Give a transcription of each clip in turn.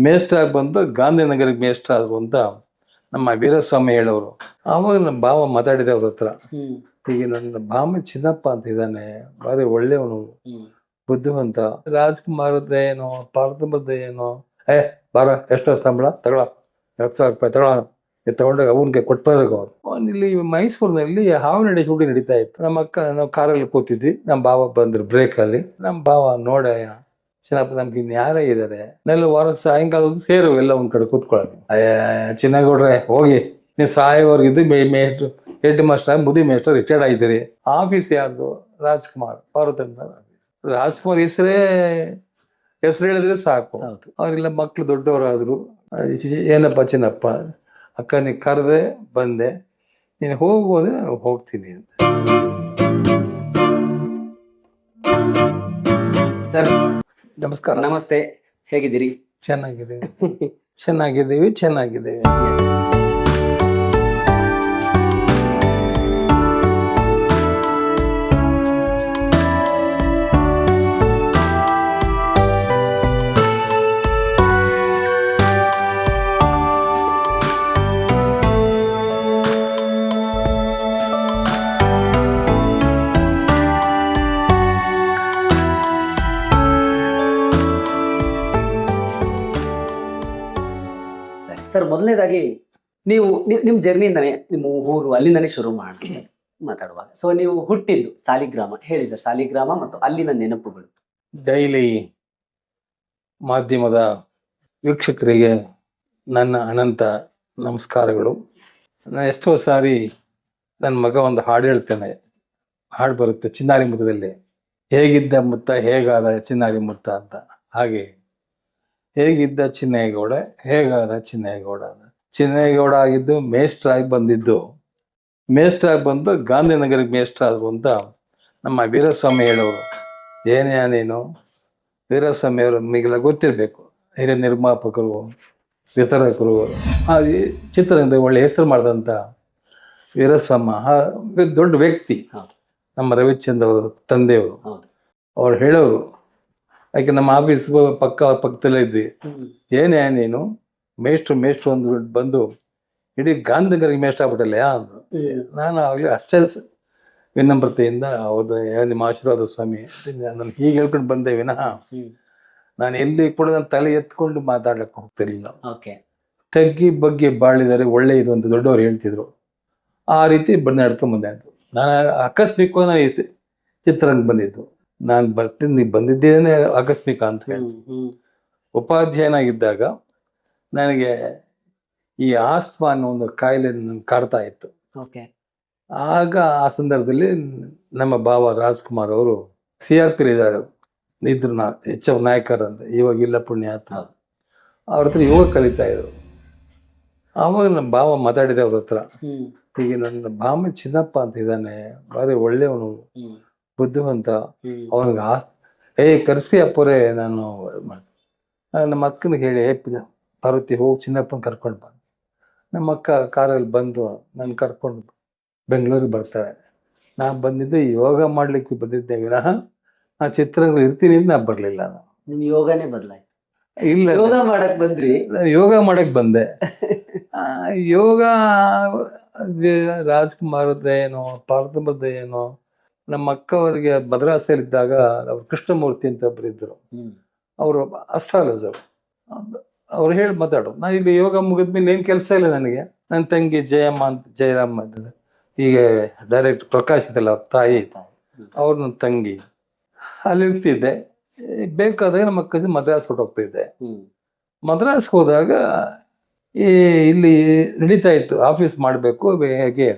ಮೇಸ್ಟ್ರಾಗಿ ಬಂದು ಗಾಂಧಿನಗರಕ್ಕೆ ಮೇಸ್ಟ್ರ ಆದ್ರು ಅಂತ ನಮ್ಮ ವೀರಸ್ವಾಮಿ ಹೇಳೋರು. ಆವಾಗ ನಮ್ಮ ಭಾವ ಮಾತಾಡಿದೆ ಅವ್ರ ಹತ್ರ, ಈಗ ನನ್ನ ಭಾಮ ಚಿನ್ನಪ್ಪ ಅಂತ ಇದ್ದಾನೆ, ಬಾರಿ ಒಳ್ಳೆಯವನು, ಬುದ್ಧಿವಂತ, ರಾಜ್ಕುಮಾರದ್ದೇ ಏನೋ ಪಾರ್ವತಮ್ಮದ್ದೇ ಏನೋ, ಬಾರ ಎಷ್ಟೋ ಸಂಬಳ ತಗೊಳ, 2,000 ರೂಪಾಯಿ ತಗೊಳ, ತಗೊಂಡಾಗ ಅವನಿಗೆ ಕೊಟ್ಬರ್ಬೇಕು. ಇಲ್ಲಿ ಮೈಸೂರಿನಲ್ಲಿ ಹಾವನಡಿ ಶೂಟಿಂಗ್ ನಡೀತಾ ಇತ್ತು. ನಮ್ಮ ಅಕ್ಕ ನಾವು ಕಾರಲ್ಲಿ ಕೂತಿದ್ವಿ, ನಮ್ಮ ಭಾವ ಬಂದ್ರು ಬ್ರೇಕಲ್ಲಿ. ನಮ್ಮ ಭಾವ ನೋಡ, ಚಿನ್ನಪ್ಪ ನಮ್ಗೆ ಇನ್ ಯಾರೇ ಇದಾರೆ, ನೆಲ್ಲ ವಾರ ಸಾಯಂಕಾಲ ಸೇರು ಎಲ್ಲ ಒಂದ್ ಕಡೆ ಕೂತ್ಕೊಳ್ಳೋದು. ಚಿನ್ನಗೌಡ್ರೆ ಹೋಗಿ, ನೀವು ಸಾಯೋವರ್ಗಿದ್ದು ಮೇಸ್ಟ್ರು, ಹೆಡ್ ಮಾಸ್ಟರ್, ಮುದಿ ಮೇಸ್ಟರ್ ರಿಟೈರ್ಡ್ ಆಗಿದ್ದೀರಿ. ಆಫೀಸ್ ಯಾರ್ದು? ರಾಜ್ಕುಮಾರ್, ಪಾರ್ವತಮ್ಮ ಆಫೀಸ್. ರಾಜ್ಕುಮಾರ್ ಹೆಸರು ಹೇಳಿದ್ರೆ ಸಾಕು, ಅವ್ರೆಲ್ಲ ಮಕ್ಳು ದೊಡ್ಡವರಾದ್ರು. ಏನಪ್ಪ ಚಿನ್ನಪ್ಪ, ಅಕ್ಕ ನೀ ಕರೆದೆ ಬಂದೆ, ನೀನು ಹೋಗೋದ್ರೆ ನಾನು ಹೋಗ್ತೀನಿ ಅಂತ. ಸರ್ ನಮಸ್ಕಾರ. ನಮಸ್ತೆ, ಹೇಗಿದ್ದೀರಿ? ಚೆನ್ನಾಗಿದ್ದೀವಿ. ಸರ್, ಮೊದಲನೇದಾಗಿ ನೀವು ನಿಮ್ಮ ಜರ್ನಿಯಿಂದನೇ, ನಿಮ್ಮ ಊರು ಅಲ್ಲಿಂದನೇ ಶುರು ಮಾಡಿ ಮಾತಾಡುವಾಗ, ಸೊ ನೀವು ಹುಟ್ಟಿದ್ದು ಸಾಲಿಗ್ರಾಮ ಹೇಳಿ ಸರ್, ಸಾಲಿಗ್ರಾಮ ಮತ್ತು ಅಲ್ಲಿನ ನೆನಪುಗಳು. ಡೈಲಿ ಮಾಧ್ಯಮದ ವೀಕ್ಷಕರಿಗೆ ನನ್ನ ಅನಂತ ನಮಸ್ಕಾರಗಳು. ನಾನು ಎಷ್ಟೋ ಸಾರಿ ನನ್ನ ಮಗ ಒಂದು ಹಾಡು ಹೇಳ್ತೇನೆ, ಹಾಡು ಬರುತ್ತೆ ಚಿನ್ನಾರಿ ಮುತ್ತದಲ್ಲಿ, ಹೇಗಿದ್ದ ಮುತ್ತ ಹೇಗಾದ ಚಿನ್ನಾರಿ ಮುತ್ತ ಅಂತ. ಹಾಗೆ ಹೇಗಿದ್ದ ಚಿನ್ನೇಗೌಡ, ಹೇಗಾದ ಚಿನ್ನೇಗೌಡ. ಚಿನ್ನೇಗೌಡ ಆಗಿದ್ದು ಮೇಸ್ಟ್ರಾಗಿ ಬಂದು ಗಾಂಧಿನಗರಕ್ಕೆ ಮೇಸ್ಟ್ರ ಆದ್ರು ಅಂತ ನಮ್ಮ ವೀರಸ್ವಾಮಿ ಹೇಳೋರು. ಏನೇ ನೀನು, ವೀರಸ್ವಾಮಿ ಅವರು ನಿಮಗೆಲ್ಲ ಗೊತ್ತಿರಬೇಕು, ಹಿರಿಯ ನಿರ್ಮಾಪಕರು, ವಿತರಕರು, ಹಾಗೆ ಚಿತ್ರರಂಗದ ಒಳ್ಳೆ ಹೆಸರು ಮಾಡಿದಂಥ ವೀರಸ್ವಾಮಿ ದೊಡ್ಡ ವ್ಯಕ್ತಿ. ನಮ್ಮ ರವಿಚಂದ್ರ ಅವರು ತಂದೆಯವರು, ಅವ್ರು ಹೇಳೋರು. ಯಾಕೆ ನಮ್ಮ ಆಫೀಸ್ ಪಕ್ಕದಲ್ಲೇ ಇದ್ವಿ. ಏನೇ ನೀನು ಮೇಷ್ಟ್ರು ಒಂದು ಬಂದು ಇಡೀ ಗಾಂಧಿನಗರಿಗೆ ಮೇಷ್ಟ್ರ ಆಗ್ಬಿಟ್ಟಲ್ಲ ಅಂದ್ರು. ನಾನು ಆಗಲಿ ಅಷ್ಟೇ ವಿನಮ್ರತೆಯಿಂದ ಅವ್ರದ್ದು ನಿಮ್ಮ ಆಶೀರ್ವಾದ ಸ್ವಾಮಿ ನಾನು ಹೀಗೆ ಹೇಳ್ಕೊಂಡು ಬಂದೆ ವಿನಃ ನಾನು ಎಲ್ಲಿ ಕೂಡ ನನ್ನ ತಲೆ ಎತ್ಕೊಂಡು ಮಾತಾಡ್ಲಿಕ್ಕೆ ಹೋಗ್ತಿರ್ಲಿಲ್ಲ. ತಗ್ಗಿ ಬಗ್ಗೆ ಬಾಳಿದರೆ ಒಳ್ಳೆಯದು ಅಂತ ದೊಡ್ಡವರು ಹೇಳ್ತಿದ್ರು. ಆ ರೀತಿ ನಡ್ಕೊಂಡ್ ಬಂದೆ ಅಂತ. ನಾನು ಆಕಸ್ಮಿಕವಾಗಿ ನಾನು ಚಿತ್ರರಂಗ ಬಂದಿದ್ದು. ನಾನು ಬಂದಿದ್ದೇನೆ ಆಕಸ್ಮಿಕ ಅಂತ ಹೇಳಿ. ಉಪಾಧ್ಯಾಯನಾಗಿದ್ದಾಗ ನನಗೆ ಈ ಆಸ್ತಮಾ ಅನ್ನೋ ಒಂದು ಕಾಯಿಲೆ ಕಾಡ್ತಾ ಇತ್ತು. ಆಗ ಆ ಸಂದರ್ಭದಲ್ಲಿ ನಮ್ಮ ಭಾವ ರಾಜ್ಕುಮಾರ್ ಅವರು CRP ಇದ್ದಾರೆ ಇದ್ರು, HF ನಾಯಕರ್ ಅಂತ, ಇವಾಗ ಇಲ್ಲ ಪುಣ್ಯಾತ್ಮ. ಅವ್ರ ಹತ್ರ ಯೋಗ ಕಲಿತಾ ಇದ್ರು. ಆವಾಗ ನಮ್ಮ ಭಾವ ಮಾತಾಡಿದೆ ಅವ್ರ ಹತ್ರ, ಈಗ ನನ್ನ ಭಾಮ ಚಿನ್ನಪ್ಪ ಅಂತ ಇದ್ದಾನೆ, ಬಾರಿ ಒಳ್ಳೆಯವನು, ಬುದ್ಧಿವಂತ, ಅವನಿಗೆ ಕರ್ಸಿ ಅಪ್ಪರೇ. ನಾನು ನಮ್ಮ ಅಕ್ಕನಿಗೆ ಹೇಳಿ, ಪಾರ್ವತಿ ಹೋಗಿ ಚಿನ್ನಪ್ಪನ ಕರ್ಕೊಂಡು ಬಂದು, ನಮ್ಮ ಅಕ್ಕ ಕಾರಲ್ಲಿ ಬಂದು ನಾನು ಕರ್ಕೊಂಡು ಬೆಂಗಳೂರಿಗೆ ಬರ್ತಾರೆ. ನಾನು ಬಂದಿದ್ದೆ ಯೋಗ ಮಾಡ್ಲಿಕ್ಕೆ ಬಂದಿದ್ದೆ ವಿನಃ ನಾ ಚಿತ್ರರಂಗ ಇರ್ತೀನಿ ಅಂತ ನಾ ಬರಲಿಲ್ಲ. ನಿಮ್ ಯೋಗನೇ ಬದಲಾಯ್ತು? ಇಲ್ಲ, ಯೋಗ ಮಾಡಕ್ ಬಂದ್ರಿ? ಯೋಗ ಮಾಡಕ್ ಬಂದೆ. ಯೋಗ ರಾಜ್ಕುಮಾರದ್ದೇ ಏನೋ ಪಾರ್ವತಮ್ಮದ್ದೇ ಏನೋ. ನಮ್ಮ ಅಕ್ಕ ಅವರಿಗೆ ಮದ್ರಾಸಲ್ಲಿದ್ದಾಗ ಅವ್ರು ಕೃಷ್ಣಮೂರ್ತಿ ಅಂತ ಒಬ್ರು ಇದ್ರು, ಅವರು ಅಸ್ಟ್ರಾಲಜರ್. ಅವ್ರು ಹೇಳಿ ಮಾತಾಡೋದು. ನಾನು ಇಲ್ಲಿ ಯೋಗ ಮುಗಿದ್ಮೇಲೆ ಏನ್ ಕೆಲಸ ಇಲ್ಲ ನನಗೆ. ನನ್ನ ತಂಗಿ ಜಯರಾಮ್ ಅಂತ, ಈಗ ಡೈರೆಕ್ಟ್ ಪ್ರಕಾಶ್ ಇದಲ್ಲ ಅವ್ರ ತಾಯಿ, ಅವ್ರು ನನ್ನ ತಂಗಿ. ಅಲ್ಲಿರ್ತಿದ್ದೆ. ಬೇಕಾದಾಗ ನಮ್ಮ ಅಕ್ಕ ಮದ್ರಾಸ್ ಹೊರಟೋಗ್ತಿದ್ದೆ. ಮದ್ರಾಸ್ ಹೋದಾಗ ಇಲ್ಲಿ ನಡೀತಾ ಇತ್ತು, ಆಫೀಸ್ ಮಾಡಬೇಕು ಹೇಗೆ.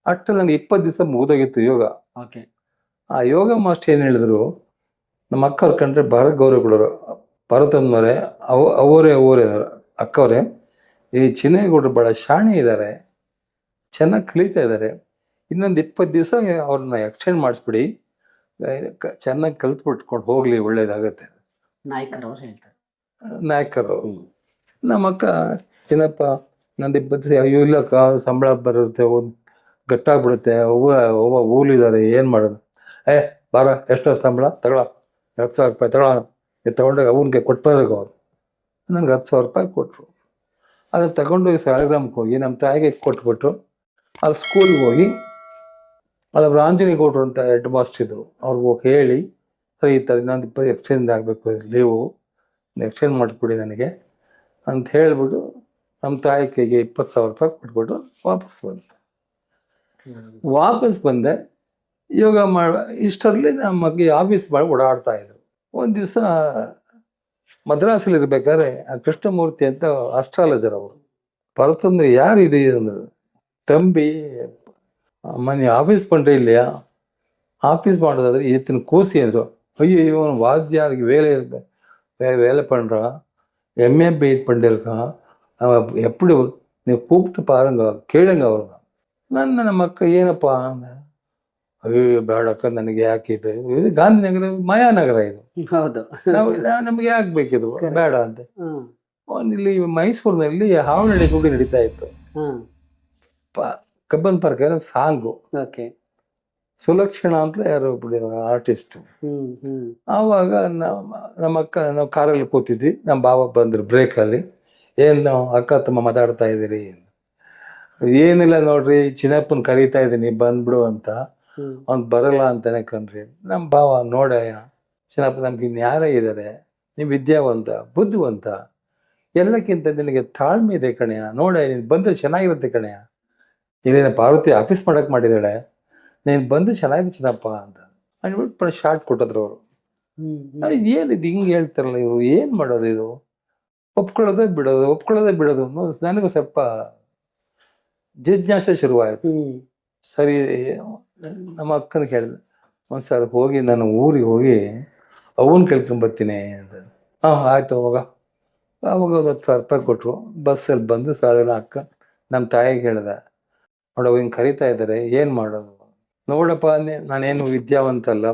ಅಷ್ಟಲ್ಲಿ ನನಗೆ 20 ದಿವಸ ಮುಗಿದೋಗಿತ್ತು ಯೋಗ. ಆ ಯೋಗ ಮಾಸ್ಟರ್ ಏನ್ ಹೇಳಿದ್ರು, ನಮ್ಮ ಅಕ್ಕ ಅವ್ರ ಕಂಡ್ರೆ ಬಹಳ ಗೌರವ ಕೊಡೋರು. ಪಾರ್ವತಮ್ಮನವರೇ, ಅವರೇ ಅಕ್ಕವ್ರೆ, ಈ ಚಿನ್ನೇಗೌಡರು ಬಹಳ ಶಾಣೆ ಇದ್ದಾರೆ, ಚೆನ್ನಾಗಿ ಕಲಿತಾ ಇದ್ದಾರೆ, ಇನ್ನೊಂದು 20 ದಿವಸ ಅವ್ರನ್ನ ಎಕ್ಸ್ಟೆಂಡ್ ಮಾಡಿಸ್ಬಿಡಿ, ಚೆನ್ನಾಗಿ ಕಲ್ತ್ಬಿಟ್ಕೊಂಡು ಹೋಗ್ಲಿ, ಒಳ್ಳೇದಾಗತ್ತೆ. ನಾಯಕರು ನಮ್ಮ ಅಕ್ಕ, ಚಿನ್ನಪ್ಪ ನಂದು 20 ದಿವಸ ಇಲ್ಲಕ್ಕ, ಸಂಬಳ ಬರುತ್ತೆ, ಗಟ್ಟಾಗ್ಬಿಡುತ್ತೆ, ಊಲಿದ್ದಾರೆ, ಏನ್ ಮಾಡೋದು, ಬಾರ ಎಷ್ಟೋ ಸಂಬಳ ತಗೊಳ, 2,000 ರೂಪಾಯಿ ತಗೊಳ, ತಗೊಂಡಾಗ ಅವನಿಗೆ ಕೊಟ್ಬರ್ಬೇಕು ಅವ್ರು. ನನಗೆ 10,000 ರೂಪಾಯಿ ಕೊಟ್ಟರು. ಅದನ್ನು ತಗೊಂಡೋಗಿ ಸಾಲಿಗ್ರಾಮಕ್ಕೆ ಹೋಗಿ ನಮ್ಮ ತಾಯಿಗೆ ಕೊಟ್ಬಿಟ್ಟು ಅಲ್ಲಿ ಸ್ಕೂಲ್ಗೆ ಹೋಗಿ ಅಲ್ಲಿ ಆಂಜನೇಯ ಗೌಡ್ರು ಅಂತ ಹೆಡ್ ಮಾಸ್ಟರ್ ಇದ್ರು, ಅವ್ರಿಗೆ ಹೋಗಿ ಹೇಳಿ ಸರ್ ಈ ಥರ ಇನ್ನೊಂದು ಎಕ್ಸ್ಚೇಂಜ್ ಆಗಬೇಕು ಲೀವು, ಎಕ್ಸ್ಚೇಂಜ್ ಮಾಡಿಕೊಡಿ ನನಗೆ ಅಂತ ಹೇಳಿಬಿಟ್ಟು ನಮ್ಮ ತಾಯಿ ಕೈಗೆ 20,000 ರೂಪಾಯಿ ಕೊಟ್ಬಿಟ್ಟು ವಾಪಸ್ ಬಂದೆ. ಯೋಗ ಇಷ್ಟರಲ್ಲಿ ನಮಗೆ ಆಫೀಸ್ ಮಾಡಿ ಓಡಾಡ್ತಾ ಇದ್ರು. ಒಂದು ದಿವಸ ಮದ್ರಾಸಲ್ಲಿ ಇರ್ಬೇಕಾದ್ರೆ ಆ ಕೃಷ್ಣಮೂರ್ತಿ ಅಂತ ಅಸ್ಟ್ರಾಲಜರ್ ಅವರು ಬರ್ತಂದ್ರೆ ಯಾರು ಇದೆ ಅಂದರು. ತಂಬಿ ಮನೆ ಆಫೀಸ್ ಪಂಡ್ರೆ இல்லையா, ஆஃபீஸ் ಮಾಡೋದಾದ್ರೆ இத்தனை கூசி ಅಂದರು. ஐயோ இவன் வாத்தியாருக்கு வேலை பண்ணுறான், எம்ஏ பிஎட் பண்ணியிருக்கான், அவன் எப்படி ನೀವು ಕೂப்பிಟ್ಟು ಪಾರಂಗ ಕೇಳಂಗ ಅವ್ರನ್ನ. ನಮ್ಮ ಅಕ್ಕ ಏನಪ್ಪ ಅಂದ. ಅಯ್ಯೋ ಬೇಡಕ್ಕ ನನಗೆ ಯಾಕೆ ಇದು ಗಾಂಧಿನಗರ ಮಾಯಾನಗರ ಇದು, ಹೌದು, ನಮ್ಗೆ ಯಾಕೆ ಬೇಕಿದು ಬೇಡ ಅಂತ. ಇಲ್ಲಿ ಮೈಸೂರಿನಲ್ಲಿ ಹಾವನಡಿ ಕೂಡಿ ನಡೀತಾ ಇತ್ತು. ಕಬ್ಬನ್ ಪಾರ್ಕ್ ಸಾಂಗು, ಸುಲಕ್ಷಣ ಅಂತ ಯಾರು ಆರ್ಟಿಸ್ಟ್. ಆವಾಗ ನಮ್ಮ ಅಕ್ಕ ನಾವು ಕಾರಲ್ಲಿ ಕೂತಿದ್ವಿ, ನಮ್ಮ ಬಾವ ಬಂದ್ರು ಬ್ರೇಕಲ್ಲಿ. ಏನು ಅಕ್ಕ ತಮ್ಮ ಮಾತಾಡ್ತಾ ಇದ್ದೀರಿ? ಏನಿಲ್ಲ ನೋಡ್ರಿ, ಚಿನ್ನಪ್ಪನ ಕರೀತಾ ಇದ್ದೀನಿ ಬಂದ್ಬಿಡು ಅಂತ, ಅವ್ನು ಬರಲ್ಲ ಅಂತಾನೆ ಕಣ್ರಿ. ನಮ್ಮ ಭಾವ ನೋಡಯ್ಯ ಚಿನ್ನಪ್ಪ ನಮ್ಗೆ ಇನ್ಯಾರೇ ಇದ್ದಾರೆ, ನೀವು ವಿದ್ಯಾವಂತ ಬುದ್ಧಿವಂತ, ಎಲ್ಲಕ್ಕಿಂತ ನಿನಗೆ ತಾಳ್ಮೆ ಇದೆ ಕಣೆಯ, ನೋಡ ನೀನು ಬಂದರೆ ಚೆನ್ನಾಗಿರುತ್ತೆ ಕಣೆಯ, ಇಲ್ಲೇನ ಪಾರ್ವತಿ ಆಫೀಸ್ ಮಾಡಕ್ಕೆ ಮಾಡಿದಾಳೆ, ನೀನು ಬಂದು ಚೆನ್ನಾಗಿದೆ ಚಿನ್ನಪ್ಪ ಅಂತ ಅಂದ್ಬಿಟ್ಟು ಶಾರ್ಟ್ ಕೊಟ್ಟಿದ್ರು ಅವರು. ಏನಿದು ಹಿಂಗೆ ಹೇಳ್ತಾರಲ್ಲ ಇವರು, ಏನು ಮಾಡೋದು ಇದು, ಒಪ್ಕೊಳ್ಳೋದೇ ಬಿಡೋದು ನನಗೂ ಸ್ವಲ್ಪ ಜಿಜ್ಞಾಸೆ ಶುರುವಾಯಿತು. ಸರಿ ನಮ್ಮ ಅಕ್ಕನ ಕೇಳಿದೆ, ಒಂದು ಸರ್ ಹೋಗಿ ನಾನು ಊರಿಗೆ ಹೋಗಿ ಅವನ್ ಕೇಳ್ಕೊಂಬರ್ತೀನಿ ಅಂತ. ಆಯ್ತು ಅವಾಗ 10,000 ರೂಪಾಯಿ ಕೊಟ್ಟರು. ಬಸ್ಸಲ್ಲಿ ಬಂದು ಸಾಲಿನ ಅಕ್ಕ ನಮ್ಮ ತಾಯಿಗೆ ಹೇಳಿದೆ, ನೋಡೋ ಹಿಂಗೆ ಕರಿತಾ ಇದ್ದಾರೆ, ಏನು ಮಾಡೋದು? ನೋಡಪ್ಪ ನಾನೇನು ವಿದ್ಯಾವಂತ ಅಲ್ಲ,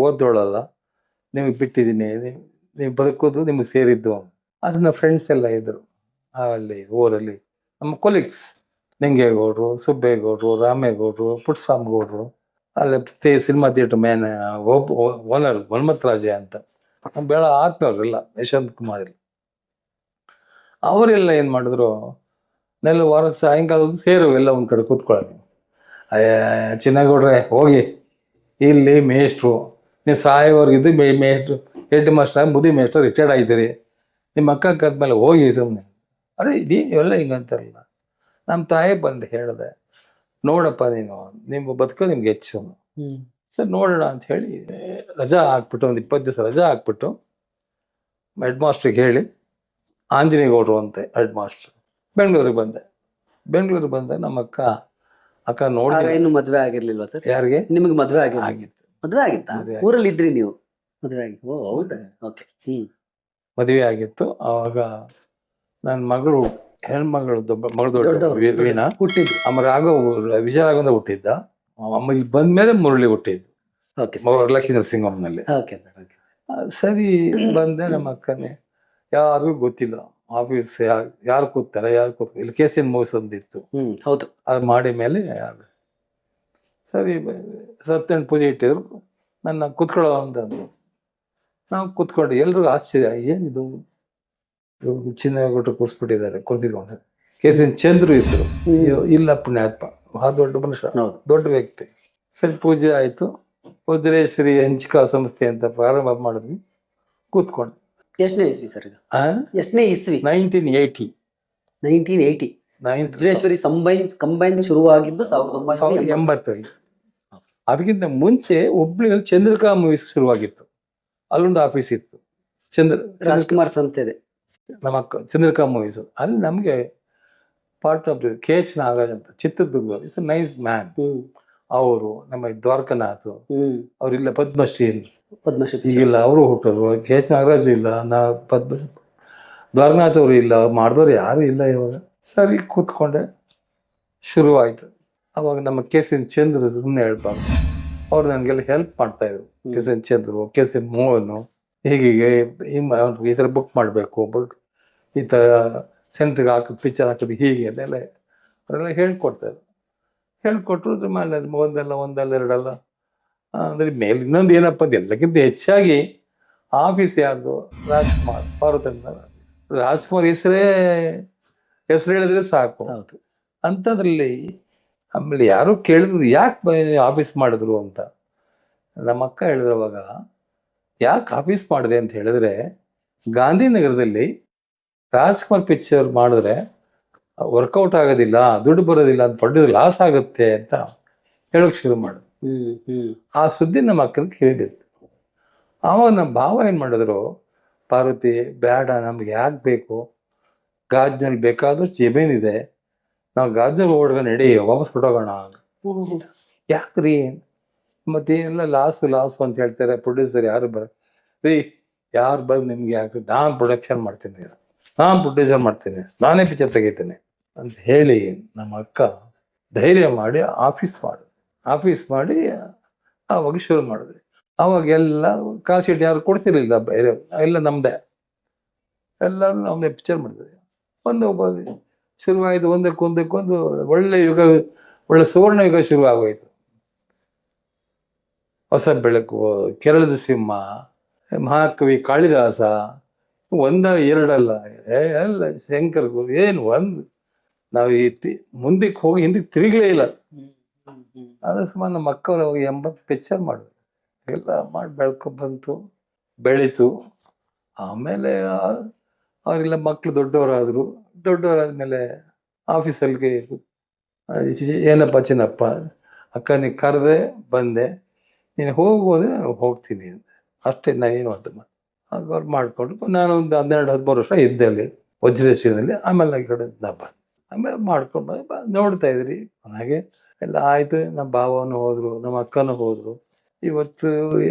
ಓದೋಳಲ್ಲ, ನಿಮಗೆ ಬಿಟ್ಟಿದ್ದೀನಿ, ನೀವು ಬದುಕೋದು ನಿಮಗೆ ಸೇರಿದ್ದು. ಅದನ್ನ ಫ್ರೆಂಡ್ಸ್ ಎಲ್ಲ ಇದ್ರು ಅಲ್ಲಿ ಊರಲ್ಲಿ, ನಮ್ಮ ಕೊಲೀಗ್ಸ್, ನಿಂಗೇಗೌಡರು, ಸುಬ್ಬೇಗೌಡರು, ರಾಮೇಗೌಡರು, ಪುಟ್ಟಸ್ವಾಮಿಗೌಡರು, ಅಲ್ಲಿ ಸಿನಿಮಾ ಥಿಯೇಟರ್ ಮ್ಯಾನ್ ಓನರ್ ಮನ್ಮಥರಾಜೆ ಅಂತ ಬೇಡ ಆತ್ಮವ್ರೆಲ್ಲ, ಯಶವಂತ್ ಕುಮಾರ್ ಇಲ್ಲ, ಅವರೆಲ್ಲ ಏನು ಮಾಡಿದ್ರು, ನೆಲ್ಲ ವಾರ ಸಾಯಂಕಾಲದ ಸೇರು ಎಲ್ಲ ಒಂದು ಕಡೆ ಕೂತ್ಕೊಳ್ಳೋದು. ಚಿನ್ನಗೌಡ್ರೆ ಹೋಗಿ ಇಲ್ಲಿ ಮೇಷ್ಟ್ರು, ನೀವು ಸಾಯೋವರೆಗಿದ್ದು ಮೇಷ್ಟ್ರು, ಹೆಡ್ ಮಾಸ್ಟರ್ ಮುದಿ ಮೇಸ್ಟ್ರು ರಿಟೈರ್ಡ್ ಆಗಿದ್ದೀರಿ, ನಿಮ್ಮ ಅಕ್ಕ ಕದ್ಮೇಲೆ ಹೋಗಿ ಸುಮ್ಮನೆ. ಅದೇ ಇವೆಲ್ಲ ಹಿಂಗಂತಾರಲ್ಲ. ನಮ್ಮ ತಾಯಿ ಬಂದು ಹೇಳಿದೆ, ನೋಡಪ್ಪ ನೀವು ಬದುಕೋ ನಿಮ್ಗೆ ಹೆಚ್ಚು, ಸರ್ ನೋಡೋಣ ಅಂತ ಹೇಳಿ ರಜಾ ಹಾಕ್ಬಿಟ್ಟು ಒಂದು 20 ದಿವಸ ರಜಾ ಹಾಕ್ಬಿಟ್ಟು ಹೆಡ್ ಮಾಸ್ಟ್ರಿಗೆ ಹೇಳಿ, ಆಂಜನೇಯ ಗೌಡ್ರು ಅಂತ ಹೆಡ್ ಮಾಸ್ಟ್ರು, ಬೆಂಗಳೂರಿಗೆ ಬಂದೆ. ನಮ್ಮ ಅಕ್ಕ ನೋಡಿ ಏನು ಮದ್ವೆ ಆಗಿರ್ಲಿಲ್ವಾ ಸರ್? ಯಾರಿಗೆ? ನಿಮಗೆ ಮದ್ವೆ ಆಗಿತ್ತು? ಮದ್ವೆ ಆಗಿತ್ತಾ? ಊರಲ್ಲಿ ಇದ್ರಿ ನೀವು? ಮದ್ವೆ ಆಗಿ? ಓ ಹೌದಾ, ಓಕೆ. ಮದುವೆ ಆಗಿತ್ತು. ಆವಾಗ ನನ್ನ ಮಗಳು ಹೆಣ್ಮಗಳದ್ದು ಮಗಳು ವೀಣಾ ಹುಟ್ಟಿದ್ದು, ಆಮೇಲೆ ವಿಜಯರಾಘವೇಂದ್ರ ಹುಟ್ಟಿದ್ದ. ಅಮ್ಮ ಇಲ್ಲಿ ಬಂದ್ಮೇಲೆ ಮುರಳಿ ಹುಟ್ಟಿದ್ದು ಲಕ್ಷ್ಮೀ ನರಸಿಂಹಂನಲ್ಲಿ. ಸರಿ ಬಂದೆ. ನಮ್ಮ ಅಕ್ಕನೇ ಯಾರಿಗೂ ಗೊತ್ತಿಲ್ಲ, ಆಫೀಸ್ ಯಾರು ಕೂತಾರೆ ಇಲ್ಲಿ ಕೇಸಿನ ಮುಗಿಸೊಂದಿತ್ತು, ಹೌದು, ಅದು ಮಾಡಿ ಮೇಲೆ ಸರಿ ಸತ್ಯನಾರಾಯಣ ಪೂಜೆ ಇಟ್ಟಿದ್ರು, ನನ್ನ ಕೂತ್ಕೊಳ್ಳೋ ಅಂತಂದ್ರು. ನಾವು ಕೂತ್ಕೊಂಡು ಎಲ್ರಿಗೂ ಆಶ್ಚರ್ಯ, ಏನಿದು ಚಿನ್ನಗೌಡರು ಕೂಸ್ಬಿಟ್ಟಿದ್ದಾರೆ ಕೂತಿದ್ಕೊಂಡು. ಕೇಸಿನ ಚಂದ್ರು ಇದ್ರು, ಇಲ್ಲ ಪುಣ್ಯಾತ್ಮ, ಬಹಳ ದೊಡ್ಡ ಮನುಷ್ಯ, ದೊಡ್ಡ ವ್ಯಕ್ತಿ. ಸರಿ ಪೂಜೆ ಆಯ್ತು. ವಜ್ರೇಶ್ವರಿ ಹಂಚಿಕಾ ಸಂಸ್ಥೆ ಅಂತ ಪ್ರಾರಂಭ ಮಾಡಿದ್ವಿ, ಕೂತ್ಕೊಂಡು. ಎಷ್ಟನೇ ಇಸ್ವಿ ಸರ್ ಇದು? ಎಷ್ಟನೇ ಇಸ್ವಿ? 1980. ವಜ್ರೇಶ್ವರಿ ಕಂಬೈನ್ ಶುರುವಾಗಿದ್ದು 1980. ಅದಕ್ಕಿಂತ ಮುಂಚೆ ಹುಬ್ಳಿಯಲ್ಲಿ ಚಂದ್ರಿಕಾ ಮೂವೀಸ್ ಶುರುವಾಗಿತ್ತು, ಅಲ್ಲೊಂದು ಆಫೀಸ್ ಇತ್ತು, ರಾಜ್ಕುಮಾರ್ ಸಂಸ್ಥೆ ಇದೆ. ನಮ್ಮ ಅಕ್ಕ ಚಂದ್ರಿಕಾ ಮೂವೀಸ್, ಅಲ್ಲಿ ನಮಗೆ ಪಾರ್ಟ್ ಆಫ್ KH ನಾಗರಾಜ್ ಅಂತ Chitradurga, it's a nice man. ಅವರು ನಮ್ಮ ದ್ವಾರಕನಾಥ್ ಅವರಿಲ್ಲ, ಪದ್ಮಶ್ರೀ ಈಗಿಲ್ಲ, ಅವರು ಹುಟ್ಟೋರು. KH ನಾಗರಾಜು ಇಲ್ಲ, ದ್ವಾರಕನಾಥ್ ಅವರು ಇಲ್ಲ, ಮಾಡಿದವ್ರು ಯಾರು ಇಲ್ಲ ಇವಾಗ. ಸರಿ ಕೂತ್ಕೊಂಡೆ, ಶುರುವಾಯ್ತು. ಅವಾಗ ನಮ್ಮ KC ಚಂದ್ರ ಸುಮ್ಮನೆ ಹೇಳ್ಬಾರ್ದು, ಅವ್ರು ನನಗೆಲ್ಲ ಹೆಲ್ಪ್ ಮಾಡ್ತಾ ಇದ್ರು. KC ಚಂದ್ರು, KC ಮೋಹನು, ಹೀಗೆ ಈ ಥರ ಬುಕ್ ಮಾಡಬೇಕು, ಈ ಥರ ಸೆಂಟ್ರಿಗೆ ಹಾಕೋದು, ಪಿಕ್ಚರ್ ಹಾಕೋದು, ಹೀಗೆ ಅದೆಲ್ಲ ಅವರೆಲ್ಲ ಹೇಳ್ಕೊಟ್ರು. ಮೇಲೆ ಒಂದಲ್ಲ ಎರಡಲ್ಲ ಅಂದ್ರೆ ಮೇಲೆ ಇನ್ನೊಂದು ಏನಪ್ಪ, ಎಲ್ಲಕ್ಕಿಂತ ಹೆಚ್ಚಾಗಿ ಆಫೀಸ್ ಯಾರ್ದು? ರಾಜ್ಕುಮಾರ್, ಪಾರ್ವತಣ್ಣ ರಾಜ್ಕುಮಾರ್ ಹೆಸರು ಹೇಳಿದ್ರೆ ಸಾಕು. ಹೌದು. ಅಂಥದ್ರಲ್ಲಿ ಆಮೇಲೆ ಯಾರು ಕೇಳಿದ್ರು ಯಾಕೆ ಆಫೀಸ್ ಮಾಡಿದ್ರು ಅಂತ. ನಮ್ಮ ಅಕ್ಕ ಹೇಳಿದ್ರು ಅವಾಗ, ಯಾಕೆ ಆಫೀಸ್ ಮಾಡಿದೆ ಅಂತ ಹೇಳಿದ್ರೆ, ಗಾಂಧಿನಗರದಲ್ಲಿ ರಾಜ್ಕುಮಾರ್ ಪಿಕ್ಚರ್ ಮಾಡಿದ್ರೆ ವರ್ಕೌಟ್ ಆಗೋದಿಲ್ಲ, ದುಡ್ಡು ಬರೋದಿಲ್ಲ ಅಂತ ದೊಡ್ಡ ಲಾಸ್ ಆಗುತ್ತೆ ಅಂತ ಹೇಳೋಕೆ ಶುರು ಮಾಡಿದ್ರು. ಆ ಸುದ್ದಿ ನಮ್ಮ ಅಕ್ಕನ ಕೇಳಿತ್ತು. ಆವಾಗ ನಮ್ಮ ಭಾವ ಏನು ಮಾಡಿದ್ರು, ಪಾರ್ವತಿ ಬೇಡ, ನಮ್ಗೆ ಯಾಕೆ ಬೇಕು, ಗಾಜ್ನಲ್ಲಿ ಬೇಕಾದಷ್ಟು ಜಮೀನಿದೆ, ನಾವು ಗಾಜ್ನಲ್ಲಿ ಓಡ್ಕೊಂಡು ನಡಿ, ವಾಪಸ್ ಕೊಟ್ಟೋಗೋಣ. ಯಾಕ್ರಿ, ಮತ್ತೇನೆಲ್ಲ ಲಾಸು ಅಂತ ಹೇಳ್ತಾರೆ ಪ್ರೊಡ್ಯೂಸರ್, ಯಾರು ರೀ ಯಾರು ಬಂದು ನಿಮ್ಗೆ ಯಾಕೆ, ನಾನು ಪ್ರೊಡಕ್ಷನ್ ಮಾಡ್ತೀನಿ, ನಾನು ಪ್ರೊಡ್ಯೂಸರ್ ಮಾಡ್ತೀನಿ, ನಾನೇ ಪಿಕ್ಚರ್ ತೆಗಿತೀನಿ ಅಂತ ಹೇಳಿ ನಮ್ಮ ಅಕ್ಕ ಧೈರ್ಯ ಮಾಡಿ ಆಫೀಸ್ ಮಾಡಿ ಆವಾಗ ಶುರು ಮಾಡಿದ್ವಿ. ಅವಾಗೆಲ್ಲ ಕಾಲ್ ಶೀಟ್ ಯಾರು ಕೊಡ್ತಿರ್ಲಿಲ್ಲ, ಬೇರೆ ಎಲ್ಲ ನಮ್ಮದೇ, ಎಲ್ಲರೂ ನಮ್ಮದೇ ಪಿಕ್ಚರ್ ಮಾಡಿದ್ವಿ. ಶುರುವಾಯಿತು, ಒಂದಕ್ಕೊಂದು ಒಳ್ಳೆ ಯುಗ, ಒಳ್ಳೆ ಸುವರ್ಣ ಯುಗ ಶುರು ಆಗೋಯ್ತು. ಹೊಸ ಬೆಳಕು, ಕೇರಳದ ಸಿಂಹ, ಮಹಾಕವಿ ಕಾಳಿದಾಸ, ಎರಡಲ್ಲ ಎಲ್ಲ ಶಂಕರ್ ಗುರು, ಏನು ನಾವು ಮುಂದಕ್ಕೆ ಹೋಗಿ ಹಿಂದಕ್ಕೆ ತಿರುಗಲೇ ಇಲ್ಲ. ಅದ್ರ ಸುಮಾರು ನಮ್ಮ ಅಕ್ಕವ್ರು 80 ಪಿಕ್ಚರ್ ಮಾಡಿದ್ರು. ಎಲ್ಲ ಮಾಡಿ ಬೆಳ್ಕೊಂಡ್ಬಂತು, ಬೆಳೀತು. ಆಮೇಲೆ ಅವರೆಲ್ಲ ಮಕ್ಕಳು ದೊಡ್ಡವರಾದ್ಮೇಲೆ ಆಫೀಸಲ್ಲಿಗೆ ಏನಪ್ಪ ಚಿನ್ನಪ್ಪ, ಅಕ್ಕ ನೀನು ಕರೆದೆ ಬಂದೆ, ನೀನು ಹೋಗೋದ್ರೆ ನಾನು ಹೋಗ್ತೀನಿ ಅಂತ ಅಷ್ಟೇ. ನಾನೇನು ಅಂತ ಅವ್ರು ಮಾಡಿಕೊಂಡು ನಾನು ಒಂದು 12-13 ವರ್ಷ ಇದ್ದೆ ಅಲ್ಲಿ ವಜ್ರೇಶ್ವರಿನಲ್ಲಿ. ಆಮೇಲೆ ಈ ಕಡೆ ಆಮೇಲೆ ಮಾಡ್ಕೊಂಡು ನೋಡ್ತಾ ಇದ್ರಿ. ಹಾಗೆ ಎಲ್ಲ ಆಯಿತು. ನಮ್ಮ ಭಾವನೂ ಹೋದರು, ನಮ್ಮ ಅಕ್ಕನೂ ಹೋದರು. ಇವತ್ತು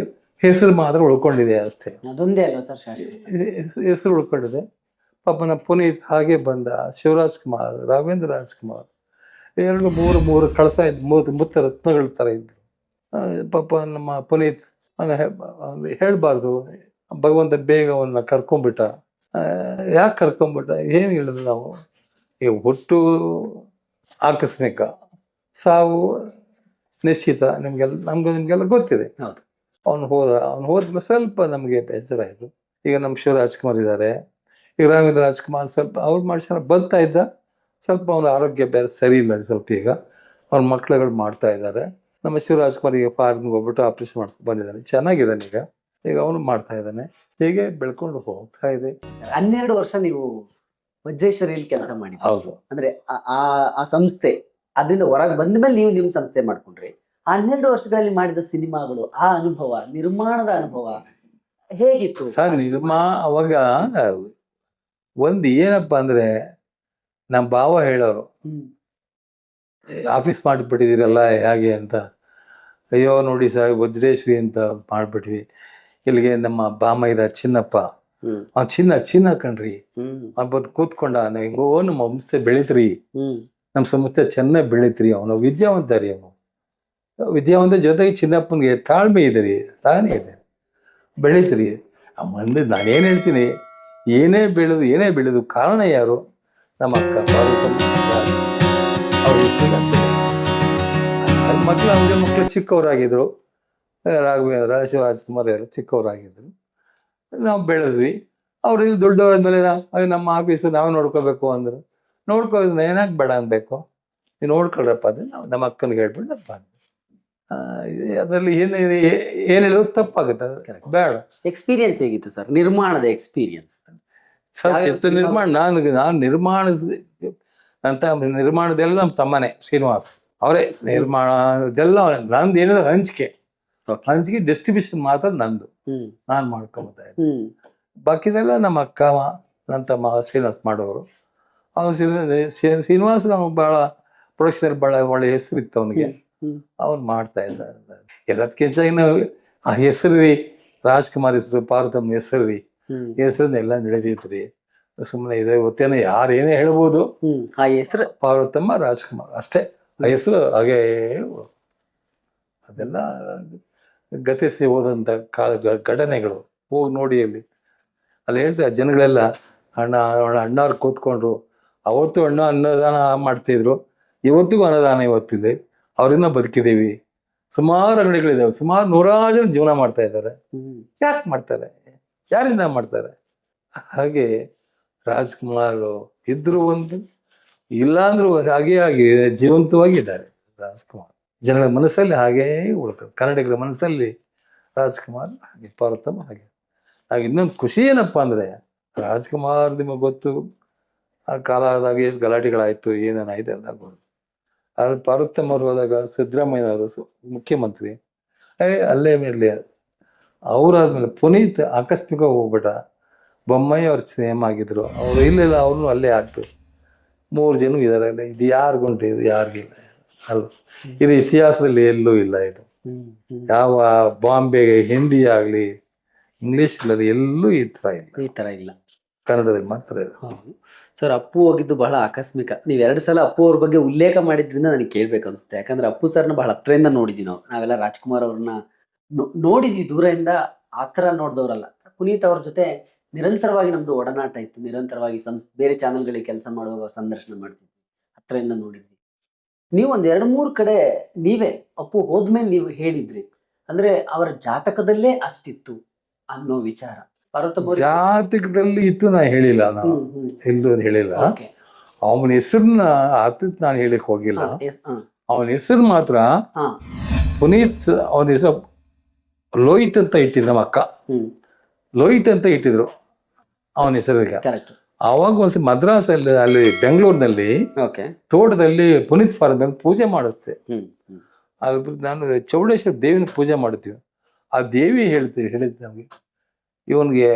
ಹೆಸರು ಮಾತ್ರ ಉಳ್ಕೊಂಡಿದೆ ಅಷ್ಟೇ, ಅದೊಂದೇ ಅಲ್ವಾ ಸರ್? ಹೆಸರು ಉಳ್ಕೊಂಡಿದೆ. ಪಾಪ ನಮ್ಮ ಪುನೀತ್ ಹಾಗೆ ಬಂದ, ಶಿವರಾಜ್ ಕುಮಾರ್, ರಾಘವೇಂದ್ರ ರಾಜ್ಕುಮಾರ್, 2-3 ಕಳಸ ಇದ್ದು, ಮುತ್ತ ರತ್ನಗಳ ಥರ ಇದ್ರು. ಪಾಪ ನಮ್ಮ ಪುನೀತ್ ಹೇಳ್ಬಾರ್ದು, ಭಗವಂತ ಬೇಗ ಅವನ್ನ ಕರ್ಕೊಂಡ್ಬಿಟ್ಟ. ಯಾಕೆ ಕರ್ಕೊಂಡ್ಬಿಟ್ಟ, ಏನು ಹೇಳಿದ್ರು ನಾವು, ಈಗ ಹುಟ್ಟು ಆಕಸ್ಮಿಕ, ಸಾವು ನಿಶ್ಚಿತ, ನಿಮ್ಗೆಲ್ಲ ಗೊತ್ತಿದೆ. ಅವ್ನು ಹೋದ್ಮೇಲೆ ಸ್ವಲ್ಪ ನಮಗೆ ಬೇಜಾರಾಯಿತು. ಈಗ ನಮ್ಮ ಶಿವರಾಜ್ ಕುಮಾರ್ ಇದ್ದಾರೆ, ಈಗ ರಾಘವೇಂದ್ರ ರಾಜ್ಕುಮಾರ್ ಸ್ವಲ್ಪ ಅವ್ರು ಮಾಡಿಸ್ಕೊಂಡು ಬರ್ತಾ ಇದ್ದ, ಸ್ವಲ್ಪ ಅವನ ಆರೋಗ್ಯ ಬೇರೆ ಸರಿ ಇಲ್ಲ ಸ್ವಲ್ಪ. ಈಗ ಅವ್ರ ಮಕ್ಳುಗಳು ಮಾಡ್ತಾ ಇದ್ದಾರೆ. ನಮ್ಮ ಶಿವರಾಜ್ ಕುಮಾರ್ ಈಗ ಫಾರಿನ್ಗೆ ಹೋಗ್ಬಿಟ್ಟು ಆಪರೇಷನ್ ಮಾಡಿಸ್ಕೊಂಡು ಬಂದಿದ್ದಾನೆ, ಚೆನ್ನಾಗಿದ್ದಾನೆ. ಈಗ ಅವನು ಮಾಡ್ತಾ ಇದ್ದಾನೆ. ಹೀಗೆ ಬೆಳ್ಕೊಂಡು ಹೋಗ್ತಾ ಇದೆ. 12 ವರ್ಷ ನೀವು ವಜ್ರೇಶ್ವರಿಯಲ್ಲಿ ಕೆಲಸ ಮಾಡಿ. ಹೌದು. ಅಂದ್ರೆ ಆ ಸಂಸ್ಥೆ ಅದರಿಂದ ಹೊರಗೆ ಬಂದ ಮೇಲೆ ನೀವು ನಿಮ್ಮ ಸಂಸ್ಥೆ ಮಾಡ್ಕೊಂಡ್ರಿ. 12 ವರ್ಷಗಳಲ್ಲಿ ಮಾಡಿದ ಸಿನಿಮಾಗಳು, ಆ ಅನುಭವ, ನಿರ್ಮಾಣದ ಅನುಭವ ಹೇಗಿತ್ತು ಸರ್? ಅವಾಗ ಏನಪ್ಪ ಅಂದ್ರೆ, ನಮ್ಮ ಭಾವ ಹೇಳೋರು, ಆಫೀಸ್ ಮಾಡಿಬಿಟ್ಟಿದ್ದೀರಲ್ಲ ಹೇಗೆ ಅಂತ. ಅಯ್ಯೋ ನೋಡಿ ಸರ್, ವಜ್ರೇಶ್ವರಿ ಅಂತ ಮಾಡಿಬಿಟ್ವಿ. ಇಲ್ಲಿಗೆ ನಮ್ಮ ಬಾಮೈದ ಚಿನ್ನಪ್ಪ, ಅವ್ನು ಚಿನ್ನ ಕಣ್ರಿ, ಅವ್ನು ಬಂದು ಕೂತ್ಕೊಂಡ, ಹಿಂಗೋ ನಮ್ಮ ಸಂಸ್ಥೆ ಬೆಳೀತ್ರಿ, ನಮ್ಮ ಸಂಸ್ಥೆ ಚೆನ್ನಾಗಿ ಬೆಳೀತ್ರಿ, ಅವನು ವಿದ್ಯಾವಂತ ರೀ, ವಿದ್ಯಾವಂತ ಜೊತೆಗೆ ಚಿನ್ನಪ್ಪನಿಗೆ ತಾಳ್ಮೆ ಇದೆ ರೀ, ತಾನೇ ಇದೆ, ಬೆಳೀತ್ರಿ. ಮುಂದೆ ನಾನೇನು ಹೇಳ್ತೀನಿ, ಏನೇ ಬೆಳೆದು ಕಾರಣ ಯಾರು? ನಮ್ಮ ಅಕ್ಕ ಪಾರ್ವತಮ್ಮ. ಮಕ್ಕಳು ಚಿಕ್ಕವರಾಗಿದ್ರು, ರಾಘವೇಂದ್ರ, ಶಿವರಾಜ್ಕುಮಾರ್ ಎಲ್ಲ ಚಿಕ್ಕವರಾಗಿದ್ರು. ನಾವು ಬೆಳೆದ್ವಿ. ಅವ್ರು ಇಲ್ಲಿ ದೊಡ್ಡವರಾದ್ಮೇಲೆ ನಮ್ಮ ಆಫೀಸು ನಾವು ನೋಡ್ಕೋಬೇಕು ಅಂದರು. ನೋಡ್ಕೋದ್ರೆ ಏನಾಗಿ ಬೇಡ ಅನ್ಬೇಕು, ನೀವು ನೋಡ್ಕೊಳ್ರಪ್ಪ ಅದು ನಾವು ನಮ್ಮ ಅಕ್ಕನಿಗೆ ಹೇಳ್ಬಿಟ್ಟು ಅದರಲ್ಲಿ ಏನು ಹೇಳಿದ್ರು ತಪ್ಪಾಗುತ್ತೆ, ಬೇಡ. ಎಕ್ಸ್ಪೀರಿಯನ್ಸ್ ಹೇಗಿತ್ತು ಸರ್, ನಿರ್ಮಾಣದ ಎಕ್ಸ್ಪೀರಿಯನ್ಸ್? ನಾನು ನಿರ್ಮಾಣದೆಲ್ಲ ನಮ್ಮ ತಮ್ಮನೇ ಶ್ರೀನಿವಾಸ್ ಅವರೇ ನಿರ್ಮಾಣದೆಲ್ಲ ನಂದು. ಏನಿದೆ ಹಂಚಿಕೆ ಡಿಸ್ಟ್ರಿಬ್ಯೂಷನ್ ಮಾತ್ರ ನಂದು, ನಾನು ಮಾಡ್ಕೊಂಬತ್ತಾ ಇದ್ದೆ. ಬಾಕಿದೆಲ್ಲ ನಮ್ಮ ಅಕ್ಕ, ನನ್ನ ತಮ್ಮ ಶ್ರೀನಿವಾಸ್ ಮಾಡೋರು. ಅವನು ಶ್ರೀನಿವಾಸ್ ನಮ್ಗೆ ಭಾಳ ಪ್ರೊಡಕ್ಷನ್ ಭಾಳ ಒಳ್ಳೆ ಹೆಸರಿತ್ತು ಅವನಿಗೆ, ಅವ್ನು ಮಾಡ್ತಾ ಇದ್ದ. ಎಲ್ಲದಕ್ಕಿಂತ ಇನ್ನು ಆ ಹೆಸರು ರೀ, ರಾಜ್ಕುಮಾರ್ ಹೆಸರು, ಪಾರ್ವತಮ್ಮ ಹೆಸರು ರೀ, ಹೆಸರನ್ನ ಎಲ್ಲ ನಡೆದಿತ್ರಿ. ಸುಮ್ಮನೆ ಇದೆ ಗೊತ್ತೇನೋ, ಯಾರು ಏನೇ ಹೇಳ್ಬೋದು, ಆ ಹೆಸರು ಪಾರ್ವತಮ್ಮ ರಾಜ್ಕುಮಾರ್ ಅಷ್ಟೇ. ಆ ಹೆಸರು ಹಾಗೇ ಅದೆಲ್ಲ ಗತಿಸಿ ಹೋದಂಥ ಘಟನೆಗಳು. ಹೋಗಿ ನೋಡಿ ಅಲ್ಲಿ ಹೇಳ್ತಾರೆ ಜನಗಳೆಲ್ಲ, ಅಣ್ಣವ್ರು ಕೂತ್ಕೊಂಡ್ರು. ಅವತ್ತು ಅನ್ನದಾನ ಮಾಡ್ತಿದ್ರು, ಇವತ್ತಿಗೂ ಅನ್ನದಾನ ಇವತ್ತಿದೆ, ಅವರಿಂದ ಬದುಕಿದ್ದೀವಿ. ಸುಮಾರು ಅಂಗಡಿಗಳಿದ್ದಾವೆ, ಸುಮಾರು 100 ಜನ ಜೀವನ ಮಾಡ್ತಾ ಇದ್ದಾರೆ. ಯಾಕೆ ಮಾಡ್ತಾರೆ, ಯಾರಿಂದ ಮಾಡ್ತಾರೆ? ಹಾಗೆ ರಾಜ್ಕುಮಾರ್ ಇದ್ರು ಒಂದು, ಇಲ್ಲಾಂದ್ರೂ ಹಾಗೆ ಹಾಗೆ ಜೀವಂತವಾಗಿದ್ದಾರೆ ರಾಜ್ಕುಮಾರ್. ಜನರ ಮನಸ್ಸಲ್ಲಿ ಹಾಗೇ ಉಳ್ತಾರೆ, ಕನ್ನಡಿಗರ ಮನಸ್ಸಲ್ಲಿ ರಾಜ್ಕುಮಾರ್ ಹಾಗೆ, ಪಾರ್ವತಮ್ಮ ಹಾಗೆ. ಹಾಗೆ ಇನ್ನೊಂದು ಖುಷಿ ಏನಪ್ಪ ಅಂದ್ರೆ, ರಾಜ್ಕುಮಾರ್ ನಿಮಗೆ ಗೊತ್ತು, ಆ ಕಾಲ ಆದಾಗ ಎಷ್ಟು ಗಲಾಟೆಗಳಾಯ್ತು, ಏನೇನಾಯ್ತು ಎಲ್ಲ ಗೊತ್ತು. ಆದ್ರೆ ಪಾರ್ವತಮ್ಮ ಅವರು ಹೋದಾಗ ಸಿದ್ದರಾಮಯ್ಯನವರು ಮುಖ್ಯಮಂತ್ರಿ, ಅಲ್ಲೇ ಮೇಲೆ ಅವರಾದ್ಮೇಲೆ ಪುನೀತ್ ಆಕಸ್ಮಿಕ ಹೋಗ್ಬಿಟ್ಟ. ಬೊಮ್ಮಾಯಿ ಅವ್ರ ನೇಮ್ ಆಗಿದ್ರು, ಅವ್ರು ಇಲ್ಲೆಲ್ಲ ಅವ್ರನ್ನೂ ಅಲ್ಲೇ ಆಗ್ತದೆ. 3 ಜನ ಇದಾರೆ. ಇದು ಯಾರಿಗುಂಟು, ಇದು ಯಾರಿಗಿಲ್ಲ ಅಲ್ಲ. ಇದು ಇತಿಹಾಸದಲ್ಲಿ ಎಲ್ಲೂ ಇಲ್ಲ. ಇದು ಯಾವ ಬಾಂಬೆಗೆ ಹಿಂದಿ ಆಗ್ಲಿ ಇಂಗ್ಲಿಷ್ ಎಲ್ಲೂ ಈ ತರ ಇಲ್ಲ, ಕನ್ನಡದಲ್ಲಿ ಮಾತ್ರ ಇದೆ. ಸರ್, ಅಪ್ಪು ಹೋಗಿದ್ದು ಬಹಳ ಆಕಸ್ಮಿಕ. ನೀವು 2 ಸಲ ಅಪ್ಪು ಅವ್ರ ಬಗ್ಗೆ ಉಲ್ಲೇಖ ಮಾಡಿದ್ರಿಂದ ನನಗೆ ಕೇಳ್ಬೇಕು ಅನ್ಸುತ್ತೆ. ಯಾಕಂದ್ರೆ ಅಪ್ಪು ಸರ್ನ ಬಹಳ ಹತ್ರದಿಂದ ನೋಡಿದ್ವಿ ನಾವೆಲ್ಲ ರಾಜ್ಕುಮಾರ್ ಅವ್ರನ್ನ ನೋಡಿದ್ವಿ ದೂರದಿಂದ, ಆ ಥರ ನೋಡಿದವ್ರಲ್ಲ. ಪುನೀತ್ ಅವ್ರ ಜೊತೆ ನಿರಂತರವಾಗಿ ನಮ್ದು ಒಡನಾಟ ಇತ್ತು, ನಿರಂತರವಾಗಿ ಬೇರೆ ಚಾನೆಲ್ಗಳಿಗೆ ಕೆಲಸ ಮಾಡುವಾಗ ಸಂದರ್ಶನ ಮಾಡ್ತಿದ್ವಿ, ಹತ್ರದಿಂದ ನೋಡಿದ್ವಿ. ನೀವು ಒಂದ್ 2-3 ಕಡೆ ನೀವೇ ಅಪ್ಪು ಹೋದ್ಮೇಲೆ ನೀವು ಹೇಳಿದ್ರಿ, ಅಂದ್ರೆ ಅವರ ಜಾತಕದಲ್ಲೇ ಅಷ್ಟಿತ್ತು ಅನ್ನೋ ವಿಚಾರ. ಜಾತಕದಲ್ಲಿ ಇತ್ತು, ನಾ ಹೇಳಿಲ್ಲ, ನಾನು ಎಲ್ಲೂ ಹೇಳಿಲ್ಲ. ಅವನ ಹೆಸರನ್ನ ನಾನು ಹೇಳಿಕ್ ಹೋಗಿಲ್ಲ. ಅವನ ಹೆಸರು ಮಾತ್ರ ಪುನೀತ್, ಅವನ ಹೆಸರು ಲೋಹಿತ್ ಅಂತ ಇಟ್ಟಿದ್ರು, ನಮ್ಮ ಅಕ್ಕ ಲೋಹಿತ್ ಅಂತ ಇಟ್ಟಿದ್ರು ಅವನ ಹೆಸರಿಗೆ. ಅವಾಗ ಒಂದ್ಸ ಮದ್ರಾಸಲ್ಲಿ, ಅಲ್ಲಿ ಬೆಂಗಳೂರಿನಲ್ಲಿ ತೋಟದಲ್ಲಿ ಪುನೀತ್ ಫಾರಂ ಪೂಜೆ ಮಾಡಿಸ್ತೆ. ನಾನು ಚೌಡೇಶ್ವರಿ ದೇವಿನ ಪೂಜೆ ಮಾಡ್ತೀವಿ. ಆ ದೇವಿ ಹೇಳಿದ್ ನಮ್ಗೆ, ಇವನ್ಗೆ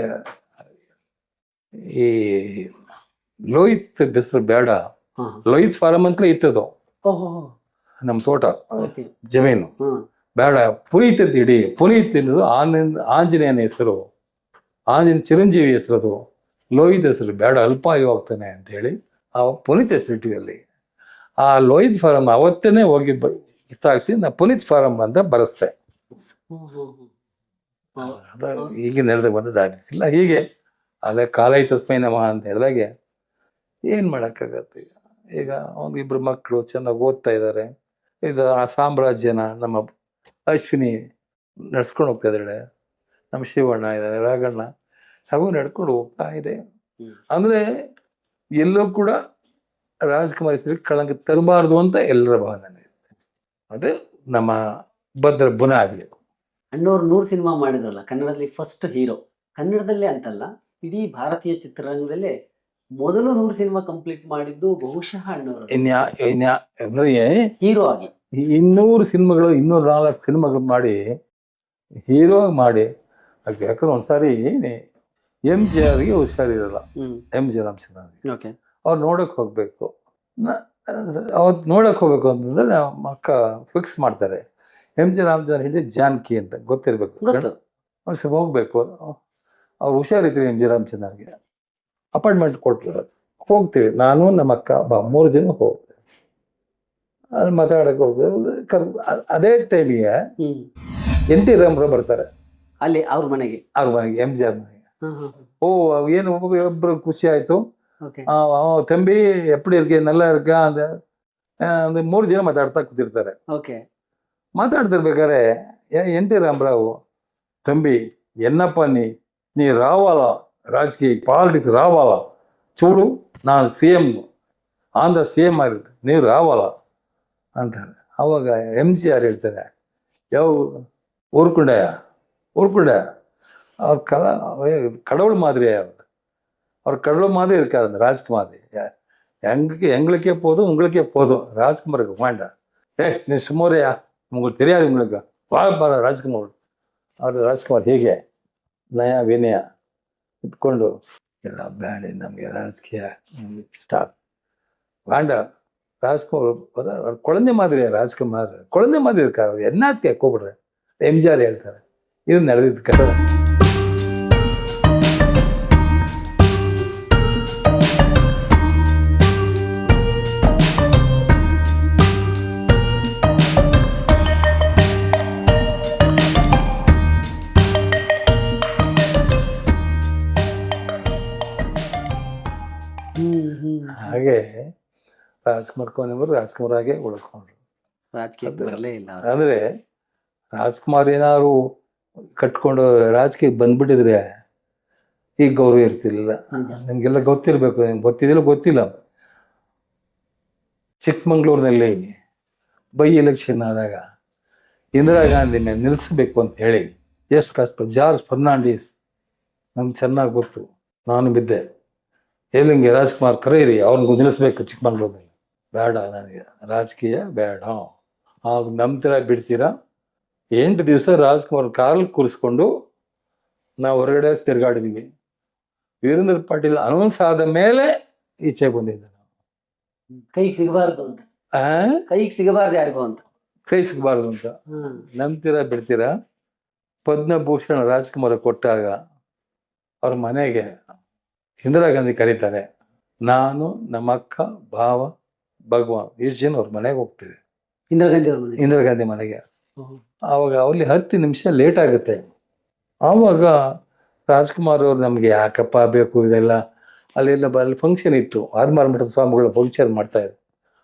ಈ ಲೋಹಿತ್ ಬೆಸ್ರು ಬೇಡ, ಲೋಹಿತ್ ಫಾರಂ ಅಂತಲೇ ಇತ್ತದು ನಮ್ ತೋಟ ಜಮೀನು, ಬೇಡ ಪುನೀತ್ ಅಂತ ಇಡಿ. ಪುನೀತ್ ಎನ್ನುವುದು ಆಂಜನೇಯನ ಹೆಸರು, ಆಂಜನೇಯ ಚಿರಂಜೀವಿ ಹೆಸರದು, ಲೋಹಿತ್ ಹೆಸರು ಬೇಡ, ಅಲ್ಪಾಯು ಆಗ್ತಾನೆ ಅಂತ ಹೇಳಿ ಆ ಪುನೀತ್ ಹೆಸರು ಇಟ್ಟಿವಿ. ಅಲ್ಲಿ ಆ ಲೋಹಿತ್ ಫಾರಂ ಅವತ್ತೇನೆ ಹೋಗಿ ಕಿತ್ತಾಕ್ಸಿ ನಾ ಪುನೀತ್ ಫಾರಂ ಅಂತ ಬರೆಸ್ತೆ. ಹೀಗೆ ನಡೆದ ಬಂದದ್ದಾಗಿಲ್ಲ. ಹೀಗೆ ಅಲ್ಲೇ ಕಾಲೈ ತಸ್ಮೈ ನಮಃ ಅಂತ ಹೇಳಿದಾಗೆ ಏನ್ ಮಾಡಕ್ಕಾಗತ್ತೆ. ಈಗ ಒಂದಿಬ್ರು ಮಕ್ಕಳು ಚೆನ್ನಾಗಿ ಓದ್ತಾ ಇದ್ದಾರೆ. ಇದು ಆ ಸಾಮ್ರಾಜ್ಯನ ನಮ್ಮ ಅಶ್ವಿನಿ ನಡ್ಸ್ಕೊಂಡು ಹೋಗ್ತಾ ಇದ್ದಾಳೆ, ನಮ್ಮ ಶಿವಣ್ಣ ಇದ್ದಾರೆ, ರಾಘಣ್ಣ, ಹಾಗೂ ನಡ್ಕೊಂಡು ಹೋಗ್ತಾ ಇದೆ. ಅಂದ್ರೆ ಎಲ್ಲೂ ಕೂಡ ರಾಜ್ಕುಮಾರ್ ಹೆಸರಿಗೆ ಕಳಂಕ ತರಬಾರ್ದು ಅಂತ ಎಲ್ಲರ ಭಾವನೆ ಇರುತ್ತೆ. ಅದು ನಮ್ಮ ಭದ್ರ ಬುನ ಆಗ್ಲಿ. ಅಣ್ಣವ್ರು 100 ಸಿನಿಮಾ ಮಾಡಿದ್ರಲ್ಲ, ಕನ್ನಡದಲ್ಲಿ ಫಸ್ಟ್ ಹೀರೋ. ಕನ್ನಡದಲ್ಲೇ ಅಂತಲ್ಲ, ಇಡೀ ಭಾರತೀಯ ಚಿತ್ರರಂಗದಲ್ಲೇ ಮೊದಲು 100 ಸಿನಿಮಾ ಕಂಪ್ಲೀಟ್ ಮಾಡಿದ್ದು ಬಹುಶಃ ಅಣ್ಣವರು. ಅಂದ್ರೆ ಹೀರೋ ಆಗಿ 200 ಸಿನಿಮಾಗಳು, 204 ಸಿನಿಮಾಗಳು ಮಾಡಿ ಹೀರೋ ಮಾಡಿ. ಯಾಕಂದ್ರೆ ಒಂದ್ಸಾರಿ MGRಗೆ ಹುಷಾರಿರಲ್ಲ, MG ರಾಮಚಂದ್ರನಿಗೆ. ಅವ್ರು ನೋಡಕ್ ಹೋಗ್ಬೇಕು. ಅವತ್ತು ನೋಡಕ್ ಹೋಗ್ಬೇಕು ಅಂತಂದ್ರೆ ನಮ್ಮ ಅಕ್ಕ ಫಿಕ್ಸ್ ಮಾಡ್ತಾರೆ, MG ರಾಮಚಂದ್ರ ಹಿಡಿದು ಜಾನಕಿ ಅಂತ ಗೊತ್ತಿರ್ಬೇಕು, ಹೋಗ್ಬೇಕು. ಅವ್ರು ಹುಷಾರಿದ್ದೀವಿ. MG ರಾಮಚಂದ್ರನಿಗೆ ಅಪಾಯಿಂಟ್ಮೆಂಟ್ ಕೊಡ್ತಾರೆ, ಹೋಗ್ತೀವಿ. ನಾನು ನಮ್ಮ ಅಕ್ಕ 3 ಜನ ಹೋಗ್ತೇವೆ. ಅಲ್ಲಿ ಮಾತಾಡಕ್ ಹೋಗ್ತೇವೆ. ಅದೇ ಟೈಮಿಗೆ NT ರಾಮರಾವ್ ಬರ್ತಾರೆ ಅಲ್ಲಿ ಅವ್ರ ಮನೆಗೆ MGR ಮನೆಗೆ. ಓ ಏನು ಒಬ್ರು ಖುಷಿ ಆಯ್ತು. ತಂಬಿ ಎಪ್ಪಡಿ ಇರ್ಕೆ ನೆಲ್ಲ ಇರ್ಕ ಅಂತ 3 ಜನ ಮಾತಾಡ್ತಾ ಕೂತಿರ್ತಾರೆ. ಮಾತಾಡ್ತಿರ್ಬೇಕಾದ್ರೆ NT ರಾಮರಾವ್, ತಂಬಿ ಎನ್ನಪ್ಪ ನೀ ರಾವಾಲ ರಾಜಕೀಯ ಪಾಲಿಟಿಕ್ಸ್ ರಾವಾಲ ಚೂಡು, ನಾನು CM ಆಂಧ್ರ CM ಆಗಿರುತ್ತೆ, ನೀವು ರಾವಾಲ ಅಂತಾರೆ. ಅವಾಗ MGR ಹೇಳ್ತಾರೆ, ಯಾವ ಊರ್ಕೊಂಡೆ ಅವ್ರ கடவுள் மாதிரி அவர் கடவுள் மாதிரி இருக்காரு அந்த ராஜ்குமார். எங்களுக்கே போதும், உங்களுக்கே போதும், ராஜ்குமாருக்கு வேண்டாம். நீ சும்மாரியா, உங்களுக்கு தெரியாது, உங்களுக்கு வாழ்பாರ ರಾಜ್ಕುಮಾರ್. ಅವರು ರಾಜ್ಕುಮಾರ್ ಹೀಗೆ ನಯ ವಿನಯ ಇಟ್ಕೊಂಡು, ಎಲ್ಲ ಬೇಡ ನಮಗೆ ರಾಜಕೀಯ ಸ್ಟಾಪ್ வேண்ட. ராஜ்குமார் குழந்தை மாதிரி, ராஜ்குமார் குழந்தை மாதிரி இருக்காரு, என்னத்துக்கு கூப்பிடுறேன் MGR ಹೇಳ್ತಾರೆ. ಇದು ನಡೆದಿದ್ದ ಕಥೆ. ಹಾಗೆ ರಾಜ್ಕುಮಾರ್ ಕೊನೆಯವರು ರಾಜ್ಕುಮಾರ್ ಆಗಿ ಉಳ್ಕೊಂಡ್ರು, ರಾಜಕೀಯಕ್ಕೆ ಬರಲೇ ಇಲ್ಲ. ಅಂದ್ರೆ ರಾಜ್ಕುಮಾರ್ ಏನಾದ್ರು ಕಟ್ಕೊಂಡು ರಾಜಕೀಯಕ್ಕೆ ಬಂದ್ಬಿಟ್ಟಿದ್ರೆ ಈ ಗೌರವ ಇರ್ತಿರ್ಲಿಲ್ಲ. ನಿಮ್ಗೆಲ್ಲ ಗೊತ್ತಿರ್ಬೇಕು, ನಿಮ್ಗೆ ಗೊತ್ತಿದಿಲ್ಲ ಗೊತ್ತಿಲ್ಲ. ಚಿಕ್ಕಮಂಗ್ಳೂರಿನಲ್ಲಿ ಬೈ ಎಲೆಕ್ಷನ್ ಆದಾಗ ಇಂದಿರಾ ಗಾಂಧಿ ಮೇಲೆ ನಿಲ್ಲಿಸಬೇಕು ಅಂತ ಹೇಳಿ ಎಷ್ಟು ಕಷ್ಟ. ಜಾರ್ಜ್ ಫರ್ನಾಂಡಿಸ್ ನಮ್ಗೆ ಚೆನ್ನಾಗಿ ಗೊತ್ತು. ನಾನು ಬಿದ್ದೆ, ಎಲ್ಲಿಂಗೆ ರಾಜ್ಕುಮಾರ್ ಕರೀರಿ, ಅವ್ರಿಗೂ ನಿಲ್ಲಿಸ್ಬೇಕು ಚಿಕ್ಕಮಂಗ್ಳೂರಿನಲ್ಲಿ. ಬೇಡ, ನನಗೆ ರಾಜಕೀಯ ಬೇಡ. ಆಗ ನಂಬ್ತೀರ ಬಿಡ್ತೀರಾ? 8 ದಿವಸ ರಾಜ್ಕುಮಾರ್ ಕಾರಲ್ಲಿ ಕೂರಿಸ್ಕೊಂಡು ನಾವು ಹೊರಗಡೆ ತಿರ್ಗಾಡಿದ್ವಿ. ವೀರೇಂದ್ರ ಪಾಟೀಲ್ ಅನೌನ್ಸ್ ಆದ ಮೇಲೆ ಈಚೆ ಬಂದಿದ್ದೆ. ಕೈಗೆ ಸಿಗಬಾರ್ದು ಅಂತ, ಕೈಗೆ ಸಿಗಬಾರ್ದು ಯಾರಿಗೂ ಅಂತ, ಕೈ ಸಿಗಬಾರ್ದು ಅಂತ. ನಂಬ್ತೀರಾ ಬಿಡ್ತೀರಾ? ಪದ್ಮಭೂಷಣ ರಾಜ್ಕುಮಾರ್ ಕೊಟ್ಟಾಗ ಅವ್ರ ಮನೆಗೆ ಇಂದಿರಾ ಗಾಂಧಿ ಕರೀತಾರೆ. ನಾನು, ನಮ್ಮ ಅಕ್ಕ, ಭಾವ, ಭಗವಾನ್ ಇಷ್ಟು ಜನ ಅವ್ರ ಮನೆಗೆ ಹೋಗ್ತೀವಿ. ಇಂದಿರಾ ಗಾಂಧಿ ಅವ್ರ ಮನೆ, ಇಂದಿರಾ ಗಾಂಧಿ ಮನೆಗೆ. ಆವಾಗ ಅಲ್ಲಿ 10 ನಿಮಿಷ ಲೇಟ್ ಆಗುತ್ತೆ. ಆವಾಗ ರಾಜ್ಕುಮಾರ್ ಅವ್ರು ನಮ್ಗೆ ಯಾಕಪ್ಪ ಬೇಕು ಇದೆಲ್ಲ, ಅಲ್ಲೆಲ್ಲ ಅಲ್ಲಿ ಫಂಕ್ಷನ್ ಇತ್ತು, ಆದ್ಮಾರ್ ಮಠದ ಸ್ವಾಮಿಗಳ ಫಂಕ್ಷನ್ ಮಾಡ್ತಾ ಇದ್ರು,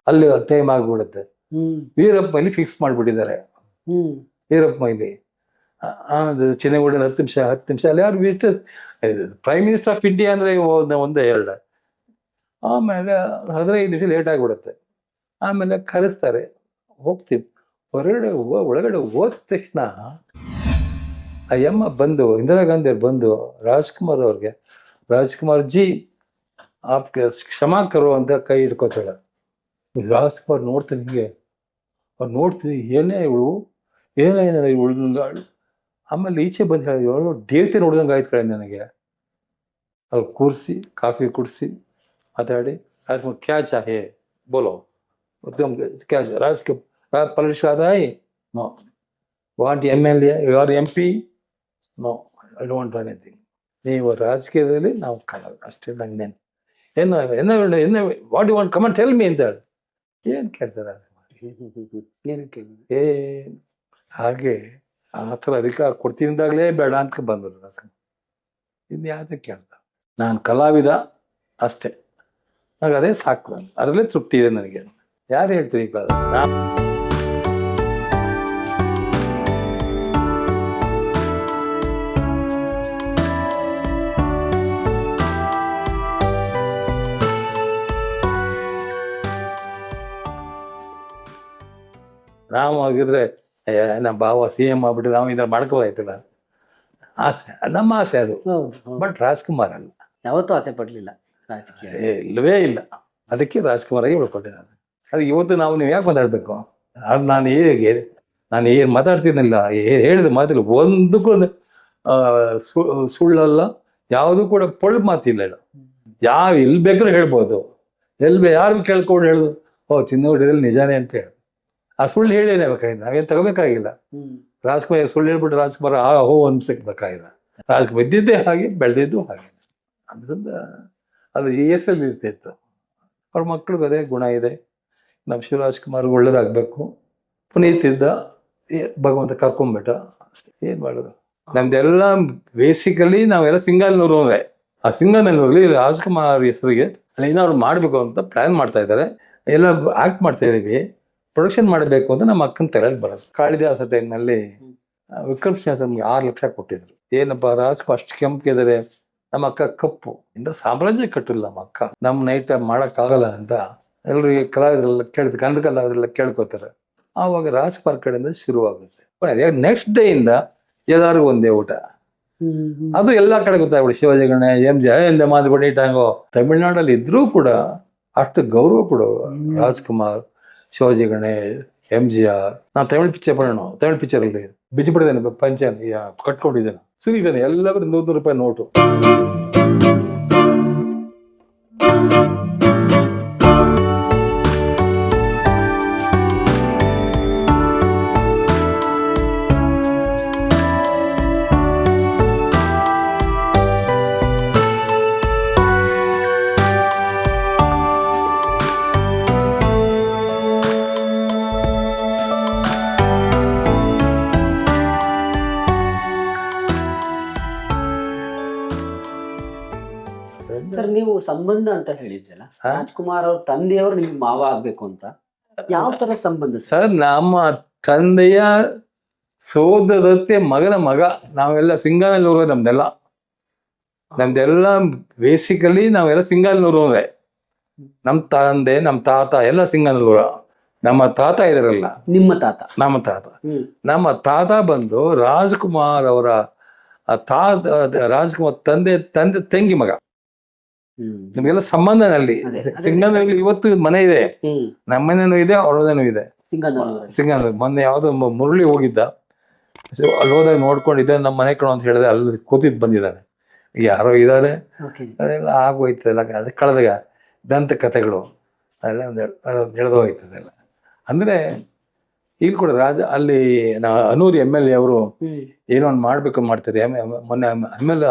ಅಲ್ಲಿ ಟೈಮ್ ಆಗ್ಬಿಡುತ್ತೆ. ವೀರಪ್ಪ ಮೈಲಿ ಫಿಕ್ಸ್ ಮಾಡ್ಬಿಟ್ಟಿದ್ದಾರೆ. ವೀರಪ್ಪ ಮೈಲಿ ಚಿನ್ನಗುಡಿನ 10 ನಿಮಿಷ ಅಲ್ಲಿ ಯಾರು ವಿಸಿಟರ್ಸ್, ಪ್ರೈಮ್ ಮಿನಿಸ್ಟರ್ ಆಫ್ ಇಂಡಿಯಾ ಅಂದ್ರೆ ಒಂದೇ 2. ಆಮೇಲೆ 15 ನಿಮಿಷ ಲೇಟ್ ಆಗಿಬಿಡುತ್ತೆ. ಆಮೇಲೆ ಕರೆಸ್ತಾರೆ, ಹೋಗ್ತೀವಿ. ಒಳಗಡೆ ಹೋದ ತಕ್ಷಣ ಆ ಯಮ್ಮ ಬಂದು, ಇಂದಿರಾ ಗಾಂಧಿ ಅವ್ರು ಬಂದು ರಾಜ್ಕುಮಾರ್ ಅವ್ರಿಗೆ, ರಾಜ್ಕುಮಾರ್ ಜಿ ಆಪ್ಗೆ ಕ್ಷಮಾ ಕರೋ ಅಂತ ಕೈ ಹಿಡ್ಕೋತಾಳೆ. ರಾಜ್ಕುಮಾರ್ ನೋಡ್ತೀನಿ ಹಿಂಗೆ, ಅವ್ರು ನೋಡ್ತೀನಿ ಏನೇ ಇವಳು, ಏನೇ ಇವಳು. ಆಮೇಲೆ ಈಚೆ ಬಂದು ಹೇಳಿ, ದೇವತೆ ನೋಡ್ದಂಗೆ ಆಯ್ತು ಕಡೆ ನನಗೆ. ಅವ್ರು ಕೂರಿಸಿ ಕಾಫಿ ಕುಡಿಸಿ ಮಾತಾಡಿ, ರಾಜ್ಕುಮಾರ್ ಕ್ಯಾ ಚಾಹೆ ಬೋಲೋ, ಕ್ಯಾ ಪೊಲಿಟಿಕ್ಸ್ ಆದಾಯಿ no, want MLA or MP no, I don't want anything. ನೀವು ರಾಜಕೀಯದಲ್ಲಿ ನಾವು ಕಲರ್ ಅಷ್ಟೇ. ನಂಗೇನು ಏನು what you want come and tell me ಅಂತ ಹೇಳಿ ಏನು ಕೇಳ್ತಾರೆ ಹಾಗೆ ಆ ಥರ ಅಧಿಕಾರ ಕೊಡ್ತಿದ್ದಾಗಲೇ ಬೇಡ ಅಂತ ಬಂದರು ರಾಜ್ಕುಮಾರ್. ಇನ್ನು ಯಾವುದೇ ಕೇಳ್ದ, ನಾನು ಕಲಾವಿದ ಅಷ್ಟೇ, ನನಗೆ ಅದೇ ಸಾಕು, ಅದರಲ್ಲೇ ತೃಪ್ತಿ ಇದೆ ನನಗೆ. ಯಾರು ಹೇಳ್ತೀರಿ ಈ ಕಾಲ? ನಾವು ಆಗಿದ್ರೆ ನಮ್ಮ ಭಾವ CM ಆಗ್ಬಿಟ್ಟು ನಾವು ಇದನ್ನ ಮಾಡ್ಕೋದಾಯ್ತಲ್ಲ, ಆಸೆ, ನಮ್ಮ ಆಸೆ ಅದು. ಬಟ್ ರಾಜ್ಕುಮಾರ್ ಅಲ್ಲ, ಯಾವತ್ತೂ ಆಸೆ ಪಡ್ಲಿಲ್ಲ ರಾಜಕೀಯ, ಇಲ್ಲವೇ ಇಲ್ಲ. ಅದಕ್ಕೆ ರಾಜ್ಕುಮಾರ್ ಆಗಿ ಉಳ್ಕೊಂಡಿದ್ದೆ ನಾನು. ಅದಕ್ಕೆ ಇವತ್ತು ನೀವು ಯಾಕೆ ಮಾತಾಡ್ಬೇಕು? ಅದು ನಾನು ಏನು ಮಾತಾಡ್ತೀನಿಲ್ಲ, ಹೇಳಿದ ಮಾತಿಲ್ಲ, ಒಂದಕ್ಕೂ ಸುಳ್ಳಲ್ಲ, ಯಾವುದು ಕೂಡ ಪೊಳ್ಳು ಮಾತಿಲ್ಲ. ಎಲ್ಲಿ ಬೇಕಾದ್ರೂ ಹೇಳ್ಬೋದು, ಯಾರು ಕೇಳ್ಕೊಂಡು ಹೇಳುದು, ಚಿನ್ನ ಹುಟ್ಟಿದಲ್ಲಿ ನಿಜಾನೇ ಅಂತ ಹೇಳಿ, ಆ ಸುಳ್ಳು ಹೇಳೇನೆ ಬೇಕಾಗಿಲ್ಲ, ನಾವೇನು ತಗೋಬೇಕಾಗಿಲ್ಲ. ರಾಜ್ಕುಮಾರ್ ಸುಳ್ಳು ಹೇಳ್ಬಿಟ್ಟು ರಾಜ್ಕುಮಾರ್ ಹೋ ಅನ್ಸಕ್ಕೆ ಬೇಕಾಗಿಲ್ಲ. ರಾಜ್ಕುಮಾರ್ ಇದ್ದಿದ್ದೇ ಹಾಗೆ, ಬೆಳೆದಿದ್ದು ಹಾಗೆ. ಅದರಿಂದ ಅದು ಹೆಸರಲ್ಲಿ ಇರ್ತಿತ್ತು. ಅವ್ರ ಮಕ್ಳಿಗೆ ಅದೇ ಗುಣ ಇದೆ. ನಮ್ಮ ಶಿವರಾಜ್ಕುಮಾರ್ ಒಳ್ಳೇದಾಗಬೇಕು. ಪುನೀತ್ ಇದ್ದ, ಭಗವಂತ ಕರ್ಕೊಂಬಿಟ್ಟ, ಏನು ಮಾಡೋದು? ನಮ್ದೆಲ್ಲ ಬೇಸಿಕಲಿ ನಾವೆಲ್ಲ ಸಿಂಗಲ್ನೂರೇ. ಆ ಸಿಂಗಲ್ನೂರಲ್ಲಿ ರಾಜ್ಕುಮಾರ್ ಹೆಸರಿಗೆ ಅಲ್ಲಿ ಏನಾದ್ರು ಮಾಡಬೇಕು ಅಂತ ಪ್ಲ್ಯಾನ್ ಮಾಡ್ತಾ ಇದ್ದಾರೆ. ಎಲ್ಲ ಆ್ಯಕ್ಟ್ ಮಾಡ್ತಾ ಇದ್ದೀವಿ, ಪ್ರೊಡಕ್ಷನ್ ಮಾಡಬೇಕು ಅಂತ ನಮ್ಮ ಅಕ್ಕನ ತಲೆಯಲ್ಲಿ ಬರೋದು. ಕಾಳಿದಾಸ ಟೈಮ್ನಲ್ಲಿ ವಿಕ್ರಮ್ ಶ್ರೀನಿವಾಸನ್ಗೆ 6 ಲಕ್ಷ ಕೊಟ್ಟಿದ್ರು. ಏನಪ್ಪ ರಾಜ್ಕುಮಾರ್ ಅಷ್ಟು ಕೆಂಪಿದ್ದಾರೆ, ನಮ್ಮ ಅಕ್ಕ ಕಪ್ಪು ಇಂದ ಸಾಮ್ರಾಜ್ಯ ಕಟ್ಟಿಲ್ಲ ನಮ್ಮ ಅಕ್ಕ, ನಮ್ಮ ನೈಟ್ ಮಾಡೋಕ್ಕಾಗಲ್ಲ ಅಂತ ಎಲ್ಲರಿಗೆ ಕಲಾವಿದರೆಲ್ಲ ಕನ್ನಡ ಕಲಾವಿದರೆಲ್ಲ ಕೇಳ್ಕೊತಾರೆ. ಆವಾಗ ರಾಜ್ಕುಮಾರ್ ಕಡೆಯಿಂದ ಶುರುವಾಗುತ್ತೆ. ನೆಕ್ಸ್ಟ್ ಡೇ ಇಂದ ಎಲ್ಲರಿಗೂ ಒಂದೇ ಊಟ. ಅದು ಎಲ್ಲಾ ಕಡೆ ಗೊತ್ತಾಗ್ಬಿಡಿ. ಶಿವಾಜಿ ಗಣೆ, MGR ಎಂದ ಮಾತು பண்ணிட்டாங்கೋ. ತಮಿಳ್ನಾಡಲ್ಲಿ ಇದ್ರೂ ಕೂಡ ಅಷ್ಟು ಗೌರವ ಕೊಡೋರು ರಾಜ್ಕುಮಾರ್, ಶಿವಾಜಿ ಗಣೆ, MGR. ನಾನು ತಮಿಳ್ ಪಿಕ್ಚರ್ ಮಾಡೋಣ, ತಮಿಳ್ ಪಿಕ್ಚರ್ ಅಲ್ಲಿ ಬಿಚ್ಚಿ ಬಿಟ್ಟಿದ್ದೇನೆ, ಪಂಚನ್ ಕಟ್ಕೊಂಡಿದ್ದೇನೆ, ಸುರಿದ್ದೇನೆ, ಎಲ್ಲರೂ 100 ರೂಪಾಯಿ ನೋಟು. ಸರ್, ನೀವು ಸಂಬಂಧ ಅಂತ ಹೇಳಿದ್ರಲ್ಲ, ರಾಜ್ಕುಮಾರ್ ಅವ್ರ ತಂದೆಯವರು ನಿಮ್ಗೆ ಮಾವ ಆಗ್ಬೇಕು ಅಂತ, ಯಾವ ತರ ಸಂಬಂಧ ಸರ್? ನಮ್ಮ ತಂದೆಯ ಸೋದರತ್ತೆ ಮಗನ ಮಗ. ನಾವೆಲ್ಲ ಸಿಂಗಾನಲ್ಲೂರು, ನಮ್ದೆಲ್ಲ ನಮ್ದೆಲ್ಲ ಬೇಸಿಕಲಿ ನಾವೆಲ್ಲ ಸಿಂಗಾನೂರು ಅಂದ್ರೆ ನಮ್ಮ ತಂದೆ ನಮ್ಮ ತಾತ ಎಲ್ಲ ಸಿಂಗಾನೂರು. ನಮ್ಮ ತಾತ ಇದಾರಲ್ಲ, ನಿಮ್ಮ ತಾತ. ನಮ್ಮ ತಾತ ಬಂದು ರಾಜ್ಕುಮಾರ್ ಅವರ ರಾಜ್ಕುಮಾರ್ ತಂದೆ ತಂಗಿ ಮಗ. ನಿಮ್ಗೆಲ್ಲ ಸಂಬಂಧನಲ್ಲಿ ಸಿಂಗಾನೂರಲ್ಲಿ ಇವತ್ತು ಮನೆ ಇದೆ, ನಮ್ಮ ಮನೇನು ಇದೆ, ಅವ್ರದೇನು ಇದೆ ಸಿಂಗಾನೂರು. ಮೊನ್ನೆ ಯಾವ್ದೋ ಮುರಳಿ ಹೋಗಿದ್ದ, ಅಲ್ಲಿ ಹೋದಾಗ ನೋಡ್ಕೊಂಡಿದ್ದೆ, ನಮ್ಮ ಮನೆ ಕಡೆ ಅಂತ ಹೇಳಿದ್ರೆ ಅಲ್ಲಿ ಕೂತಿದ್ ಬಂದಿದ್ದಾನೆ. ಯಾರೋ ಇದ್ದಾರೆ, ಅದೆಲ್ಲ ಆಗೋಯ್ತದೆಲ್ಲ. ಅದು ಕಳೆದಾಗ ದಂತ ಕಥೆಗಳು ಅದೆಲ್ಲ ಎಳೆದೋಯ್ತದೆಲ್ಲ. ಅಂದ್ರೆ ಇಲ್ಲಿ ಕೂಡ ಅಲ್ಲಿ ಅನೂರಿ MLA ಅವರು ಏನೋ ಒಂದು ಮಾಡ್ಬೇಕು ಮಾಡ್ತಾರೆ. ಮೊನ್ನೆ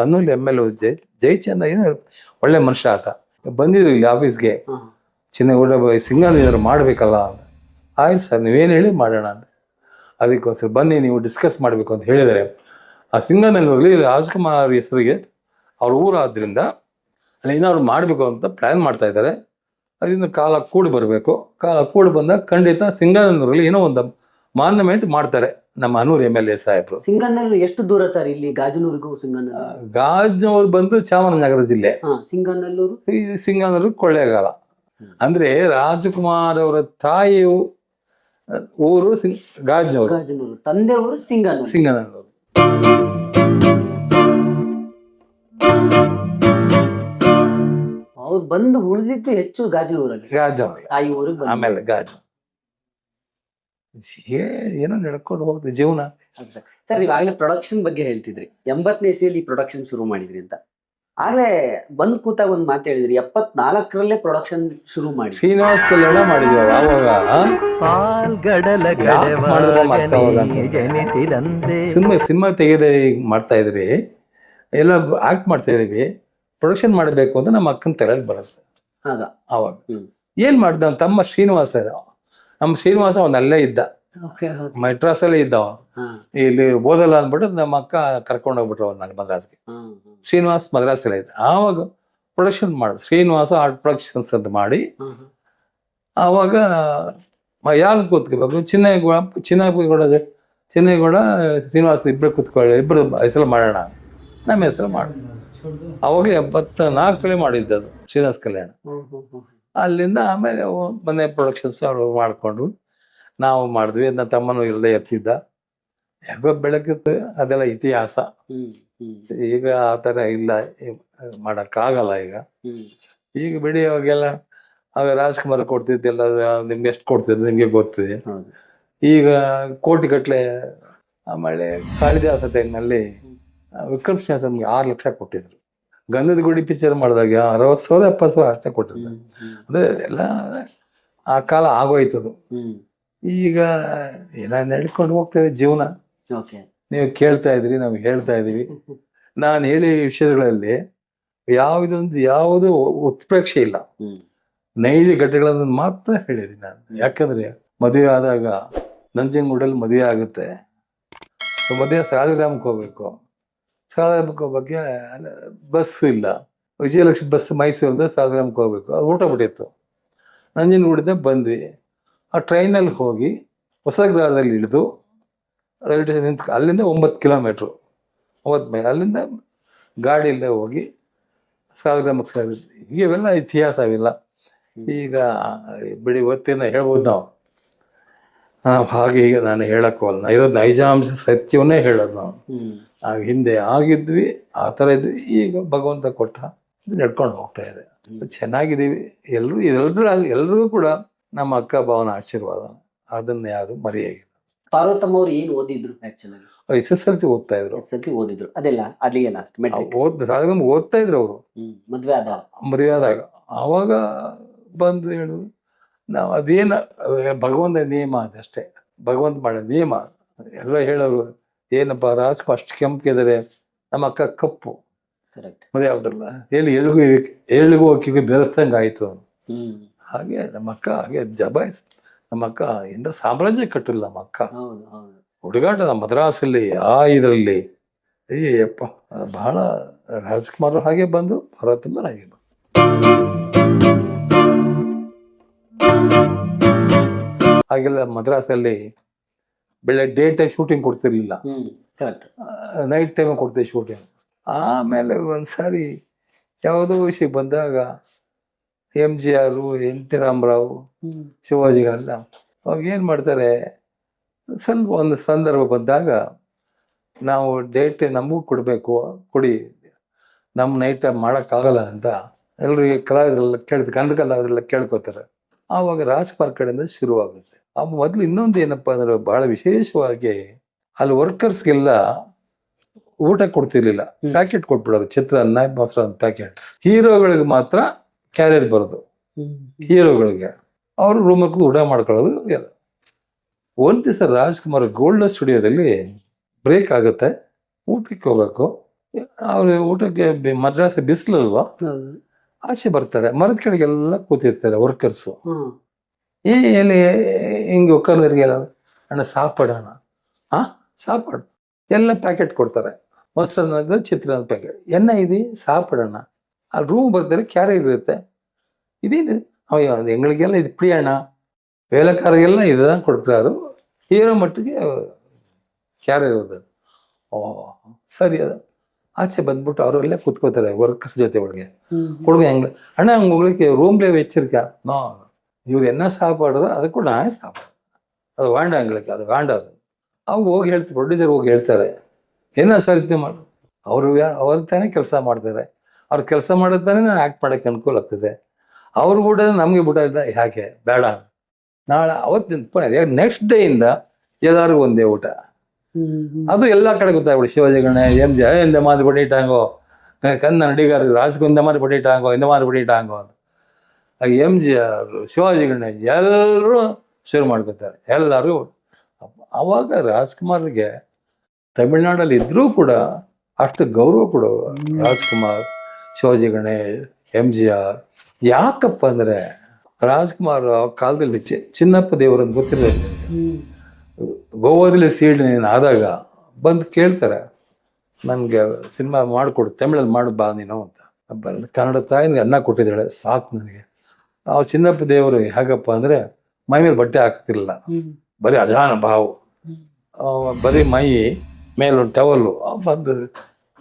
ಅನೂರಿ MLA ಜಯಚಂದ್ರ ಏನೋ ಒಳ್ಳೆ ಮನುಷ್ಯ ಆತ, ಬಂದಿದ್ರು ಇಲ್ಲಿ ಆಫೀಸ್ಗೆ. ಚಿನ್ನಗೌಡ ಸಿಂಗಾನೂರು ಮಾಡ್ಬೇಕಲ್ಲ. ಆಯ್ತು ಸರ್, ನೀವೇನು ಹೇಳಿ ಮಾಡೋಣ ಅಂತ. ಅದಕ್ಕೋಸ್ಕರ ಬನ್ನಿ ನೀವು ಡಿಸ್ಕಸ್ ಮಾಡಬೇಕು ಅಂತ ಹೇಳಿದರೆ, ಆ ಸಿಂಗಾನೂರಲ್ಲಿ ರಾಜ್ಕುಮಾರ್ ಹೆಸರಿಗೆ ಅವ್ರ ಊರಾದ್ರಿಂದ ಅಲ್ಲಿ ಏನಾದ್ರು ಮಾಡಬೇಕು ಅಂತ ಪ್ಲ್ಯಾನ್ ಮಾಡ್ತಾ ಇದ್ದಾರೆ. ಅದರಿಂದ ಕಾಲ ಕೂಡಿ ಬರಬೇಕು. ಕಾಲ ಕೂಡಿ ಬಂದಾಗ ಖಂಡಿತ ಸಿಂಗಾನೂರಲ್ಲಿ ಏನೋ ಒಂದು ಮಾನ್ಯುಮೆಂಟ್ ಮಾಡ್ತಾರೆ ನಮ್ಮ ಅನೂರು MLA ಸಾಹೇಬರು. ಸಿಂಗಾನೂರು ಎಷ್ಟು ದೂರ ಸರ್ ಇಲ್ಲಿ ಗಾಜನೂರಿಗೂ? ಗಾಜನೂರು ಬಂದು ಚಾಮರಾಜನಗರ ಜಿಲ್ಲೆ, ಸಿಂಗಾನೂರು ಕೊಳ್ಳೇಗಾಲ. ಅಂದ್ರೆ ರಾಜಕುಮಾರ್ ಅವರ ತಾಯಿ ಊರು ಗಾಜನೂರು, ತಂದೆ ಊರು ಸಿಂಗಾನೂರು. ಅವ್ರು ಬಂದು ಉಳಿದಿದ್ದು ಹೆಚ್ಚು ಗಾಜನೂರಲ್ಲಿ, ತಾಯಿ ಊರಿಗೆ, ಆಮೇಲೆ ಗಾಜು ಏನೋ ನಡ್ಕೊಂಡು ಹೋಗ್ತದೆ ಜೀವನ. ಸರ್, ನೀವಾಗಲೇ ಪ್ರೊಡಕ್ಷನ್ ಬಗ್ಗೆ ಹೇಳ್ತಿದ್ರಿ, 80ನೇ ಇಸವಿಯಲ್ಲಿ ಪ್ರೊಡಕ್ಷನ್ ಶುರು ಮಾಡಿದ್ರಿ ಅಂತ. ಆಗ್ಲೇ ಬಂದ್ ಕೂತಾಗ ಒಂದ್ ಮಾತು ಹೇಳಿದ್ರಿ, 74ರಲ್ಲೇ ಪ್ರೊಡಕ್ಷನ್ ಶುರು ಮಾಡಿ ಶ್ರೀನಿವಾಸ್ ಕಲ್ಯಾಣ ಮಾಡಿದ್ವಿ. ಸಿನಿಮಾ ತೆಗೆದೇ ಮಾಡ್ತಾ ಇದ್ರಿ, ಎಲ್ಲ ಆಕ್ಟ್ ಮಾಡ್ತಾ ಇದೀವಿ, ಪ್ರೊಡಕ್ಷನ್ ಮಾಡಬೇಕು ಅಂತ ನಮ್ಮ ಅಕ್ಕನ ತಲೆಯಲ್ಲಿ ಬರುತ್ತೆ. ಅವಾಗ ಏನ್ ಮಾಡ್ದ ತಮ್ಮ ಶ್ರೀನಿವಾಸ, ನಮ್ಮ ಶ್ರೀನಿವಾಸ ಒಂದ್ ಅಲ್ಲೇ ಇದ್ದ, ಮದ್ರಾಸಲ್ಲೇ ಇದ್ದವ. ಇಲ್ಲಿ ಓದಲ್ಲ ಅಂದ್ಬಿಟ್ಟು ನಮ್ಮ ಅಕ್ಕ ಕರ್ಕೊಂಡು ಹೋಗ್ಬಿಟ್ರು ನಾನು ಮದ್ರಾಸ್ಗೆ. ಶ್ರೀನಿವಾಸ್ ಮದ್ರಾಸಲ್ಲೇ ಇದ್ದ. ಆವಾಗ ಪ್ರೊಡಕ್ಷನ್ ಮಾಡೋದು ಶ್ರೀನಿವಾಸ ಆರ್ಟ್ ಪ್ರೊಡಕ್ಷನ್ಸ್ ಅಂತ ಮಾಡಿ, ಆವಾಗ ಯಾರು ಕೂತ್ಕೋಬೇಕು, ಚಿನ್ನೇಗೌಡ ಶ್ರೀನಿವಾಸ ಇಬ್ಬರು ಕೂತ್ಕೊಳ್ಳಿ, ಇಬ್ಬರು ಹೆಸರು ಮಾಡೋಣ, ನಮ್ಮ ಹೆಸರು ಮಾಡೋಣ. ಅವಾಗಲೇ 74ರಲ್ಲೇ ಮಾಡಿದ್ದದು ಶ್ರೀನಿವಾಸ ಕಲ್ಯಾಣ. ಅಲ್ಲಿಂದ ಆಮೇಲೆ ಮನೆ ಪ್ರೊಡಕ್ಷನ್ಸ್ ಅವರು ಮಾಡಿಕೊಂಡ್ರು, ನಾವು ಮಾಡಿದ್ವಿ. ನನ್ನ ತಮ್ಮನೂ ಇಲ್ಲದೆ ಇರ್ತಿದ್ದ. ಯಾಕೋ ಬೆಳಕಿತ್ತು, ಅದೆಲ್ಲ ಇತಿಹಾಸ. ಈಗ ಆ ಥರ ಇಲ್ಲ, ಮಾಡೋಕ್ಕಾಗಲ್ಲ ಈಗ ಬಿಡಿ. ಅವಾಗೆಲ್ಲ ಆಗ ರಾಜ್ಕುಮಾರ್ ಕೊಡ್ತಿದ್ದೆಲ್ಲ, ನಿಮ್ಗೆ ಎಷ್ಟು ಕೊಡ್ತಿದ್ರು ನಿಮ್ಗೆ ಗೊತ್ತಿದೆ. ಈಗ ಕೋಟಿ ಗಟ್ಟಲೆ. ಆಮೇಲೆ ಕಾಳಿದಾಸ ಟೈಮ್ನಲ್ಲಿ ವಿಕ್ರಮ್ ಶ್ರೀನಿವಾಸ ನಮ್ಗೆ 6 ಲಕ್ಷ ಕೊಟ್ಟಿದ್ರು. ಗಂಧದ ಗುಡಿ ಪಿಕ್ಚರ್ ಮಾಡಿದಾಗ 60,000 70,000 ಅಷ್ಟೇ ಕೊಟ್ಟಿದ್ರು. ಅಂದ್ರೆ ಎಲ್ಲ ಆ ಕಾಲ ಆಗೋಯ್ತದು. ಈಗ ಏನ ನಡ್ಕೊಂಡು ಹೋಗ್ತೇವೆ ಜೀವನ. ನೀವು ಕೇಳ್ತಾ ಇದ್ರಿ, ನಾವು ಹೇಳ್ತಾ ಇದೀವಿ. ನಾನು ಹೇಳಿ ವಿಷಯಗಳಲ್ಲಿ ಯಾವುದು ಉತ್ಪ್ರೇಕ್ಷೆ ಇಲ್ಲ, ನೈಜ ಘಟನೆಗಳನ್ನು ಮಾತ್ರ ಹೇಳಿದ್ದೀನಿ ನಾನು. ಯಾಕಂದ್ರೆ ಮದುವೆ ಆದಾಗ ನಂಜನಗೂಡಲ್ಲಿ ಮದುವೆ ಆಗುತ್ತೆ, ಮದುವೆ ಸಾಲಿಗ್ರಾಮಕ್ಕೆ ಹೋಗ್ಬೇಕು. ಸಾಲಿಗ್ರಾಮಕ್ಕೆ ಹೋಗ್ಬೇಕೆ ಬಸ್ ಇಲ್ಲ, ವಿಜಯಲಕ್ಷ್ಮಿ ಬಸ್ ಮೈಸೂರಿಂದ ಸಾಲಿಗ್ರಾಮಕ್ಕೆ ಹೋಗ್ಬೇಕು. ಅದು ಊಟ ಬಿಟ್ಟಿತ್ತು. ನಂಜನಗೂಡಿಂದ ಬಂದ್ವಿ. ಆ ಟ್ರೈನಲ್ಲಿ ಹೋಗಿ ಹೊಸಗ್ರಹದಲ್ಲಿ ಇಳಿದು ರೈಲ್ವೆ ಸ್ಟೇಷನ್ ನಿಂತು, ಅಲ್ಲಿಂದ 9 ಕಿಲೋಮೀಟ್ರು, 9 ಮೈಲ್. ಅಲ್ಲಿಂದ ಗಾಡಿಯಲ್ಲೇ ಹೋಗಿ ಸಾಲಿಗ್ರಾಮಕ್ಕೆ ಸಾಗಿದ್ವಿ. ಇವೆಲ್ಲ ಇತಿಹಾಸ ಅವೆಲ್ಲ. ಈಗ ಬಿಡಿ ಗೊತ್ತಿನ ಹೇಳ್ಬೋದು ನಾವು. ಹಾಗೆ ಈಗ ನಾನು ಹೇಳಕ್ಕೋಲ್ಲ, ಇರೋದು ನೈಜಾಂಶ ಸತ್ಯವನ್ನೇ ಹೇಳೋದು ನಾವು. ಆಗ ಹಿಂದೆ ಆಗಿದ್ವಿ, ಆ ಥರ ಇದ್ವಿ. ಈಗ ಭಗವಂತ ಕೊಟ್ಟ ನಡ್ಕೊಂಡು ಹೋಗ್ತಾ ಇದೆ, ಚೆನ್ನಾಗಿದ್ದೀವಿ. ಎಲ್ರಿಗೂ ಕೂಡ ನಮ್ಮ ಅಕ್ಕ ಭಾವನ ಆಶೀರ್ವಾದ, ಅದನ್ನ ಯಾರು ಮರೆಯಾಗಿಲ್ಲ. ಪಾರ್ವತಮ್ಮ ಅವ್ರು ಏನು ಓದಿದ್ರು? SSLC ಓದ್ತಾ ಇದ್ರು. ಓದಿದ್ರು, ಅದೆಲ್ಲ ಅಲ್ಲಿಗೆ ಲಾಸ್ಟ್ ಓದ್ತಾ ಇದ್ರು ಅವರು. ಮದುವೆ ಆದಾಗ ಅವಾಗ ಬಂದು ಹೇಳುದು, ನಾವು ಅದೇನು ಭಗವಂತ ನಿಯಮ ಅದಷ್ಟೇ, ಭಗವಂತ ಮಾಡೋ ನಿಯಮ. ಎಲ್ಲ ಹೇಳೋರು, ಏನಪ್ಪ ರಾಜ್ಕುಮಾರ್ ಅಷ್ಟು ಕೆಂಪಿದ್ದಾರೆ, ನಮ್ಮ ಅಕ್ಕ ಕಪ್ಪು, ಮದುವೆ ಆಗ್ಬಿಟ್ರಲ್ಲ, ಎಳ್ಳಿಗೂ ಅಕ್ಕಿಗೂ ಬೆರೆಸ್ದಂಗೆ ಆಯ್ತು. ಹಾಗೆ ನಮ್ಮ ಅಕ್ಕ ಹಾಗೆ ಜಬಾಯಿಸ್. ನಮ್ಮ ಅಕ್ಕ ಎಂದ ಸಾಮ್ರಾಜ್ಯ ಕಟ್ಟಿಲ್ಲ ನಮ್ಮ ಅಕ್ಕ. ಹುಡುಗಾಟ ನಮ್ಮ ಮದ್ರಾಸಲ್ಲಿ ಇದರಲ್ಲಿ ಅಯ್ಯಪ್ಪ ಬಹಳ. ರಾಜ್ಕುಮಾರ್ ಹಾಗೆ ಬಂದು, ಪಾರ್ವತಮ್ಮ ಹಾಗೆ ಬಂದು. ಹಾಗೆಲ್ಲ ಮದ್ರಾಸಲ್ಲಿ ಬೆಳೆ ಡೇ ಟೈಮ್ ಶೂಟಿಂಗ್ ಕೊಡ್ತಿರ್ಲಿಲ್ಲ, ನೈಟ್ ಟೈಮ್ ಕೊಡ್ತೀವಿ ಶೂಟಿಂಗ್. ಆಮೇಲೆ ಒಂದ್ಸಾರಿ ಯಾವುದೋ ವಿಷಯ ಬಂದಾಗ MGR, NT ರಾಮರಾವ್, ಶಿವಾಜಿಗಳೆಲ್ಲ ಅವಾಗ ಏನು ಮಾಡ್ತಾರೆ, ಸ್ವಲ್ಪ ಒಂದು ಸಂದರ್ಭ ಬಂದಾಗ ನಾವು ಡೇಟ್ ನಮಗೂ ಕೊಡಬೇಕು, ಕೊಡಿ, ನಮ್ಮ ನೈಟ್ ಮಾಡೋಕ್ಕಾಗಲ್ಲ ಅಂತ ಎಲ್ರಿಗೆ ಕಲಾವಿದರೆಲ್ಲ ಕನ್ನಡ ಕಲಾವಿದರೆಲ್ಲ ಕೇಳ್ಕೊತಾರೆ. ಆವಾಗ ರಾಜ್ಕುಮಾರ್ ಕಡೆಯಿಂದ ಶುರುವಾಗುತ್ತೆ. ಆ ಮೊದಲು ಇನ್ನೊಂದು ಏನಪ್ಪ ಅಂದ್ರೆ ಬಹಳ ವಿಶೇಷವಾಗಿ ಅಲ್ಲಿ ವರ್ಕರ್ಸ್ಗೆಲ್ಲ ಊಟ ಕೊಡ್ತಿರ್ಲಿಲ್ಲ, ಪ್ಯಾಕೆಟ್ ಕೊಟ್ಬಿಡೋದು, ಚಿತ್ರಾನ್ನ ಮೊಸರನ್ನ ಪ್ಯಾಕೆಟ್. ಹೀರೋಗಳಿಗೆ ಮಾತ್ರ ಕ್ಯಾರಿಯರ್ ಬರೋದು. ಹೀರೋಗಳಿಗೆ ಅವರು ರೂಮಲ್ಲಿ ಊಟ ಮಾಡ್ಕೊಳ್ಳೋದು ಎಲ್ಲ. ಒಂದ್ ದಿವಸ ರಾಜ್ಕುಮಾರ್ ಗೋಲ್ಡನ್ ಸ್ಟುಡಿಯೋದಲ್ಲಿ ಬ್ರೇಕ್ ಆಗುತ್ತೆ, ಊಟಕ್ಕೆ ಹೋಗ್ಬೇಕು. ಅವ್ರು ಊಟಕ್ಕೆ ಮದ್ರಾಸ್ ಬಿಸಿಲಲ್ವಾ, ಆಚೆ ಬರ್ತಾರೆ, ಮರದ ಕೆಳಗೆಲ್ಲ ಕೂತಿರ್ತಾರೆ ವರ್ಕರ್ಸು. ಎಲ್ಲಿ ಹಿಂಗೆ ಒಕ್ಕರ್ದರಿಗೆಲ್ಲ ಅಣ್ಣ ಸಾಪಾಡೋಣ, ಸಾಪಾಡು ಎಲ್ಲ ಪ್ಯಾಕೆಟ್ ಕೊಡ್ತಾರೆ. ಮೊಸರನ್ನ, ಚಿತ್ರಾನ್ನ ಪ್ಯಾಕೆಟ್, ಇದು ಸಾಪಾಡೋಣ. ಆ ರೂಮ್ ಬರ್ತಾರೆ, ಕ್ಯಾರಿಯರ್ ಇರುತ್ತೆ, ಇದೇನು ಎಗಳಿಗೆಲ್ಲ ಇದು ಪ್ರಿಯಣ್ಣ, ವೇಲಕಾರಿಗೆಲ್ಲ ಇದನ್ನ ಕೊಡ್ತಾರೆ. ಹೀರೋ ಮಟ್ಟಿಗೆ ಕ್ಯಾರಿಯರ್ ಇರೋದು. ಸರಿ, ಅದು ಆಚೆ ಬಂದ್ಬಿಟ್ಟು ಅವರೆಲ್ಲ ಕೂತ್ಕೋತಾರೆ ವರ್ಕರ್ಸ್ ಜೊತೆ ಒಳಗೆ. ಹುಡುಗ ಹೆಂಗ್ ಅಣ್ಣ ಹಂಗೆ ಹೋಗ್ಲಿಕ್ಕೆ ರೂಮ್ಲೇ ವೆಚ್ಚಿರ್ಕ ನೋ, ಇವ್ರು ಎನ್ನ ಸಾಪಾಡ್ರು ಅದಕ್ಕೂ ನಾನೇ ಸಾಪಾಡು, ಅದು ವಾಂಡ ಅಂಗ್ಳಿಕ್ಕೆ, ಅದು ವಾಂಡ. ಅದು ಅವಾಗ ಹೋಗಿ ಹೇಳ್ತಾರೆ, ಪ್ರೊಡ್ಯೂಸರ್ ಹೋಗಿ ಹೇಳ್ತಾರೆ, ಏನ ಸರಿತೆ ಮಾಡು. ಅವ್ರ ತಾನೇ ಕೆಲಸ ಮಾಡ್ತಾರೆ, ಅವ್ರು ಕೆಲಸ ಮಾಡೋದಾನೆ ನಾನು ಆ್ಯಕ್ಟ್ ಮಾಡೋಕ್ಕೆ ಅನುಕೂಲ ಆಗ್ತದೆ. ಅವ್ರಿಗೆ ಊಟ ನಮಗೆ ಊಟ ಇದ್ದ ಯಾಕೆ ಬೇಡ, ನಾಳೆ ಅವತ್ತಿನ ನೆಕ್ಸ್ಟ್ ಡೇ ಇಂದ ಎಲ್ಲರಿಗೂ ಒಂದೇ ಊಟ. ಅದು ಎಲ್ಲ ಕಡೆ ಗೊತ್ತಾಗ್ಬಿಡಿ. ಶಿವಾಜಿ ಗಣೆ, MGR இந்த மாதிரி பண்ணிட்டாங்கோ, கண்ண நடிகர் ராஜ்க்கு இந்த மாதிரி பண்ணிட்டாங்கோ, இந்த மாதிரி பண்ணிட்டாங்கೋ ಅಂತ. MGR, ಶಿವಾಜಿ ಗಣೆ ಎಲ್ಲರೂ ಶುರು ಮಾಡ್ಕೊತಾರೆ, ಎಲ್ಲರೂ. ಅವಾಗ ರಾಜ್ಕುಮಾರ್ಗೆ ತಮಿಳ್ನಾಡಲ್ಲಿ ಇದ್ರೂ ಕೂಡ ಅಷ್ಟು ಗೌರವ ಕೊಡೋರು. ರಾಜ್ಕುಮಾರ್, ಶಿವಾಜಿ ಗಣೆ, MGR. ಯಾಕಪ್ಪ ಅಂದ್ರೆ ರಾಜ್ಕುಮಾರ್ ಕಾಲದಲ್ಲಿ ಚಿನ್ನಪ್ಪ ದೇವರನ್ನು ಗೊತ್ತಿರೋದು, ಗೋವಾದಲ್ಲಿ ಸೀಡ್ ಆದಾಗ ಬಂದು ಕೇಳ್ತಾರೆ, ನನಗೆ ಸಿನಿಮಾ ಮಾಡಿಕೊಡು, ತಮಿಳಲ್ಲಿ ಮಾಡು ಬಾ ನೀನು ಅಂತ. ಬಂದು ಕನ್ನಡ ತಾಯಿ ಅನ್ನ ಕೊಟ್ಟಿದ್ದಾಳೆ, ಸಾಕು ನನಗೆ. ಆ ಚಿನ್ನಪ್ಪ ದೇವರು ಹೇಗಪ್ಪ ಅಂದರೆ ಮೈ ಮೇಲೆ ಬಟ್ಟೆ ಹಾಕ್ತಿರ್ಲಿಲ್ಲ, ಬರೀ ಅಜಾನ ಭಾವು, ಬರೀ ಮೈ ಮೇಲೊಂದು ಟವಲ್ಲು ಬಂದು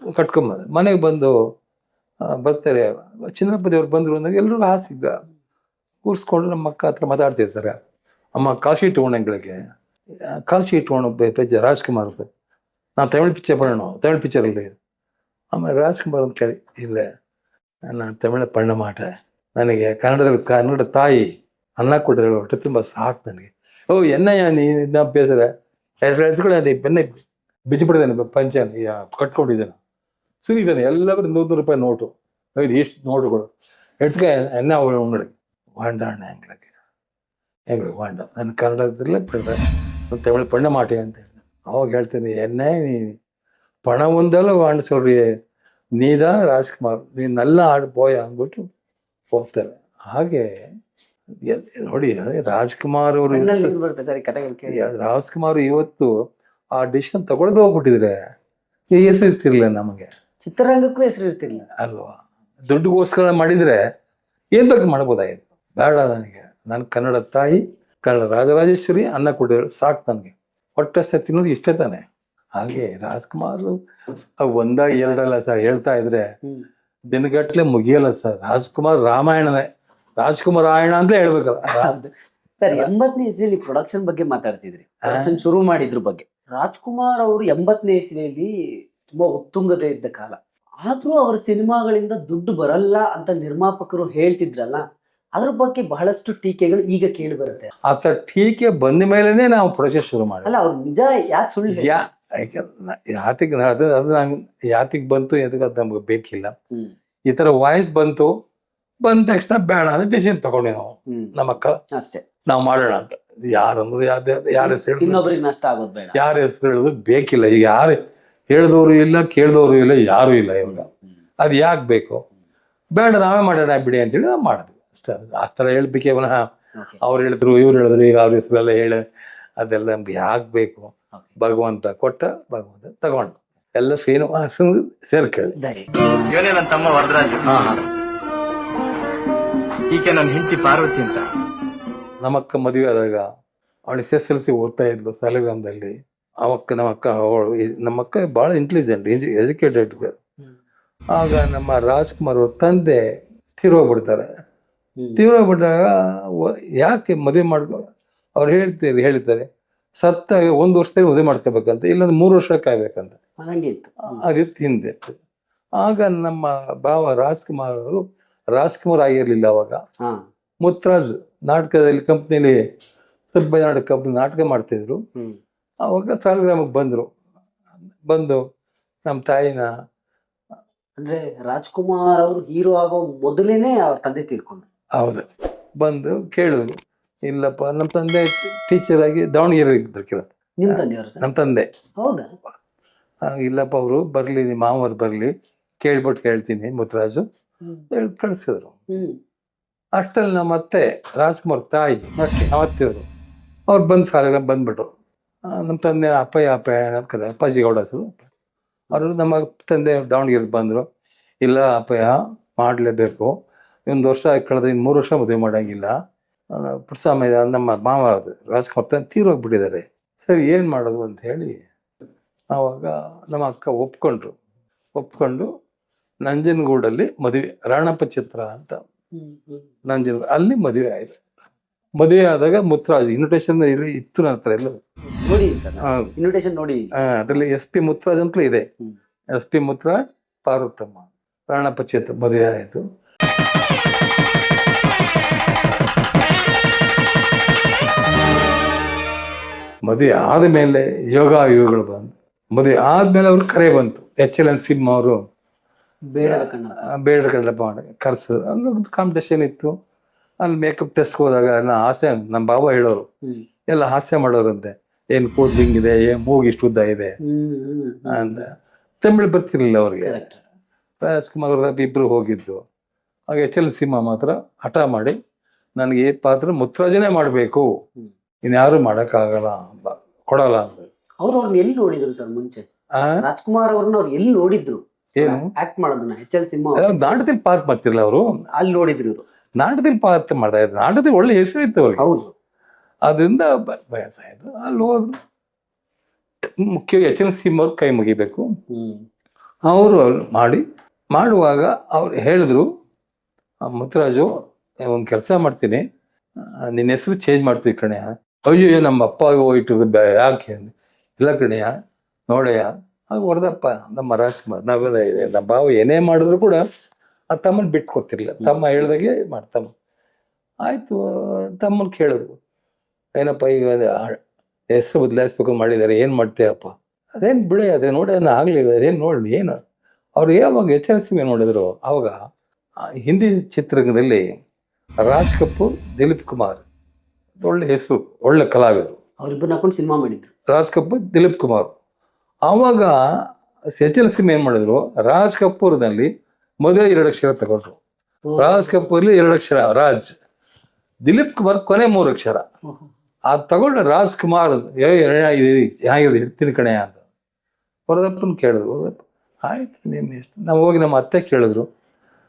ಕಟ್ಕೊಂಬಂದು ಮನೆಗೆ ಬಂದು ಬರ್ತಾರೆ. ಚಿನ್ನಪ್ಪ ದೇವ್ರು ಬಂದರು ಅಂದಾಗ ಎಲ್ಲರೂ ಹಾಸಿದ್ದ ಕೂರಿಸ್ಕೊಂಡು ನಮ್ಮ ಅಕ್ಕ ಹತ್ರ ಮಾತಾಡ್ತಿರ್ತಾರೆ. ಅಮ್ಮ ಕಾಶಿ ಇಟ್ಕೊಂಡಂಗಳಿಗೆ, ಕಾಶಿ ಇಟ್ಕೊಂಡು ಪಿಕ್ಚರ್ ರಾಜ್ಕುಮಾರ್, ನಾನು ತಮಿಳ್ ಪಿಕ್ಚರ್ ಮಾಡೋಣ, ತಮಿಳ್ ಪಿಕ್ಚರಲ್ಲಿ. ಆಮೇಲೆ ರಾಜ್ಕುಮಾರ್ ಅಂತ ಕೇಳಿ, ಇಲ್ಲ ನಾನು ತಮಿಳ ಪಣ್ಣ ಮಾಟ, ನನಗೆ ಕನ್ನಡದಲ್ಲಿ ಕನ್ನಡ ತಾಯಿ ಅನ್ನ ಕೊಟ್ಟಿರೋ ಹೊಟ್ಟೆ ತುಂಬ ಸಾಕು ನನಗೆ. ಎನ್ನಯ್ಯ ನೀನು ಬೇಸರ 2 ವರ್ಷಗಳು ಅದೇ ಬೆನ್ನೆ ಬಿಚ್ಚಿಬಿಟ್ಟಿದ್ದಾನೆ, ಪಂಚ ಕಟ್ಕೊಂಡಿದ್ದಾನೆ, ಸುರಿದ್ದಾನೆ, ಎಲ್ಲರೂ 100 ರೂಪಾಯಿ ನೋಟು, ಎಷ್ಟು ನೋಟುಗಳು ಎಡ್ಕ ಎನ್ನ உங்களுக்கு வாண்டாண்ணே எங்களுக்கு வாண்டாம், ನಾನು ಕನ್ನಡದಲ್ಲೇ ಬಿಡ್ರೆ ತಮಿಳ್ ಪಣ್ಣ ಮಾಟೆ ಅಂತ ಹೇಳಿ. ಅವಾಗ ಹೇಳ್ತೀನಿ, ಎನ್ನ ನೀ ಪಣ ಒಂದಲ್ಲ ವಾಂಡ சொல்றி, ನೀதான் ರಾಜ್ಕುಮಾರ್, ನೀನೆಲ್ಲ ಆಡು ಪೋಯ ಅಂದ್ಬಿಟ್ಟು ಹೋಗ್ತಾರೆ. ಹಾಗೆ ನೋಡಿ, ರಾಜ್ಕುಮಾರ್ ಅವರು ರಾಜ್ಕುಮಾರ್ ಇವತ್ತು ಆ ಡಿಸಿಷನ್ ತಗೊಳ್ದು ಹೋಗ್ಬಿಟ್ಟಿದ್ರೆ ಹೆಸರು ಇರ್ತಿರ್ಲಿಲ್ಲ ನಮಗೆ, ಚಿತ್ರರಂಗಕ್ಕೂ ಹೆಸರು ಇರ್ತಿರ್ಲಿಲ್ಲ ಅಲ್ವಾ. ದುಡ್ಡುಗೋಸ್ಕರ ಮಾಡಿದ್ರೆ ಏನ್ ಬೇಕು ಮಾಡ್ಬೋದಾಗಿತ್ತು. ಬೇಡ, ನನಗೆ ನಾನು ಕನ್ನಡ ತಾಯಿ, ಕನ್ನಡ ರಾಜರಾಜೇಶ್ವರಿ ಅನ್ನ ಕೊಟ್ಟಿದ್ರು ಸಾಕು ನನಗೆ, ಹೊಟ್ಟೆ ತಿನ್ನೋದು ಇಷ್ಟೇ ತಾನೆ. ಹಾಗೆ ರಾಜ್ಕುಮಾರ್ 1 2 ಸರ್ ಹೇಳ್ತಾ ಇದ್ರೆ ದಿನಗಟ್ಲೆ ಮುಗಿಯಲ್ಲ ಸರ್. ರಾಜ್ಕುಮಾರ್ ರಾಮಾಯಣನೇ, ರಾಜ್ಕುಮಾರ್ ರಾಯಣ ಅಂತ ಹೇಳ್ಬೇಕಲ್ಲ. ಸರ್, 80ನೇ ಇಸ್ವಿಯಲ್ಲಿ ಪ್ರೊಡಕ್ಷನ್ ಬಗ್ಗೆ ಮಾತಾಡ್ತಿದ್ರಿ, ಪ್ರೊಡಕ್ಷನ್ ಶುರು ಮಾಡಿದ್ರ ಬಗ್ಗೆ. ರಾಜ್ಕುಮಾರ್ ಅವರು 80ನೇ ಇಸ್ವಿಯಲ್ಲಿ ತುಂಬಾ ಉತ್ತುಂಗತೆ ಇದ್ದ ಕಾಲ, ಆದ್ರೂ ಅವರ ಸಿನಿಮಾಗಳಿಂದ ದುಡ್ಡು ಬರಲ್ಲ ಅಂತ ನಿರ್ಮಾಪಕರು ಹೇಳ್ತಿದ್ರಲ್ಲ, ಅದ್ರ ಬಗ್ಗೆ ಬಹಳಷ್ಟು ಟೀಕೆಗಳು ಈಗ ಕೇಳಿ ಬರುತ್ತೆ. ಆತ ಟೀಕೆ ಬಂದ ಮೇಲೆನೆ ನಾವು ಪ್ರೊಸೆಸ್ ಶುರು ಮಾಡಿ. ಅಲ್ಲ, ಅವ್ರು ನಿಜ ಯಾಕೆ ಸುಳ್ಳು ಯಾತಿಗೆ ಅದು ನಂಗೆ ಯಾತಿಗೆ ಬಂತು ಎದಕ್ಕೆ ಅದು ನಮ್ಗೆ ಬೇಕಿಲ್ಲ. ಈ ತರ ವಾಯ್ಸ್ ಬಂದ ತಕ್ಷಣ ಬೇಡ ಅಂದ್ರೆ ಡಿಸಿಷನ್ ತಗೊಂಡಿ ನಾವು, ನಮ್ಮ ಅಕ್ಕ ಅಷ್ಟೇ, ನಾವು ಮಾಡೋಣ ಅಂತ. ಯಾರಂದ್ರೆ ಯಾರ ಹೆಸರು ಇನ್ನೊಬ್ಬರಿಗೆ ನಷ್ಟ ಆಗೋದು ಬೇಡ, ಯಾರ ಹೆಸರು ಹೇಳೋದು ಬೇಕಿಲ್ಲ. ಈಗ ಯಾರು ಹೇಳಿದವರು ಇಲ್ಲ, ಕೇಳಿದವರು ಇಲ್ಲ, ಯಾರು ಇಲ್ಲ ಇವಾಗ. ಅದು ಯಾಕೆ ಬೇಕು, ಬೇಡ ನಾವೇ ಮಾಡೋಣ ಬಿಡಿ ಅಂತೇಳಿ ನಾವು ಮಾಡಿದ್ವಿ ಅಷ್ಟೇ. ಆ ಥರ ಹೇಳ್ಬೇಕೆ ವಿನಃ ಅವ್ರು ಹೇಳಿದ್ರು ಇವ್ರು ಹೇಳಿದ್ರು ಈಗ ಅವ್ರ ಹೆಸರೆಲ್ಲ ಹೇಳಿ ಅದೆಲ್ಲ ನಮ್ಗೆ ಯಾಕೆ ಬೇಕು. ಭಗವಂತ ಕೊಟ್ಟ, ಭಗವಂತ ತಗೊಂಡು, ಎಲ್ಲ ಶ್ರೀನಿವಾಸನ್ ಸೇರ್ಕೊಳ್ಳಿ. ಇವನೇ ನನ್ನ ತಮ್ಮ ವರದರಾಜು, ಈಕೆ ನನ್ನ ಹೆಂಡತಿ ಪಾರ್ವತಿ ಅಂತ. ನಮ್ಮಕ್ಕ ಮದುವೆ ಆದಾಗ ಅವಳು SSLC ಓದ್ತಾ ಇದ್ಲು ಸಾಲಿಗ್ರಾಮದಲ್ಲಿ. ಅವಕ್ಕ ನಮ್ಮಕ್ಕ ಭಾಳ ಇಂಟೆಲಿಜೆಂಟ್, ಎಜುಕೇಟೆಡ್. ಆಗ ನಮ್ಮ ರಾಜ್ಕುಮಾರ್ ಅವ್ರ ತಂದೆ ತೀರೋಗ್ಬಿಡ್ತಾರೆ. ತೀರೋಗ್ಬಿಟ್ಟಾಗ ಯಾಕೆ ಮದುವೆ ಮಾಡ್ಕೊ ಅವ್ರು ಹೇಳ್ತಾರೆ ಸತ್ತ 1 ವರ್ಷದಲ್ಲಿ ಮದುವೆ ಮಾಡ್ಕೋಬೇಕಂತ, ಇಲ್ಲಾಂದ್ರೆ 3 ವರ್ಷ ಕಾಯ್ಬೇಕಂತ. ಅದಿತ್ತು ಹಿಂದೆ. ಆಗ ನಮ್ಮ ಭಾವ ರಾಜ್ಕುಮಾರ್ ಅವರು ರಾಜ್ಕುಮಾರ್ ಆಗಿರ್ಲಿಲ್ಲ ಅವಾಗ. ಮುತ್ತರಾಜ್ ನಾಟಕದಲ್ಲಿ ಕಂಪ್ನಿಲಿ ಸುಬ್ಬಯ್ಯ ನಾಟಕ ಕಂಪ್ನಿ ನಾಟಕ ಮಾಡ್ತಿದ್ರು. ಅವಾಗ ಸಾಲಗ್ರಾಮಕ್ಕೆ ಬಂದು ನಮ್ಮ ತಾಯಿನ ಅಂದ್ರೆ ರಾಜ್ಕುಮಾರ್ ಅವರು ಹೀರೋ ಆಗೋ ಮೊದಲೇನೆ ಅವ್ರ ತಂದೆ ತೀರ್ಕೊಂಡ್ರು. ಹೌದು, ಬಂದು ಕೇಳಿದ್ರು. ಇಲ್ಲಪ್ಪ, ನಮ್ಮ ತಂದೆ ಟೀಚರ್ ಆಗಿ ದಾವಣಗೆರೆ ಇದ್ರು. ನಿಮ್ ತಂದೆಯವರು? ನಮ್ಮ ತಂದೆ. ಹೌದಾ? ಇಲ್ಲಪ್ಪ, ಅವರು ಬರ್ಲಿ, ನಿಮ್ಮ ಮಾವರು ಬರ್ಲಿ, ಕೇಳ್ಬಿಟ್ಟು ಹೇಳ್ತೀನಿ ಮುತ್ತರಾಜು ಹೇಳಿ ಕಳಿಸಿದ್ರು. ಅಷ್ಟರಲ್ಲಿ ನಮ್ಮ ಅತ್ತೆ ರಾಜ್ಕುಮಾರ್ ತಾಯಿ ಅವತ್ತಿದ್ರು. ಅವ್ರು ಬಂದು ಸಾಲಗ್ರಾಮ ಬಂದ್ಬಿಟ್ರು. ನಮ್ಮ ತಂದೆ ಅಪ್ಪಯ್ಯ ಅಂತ ಅಪ್ಪಾಜಿ ಗೌಡ ಹೆಸರು. ಅವರು ನಮ್ಮ ತಂದೆ ದಾವಣಗೆರೆ ಬಂದರು. ಇಲ್ಲ ಅಪ್ಪಯ್ಯ, ಮಾಡಲೇಬೇಕು, 1 ವರ್ಷ ಕಳೆದ 3 ವರ್ಷ ಮದುವೆ ಮಾಡೋಂಗಿಲ್ಲ. ಸಮಯ ನಮ್ಮ ಮಾವ ರಾಜ್ಕುಮಾರ್ ತಂದೆ ತೀರೋಗ್ಬಿಟ್ಟಿದ್ದಾರೆ. ಸರಿ, ಏನು ಮಾಡೋದು ಅಂತ ಹೇಳಿ ಆವಾಗ ನಮ್ಮ ಅಕ್ಕ ಒಪ್ಕೊಂಡು ನಂಜನಗೂಡಲ್ಲಿ ಮದುವೆ, ರಾಣಪ್ಪ ಚಿತ್ರ ಅಂತ ನಂಜನಗೂಡು, ಅಲ್ಲಿ ಮದುವೆ ಆಯಿತು. ಮದುವೆ ಆದಾಗ ಮುತ್ತರಾಜ್ ಇನ್ವಿಟೇಷನ್ ಇತ್ತು ನನ್ನ ಹತ್ರ ಎಲ್ಲ. ಇನ್ವಿಟೇಷನ್ ನೋಡಿ, ಅದರಲ್ಲಿ SP ಮುತ್ತರಾಜ್ ಅಂತಲೂ ಇದೆ. SP ಮುತ್ತರಾಜ್, ಪಾರ್ವತಮ್ಮ, ರಾಣಪ್ಪ ಚಿತ್ರ ಮದುವೆ ಆಯಿತು. ಮದುವೆ ಆದಮೇಲೆ ಯೋಗಗಳು ಬಂದು, ಮದುವೆ ಆದ್ಮೇಲೆ ಅವ್ರ ಕರೆ ಬಂತು. HLN ಸಿನಿಮಾ ಅವರು ಬೇಡ ಕಣ್ಣಪ್ಪ ಕರ್ಸೋದು. ಅಲ್ಲೊಂದು ಕಾಂಪಿಟೇಷನ್ ಇತ್ತು. ಅಲ್ಲಿ ಮೇಕಪ್ ಟೆಸ್ಟ್ ಹೋದಾಗ ಎಲ್ಲ ಹಾಸ್ಯ, ನಮ್ಮ ಬಾಬಾ ಹೇಳೋರು ಎಲ್ಲ ಹಾಸ್ಯ ಮಾಡೋರಂತೆ. ಏನು ಕೂದಲು ಹಿಂಗಿದೆ, ಏನು ಮೂಗು ಇಷ್ಟು ಉದ್ದ ಇದೆ ಅಂತ. ತಮಿಳು ಬರ್ತಿರ್ಲಿಲ್ಲ ಅವ್ರಿಗೆ. ರಾಜ್ಕುಮಾರ್ ಅವ್ರ ಇಬ್ರು ಹೋಗಿದ್ದು. ಆಗ HLN ಸಿನಿಮಾ ಮಾತ್ರ ಹಠ ಮಾಡಿ ನನಗೆ ಈ ಪಾತ್ರ ಮುತ್ತರಾಜನೇ ಮಾಡಬೇಕು, ಇನ್ಯಾರು ಮಾಡೋಕ್ಕಾಗಲ್ಲ, ಕೊಡಲ್ಲ ಅಂತ. ಅವ್ರನ್ನ ಎಲ್ಲಿ ನೋಡಿದ್ರು ಸರ್ ಮುಂಚೆ? ರಾಜ್ಕುಮಾರ್ ಅವ್ರನ್ನ ಅವ್ರು ಎಲ್ಲಿ ನೋಡಿದ್ರು? ಏನು ಆಕ್ಟ್ ಮಾಡೋದನ್ನ? HL ಸಿನಿಮಾ ನಾಟಕದಲ್ಲಿ ಪಾರ್ಟ್ ಮಾಡ್ತಿರ್ಲಿಲ್ಲ ಅವರು, ಅಲ್ಲಿ ನೋಡಿದ್ರು. ನಾಟಕದಲ್ಲಿ ಪಾರ್ಟ್ ಮಾಡ್ತಾ ಇದ್ರು. ನಾಟಕದಲ್ಲಿ ಒಳ್ಳೆ ಹೆಸರು ಇತ್ತು ಅವ್ರಿಗೆ. ಹೌದು. ಅದರಿಂದ ಬಯಸಾಯ್ತು. ಅಲ್ಲಿ ಹೋದ್ರು. ಮುಖ್ಯವಾಗಿ HLN ಸಿನಿಮಾ ಅವ್ರು ಕೈ ಮುಗಿಬೇಕು. ಅವರು ಮಾಡುವಾಗ ಅವ್ರು ಹೇಳಿದ್ರು, ಮುತ್ತರಾಜು, ಒಂದು ಕೆಲಸ ಮಾಡ್ತೀನಿ, ನಿನ್ನ ಹೆಸರು ಚೇಂಜ್ ಮಾಡ್ತೀವಿ ಕಣೆಯ. ಅಯ್ಯೋ, ನಮ್ಮ ಅಪ್ಪ ಹೋಯ್ತಿರೋದು ಯಾಕೆ? ಇಲ್ಲ ಕಣೆಯ, ನೋಡೆಯ. ಆಗ ವರದಪ್ಪ ನಮ್ಮ ರಾಜ್ಕುಮಾರ್, ನಮ್ಮ ಭಾವ ಏನೇ ಮಾಡಿದ್ರು ಕೂಡ ಆ ತಮ್ಮನ ಬಿಟ್ಟು ಕೊಡ್ತಿರ್ಲಿಲ್ಲ. ತಮ್ಮ ಹೇಳ್ದಾಗೆ ಮಾಡ್ತಮ್ಮ. ಆಯ್ತು, ತಮ್ಮನ ಕೇಳಿದ್ರು, ಏನಪ್ಪ ಈಗ ಹೆಸರು ಬದಲಾಯಿಸ್ಬೇಕು ಮಾಡಿದ್ದಾರೆ, ಏನು ಮಾಡ್ತೀಯಪ್ಪ? ಅದೇನು ಬಿಡಿ, ಅದೇ ನೋಡಿ, ಅದನ್ನ ಆಗ್ಲಿಲ್ಲ, ಅದೇನು ನೋಡಿ ಏನು. ಅವ್ರು ಯಾವಾಗ HLN ಸಿನಿಮಾ ನೋಡಿದ್ರು, ಅವಾಗ ಹಿಂದಿ ಚಿತ್ರರಂಗದಲ್ಲಿ ರಾಜ್ ಕಪೂರ್, ದಿಲೀಪ್ ಕುಮಾರ್, ಒಳ್ಳೆ ಹೆಸರು, ಒಳ್ಳೆ ಕಲಾವಿದರು. ಅವ್ರಿಬ್ಬರನ್ನ ಹಾಕೊಂಡು ಸಿನಿಮಾ ಮಾಡಿದ್ರು, ರಾಜ್ ಕಪೂರ್, ದಿಲೀಪ್ ಕುಮಾರ್. ಆವಾಗ HLN ಸಿನಿಮಾ ಏನ್ ಮಾಡಿದ್ರು, ರಾಜ್ ಕಪೂರ್ನಲ್ಲಿ ಮೊದಲೇ 2 ಅಕ್ಷರ ತಗೊಂಡ್ರು. ರಾಜ್ ಕಪೂರ್ಲಿ 2 ಅಕ್ಷರ ರಾಜ್, ದಿಲೀಪ್ ಕುಮಾರ್ ಕೊನೆ 3 ಅಕ್ಷರ. ಅದು ತಗೊಂಡು ರಾಜ್ಕುಮಾರ್ ಹೇಳ್ತೀನಿ ಕಣೆ ಅಂತ ವರದಪ್ಪನ ಕೇಳಿದ್ರು. ಆಯ್ತು, ನಿಮ್ಮ ಎಷ್ಟು. ನಾವು ಹೋಗಿ ನಮ್ಮ ಅತ್ತೆ ಕೇಳಿದ್ರು.